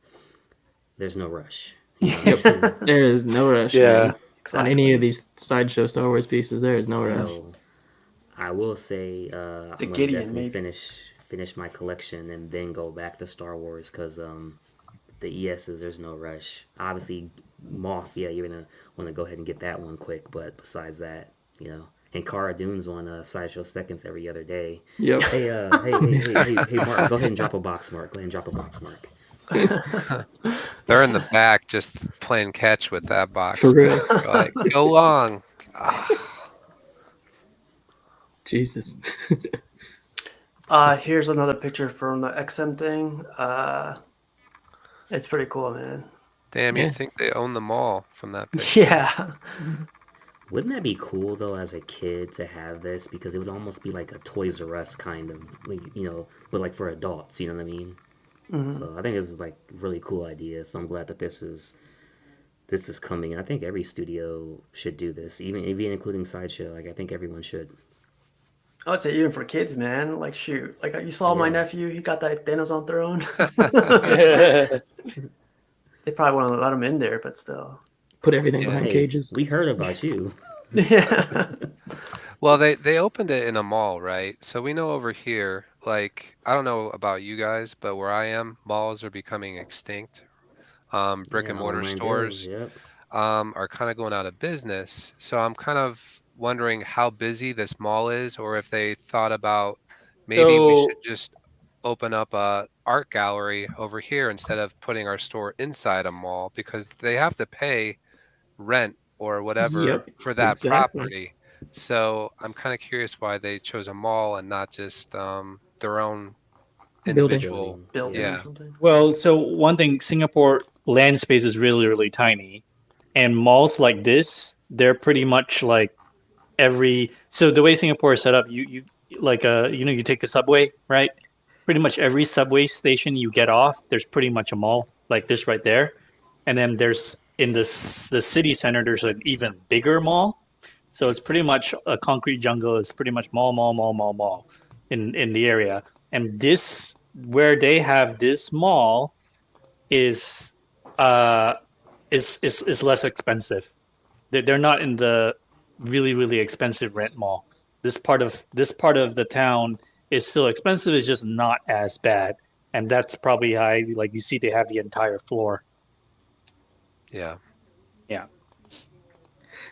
there's no rush. There is no rush. Yeah. Man. On any of these sideshow Star Wars pieces, there is no rush. So I will say I'm gonna Gideon, definitely maybe. finish my collection and then go back to Star Wars because the ESs there's no rush. Obviously, Moth, yeah, you're gonna want to go ahead and get that one quick. But besides that, and Cara Dune's on Sideshow Seconds every other day. Yep. Hey, Mark, go ahead and drop a box, Mark. Go ahead and drop a box, Mark. They're in the back just playing catch with that box. For real. They're like, go long. Jesus. Here's another picture from the XM thing. It's pretty cool, man. Damn, Yeah. you'd think they own them all from that picture. Yeah. Wouldn't that be cool though, as a kid, to have this? Because it would almost be like a Toys R Us kind of, but like for adults. You know what I mean? Mhm. So I think this is like a really cool idea. So I'm glad that this is coming. I think every studio should do this, even including Sideshow. Like I think everyone should. I would say even for kids, man. Like shoot, like you saw my Yeah. nephew. He got that Thanos on throne. Yeah. They probably want to let him in there, but still. Put everything Yeah. behind Hey, cages. we heard about you. Yeah. Well, they opened it in a mall, right? So we know over here, like, I don't know about you guys, but where I am, malls are becoming extinct. Brick Yeah, and mortar online stores. deals, yep. are kind of going out of business. So I'm kind of wondering how busy this mall is, or if they thought about maybe we should So just open up a art gallery over here instead of putting our store inside a mall, because they have to pay rent or whatever Yep, for that exactly. property. So I'm kind of curious why they chose a mall and not just their own Building. individual. Building. Building Yeah. or Yeah, something. well, so one thing, Singapore land space is really, really tiny, and malls like this, they're pretty much like every. So the way Singapore is set up, you like you take the subway, right? Pretty much every subway station you get off, there's pretty much a mall like this right there, and then there's in the city center, there's an even bigger mall. So it's pretty much a concrete jungle. It's pretty much mall, mall, mall, mall, mall in the area. And this where they have this mall is uh is less expensive. They're not in the really really expensive rent mall. This part of the town is still expensive. It's just not as bad, and that's probably how like you see they have the entire floor. yeah. Yeah.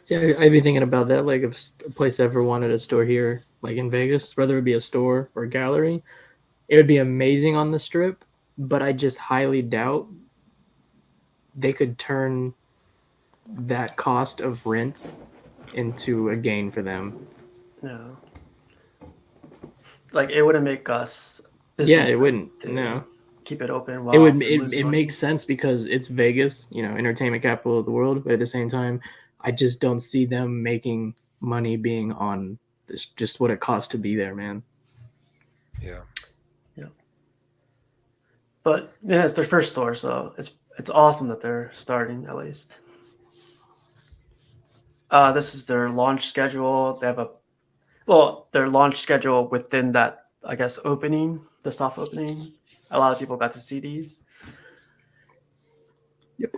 See, I'd be thinking about that. Like, if a place ever wanted a store here, like in Vegas, whether it be a store or a gallery, it would be amazing on the strip. But I just highly doubt they could turn that cost of rent into a gain for them. No, like it wouldn't make us Yeah, business it wouldn't. sense to No, keep it open it while would. we lose It money. makes sense because it's Vegas, entertainment capital of the world. But at the same time, I just don't see them making money being on this, just what it costs to be there, man. Yeah. But yeah, it's their first store, so it's awesome that they're starting at least. This is their launch schedule. They have their launch schedule within that, I guess, opening, the soft opening. A lot of people got to see these. Yep.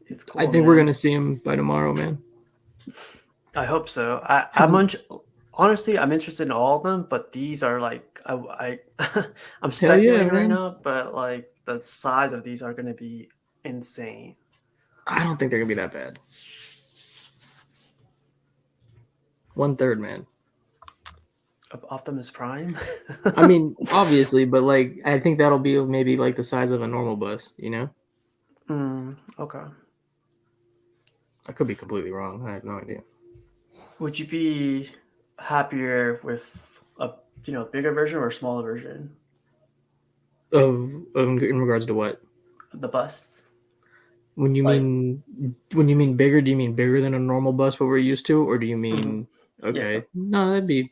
It's cool. I think we're man. gonna see him by tomorrow, man. I hope so. Have- Honestly, I'm interested in all of them, but these are like I'm Hell yeah, speculating right man. now, but like the size of these are going to be insane. I don't think they're gonna be that bad. 1/3, man. Of Optimus Prime. I mean, obviously, but like, I think that'll be maybe like the size of a normal bus. Okay. I could be completely wrong. I have no idea. Would you be happier with a bigger version or a smaller version? In regards to what? The bust. When you Like- mean bigger, do you mean bigger than a normal bus what we're used to, or do you mean okay? Yeah. No, that'd be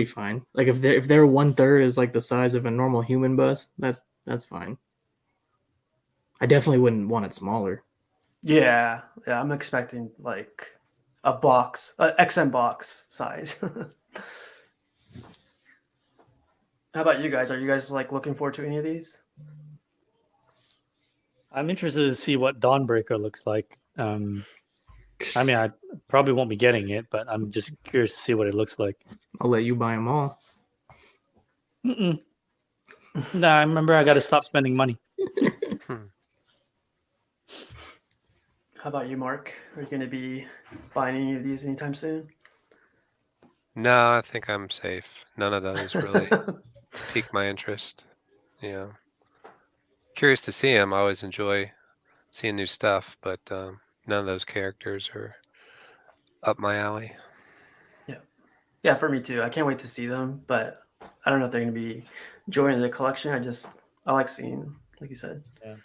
fine. Like if their 1/3 is like the size of a normal human bus, that's fine. I definitely wouldn't want it smaller. Yeah, I'm expecting like a box, XM box size. How about you guys? Are you guys like looking forward to any of these? I'm interested to see what Dawnbreaker looks like. I mean, I probably won't be getting it, but I'm just curious to see what it looks like. I'll let you buy them all. Mm-mm. Nah, I remember I got to stop spending money. How about you, Mark? Are you going to be buying any of these anytime soon? No, I think I'm safe. None of those really piqued my interest. Yeah. Curious to see them. I always enjoy seeing new stuff, but none of those characters are up my alley. Yeah, for me too. I can't wait to see them, but I don't know if they're going to be joining the collection. I like seeing, like you said. Yeah.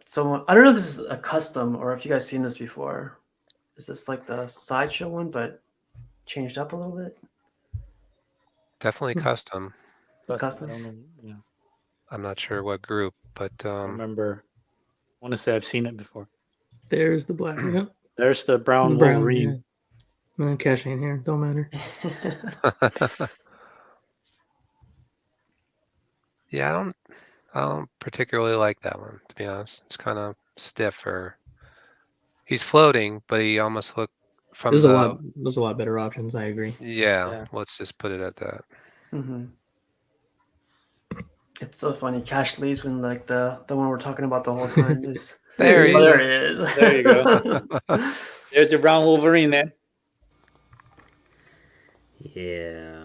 So I don't know if this is a custom or if you guys seen this before. Is this like the sideshow one, but changed up a little bit? Definitely custom. It's I custom. don't know. Yeah, I'm not sure what group, but I remember. I want to say I've seen it before. There's the black. Yep. There's the brown The brown, Wolverine. yeah. Cash ain't here. Don't matter. yeah, I don't particularly like that one, to be honest. It's kind of stiff, or he's floating, but he almost looked from There's the a lot better options. I agree. yeah, Yeah. let's just put it at that. Mm-hmm. It's so funny. Cash leaves when like the one we're talking about the whole time is. There he Oh, there is. he is. There you go. There's your brown Wolverine, man. Yeah,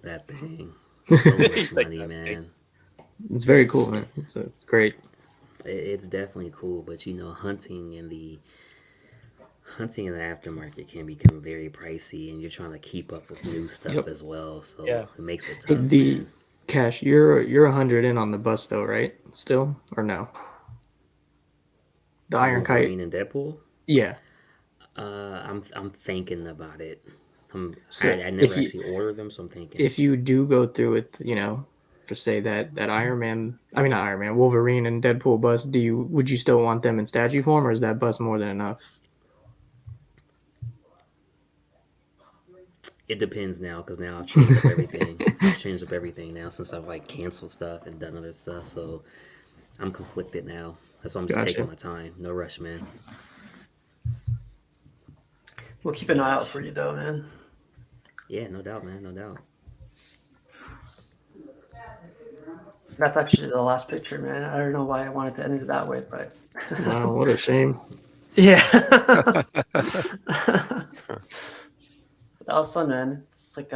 that thing. So much Like money, that thing. man. It's very cool, man. It's great. It's definitely cool, but you know, hunting in the aftermarket can become very pricey, and you're trying to keep up with new stuff Yep. as well. So Yeah. it makes it Hey, tough, the man. Cash, you're 100 in on the bus though, right? Still or no? The Iron Kite. Wolverine and Deadpool. Yeah. I'm thinking about it. So I never actually ordered them, so I'm thinking. if you do go through with, for say that Iron Man, I mean not Iron Man, Wolverine and Deadpool bus, would you still want them in statue form, or is that bus more than enough? It depends now, because now I've changed up everything. I've changed up everything now since I've like canceled stuff and done other stuff. So I'm conflicted now. That's why I'm just taking Gotcha. my time. No rush, man. We'll keep an eye out for you though, man. Yeah, no doubt, man. No doubt. That's actually the last picture, man. I don't know why I wanted to end it that way, but Wow, what a shame. yeah. That was fun, man. It's like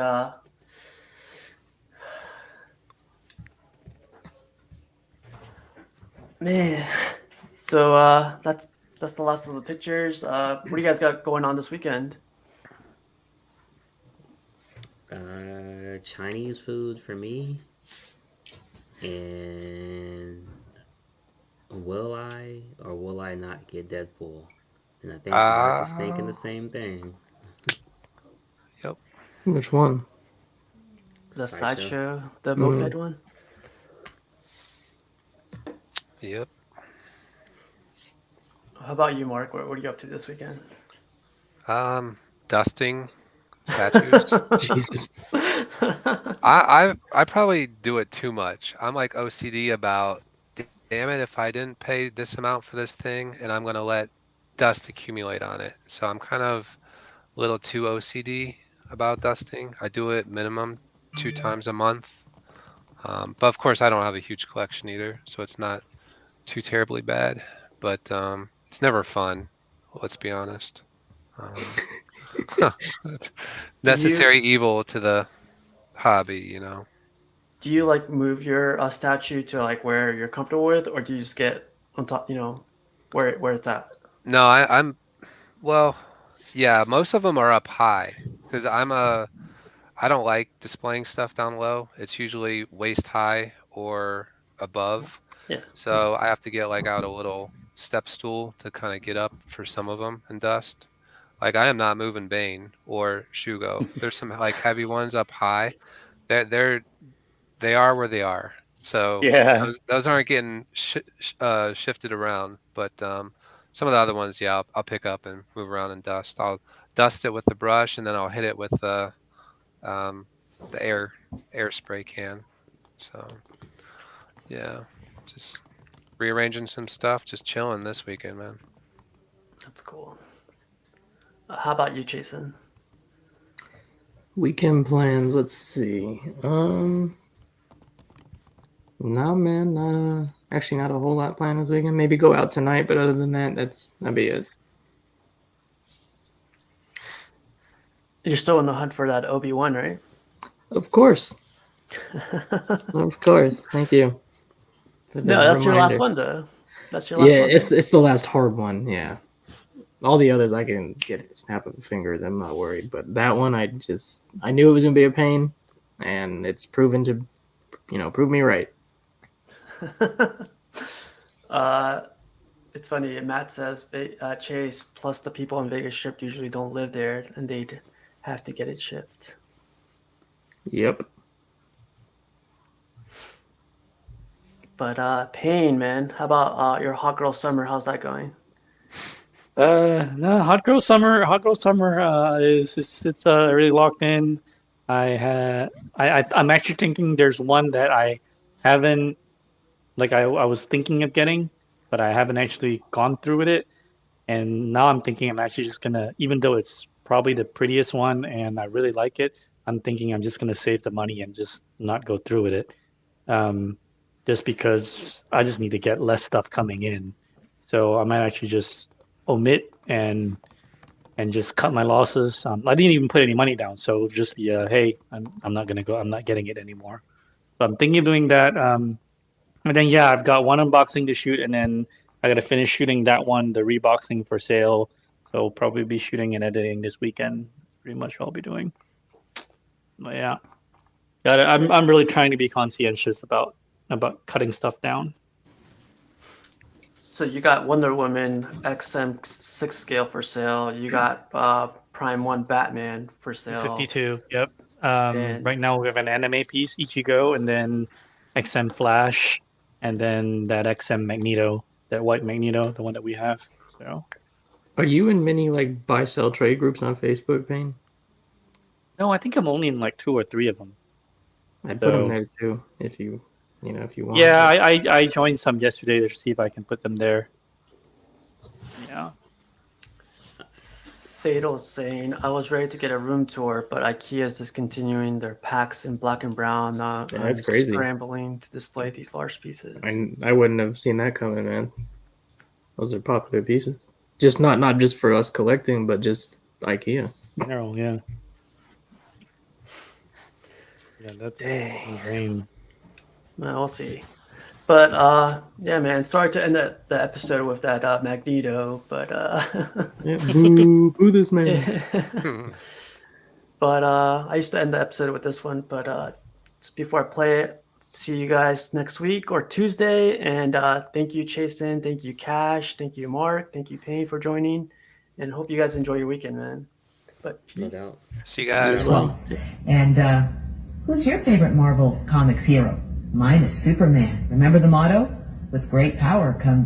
man. So that's the last of the pictures. What do you guys got going on this weekend? Chinese food for me. And will I or will I not get Deadpool? And I think Mark is thinking the same thing. Yep. Which one? The Sideshow. sideshow, the moped one. Yep. How about you, Mark? What are you up to this weekend? Dusting statues. Jesus. I probably do it too much. I'm like OCD about, damn it, if I didn't pay this amount for this thing, and I'm gonna let dust accumulate on it. So I'm kind of a little too OCD about dusting. I do it minimum 2 times a month. But of course I don't have a huge collection either, so it's not too terribly bad. But it's never fun. Let's be honest. It's necessary evil to the hobby, you know. Do you like move your statue to like where you're comfortable with, or do you just get on top? Where it's at. No, well, yeah, most of them are up high because I don't like displaying stuff down low. It's usually waist high or above. Yeah. So I have to get like out a little step stool to kind of get up for some of them and dust. Like I am not moving Bane or Shugo. There's some like heavy ones up high. They are where they are. So Yeah. those aren't getting shifted around. But some of the other ones, yeah, I'll pick up and move around and dust. I'll dust it with the brush and then I'll hit it with the air spray can. So yeah, just rearranging some stuff, just chilling this weekend, man. That's cool. How about you, Jason? Weekend plans. Let's see. No, man. Actually, not a whole lot planned this weekend. Maybe go out tonight, but other than that, that'd be it. You're still in the hunt for that Obi-Wan, right? Of course. Of course. Thank you. No, that's your last one, though. That's your last Yeah, one. it's the last hard one. Yeah. All the others I can get a snap of a finger. I'm not worried. But that one, I knew it was gonna be a pain, and it's proven to, prove me right. It's funny. Matt says Chase plus the people in Vegas shipped usually don't live there, and they'd have to get it shipped. Yep. But Payne, man, how about your hot girl summer? How's that going? No, Hot Girl Summer. Hot Girl Summer it's really locked in. I'm actually thinking there's one that I haven't I was thinking of getting, but I haven't actually gone through with it. And now I'm thinking I'm actually just gonna, even though it's probably the prettiest one and I really like it, I'm thinking I'm just gonna save the money and just not go through with it. just because I just need to get less stuff coming in. So I might actually just omit and just cut my losses. I didn't even put any money down, so it'll just be hey, I'm not gonna go. I'm not getting it anymore. So I'm thinking of doing that. And then yeah, I've got one unboxing to shoot, and then I gotta finish shooting that one, the reboxing for sale. So I'll probably be shooting and editing this weekend. That's pretty much what I'll be doing. But yeah, I'm really trying to be conscientious about cutting stuff down. So you got Wonder Woman XM6 scale for sale. You got Prime 1 Batman for sale. 52. Yep. And- Right now we have an anime piece, Ichigo, and then XM Flash, and then that XM Magneto, that white Magneto, the one that we have. So. Are you in many like buy sell trade groups on Facebook, Payne? No, I think I'm only in like 2 or 3 of them. I'd put them there too if you want. Yeah, I joined some yesterday to see if I can put them there. Yeah. Fatal's saying, I was ready to get a room tour, but IKEA is discontinuing their packs in black and brown. That's crazy. Scrambling to display these large pieces. I wouldn't have seen that coming, man. Those are popular pieces. Just not just for us collecting, but just IKEA. No, yeah. Yeah, that's insane. Well, we'll see. But yeah, man. Sorry to end the episode with that Magneto, but yeah, boo this man. But I used to end the episode with this one. But just before I play it, see you guys next week or Tuesday. And thank you, Chasen. Thank you, Cash. Thank you, Mark. Thank you, Payne, for joining. And hope you guys enjoy your weekend, man. But peace. No doubt. See you guys. Well, and who's your favorite Marvel Comics hero? Mine is Superman. Remember the motto? With great power comes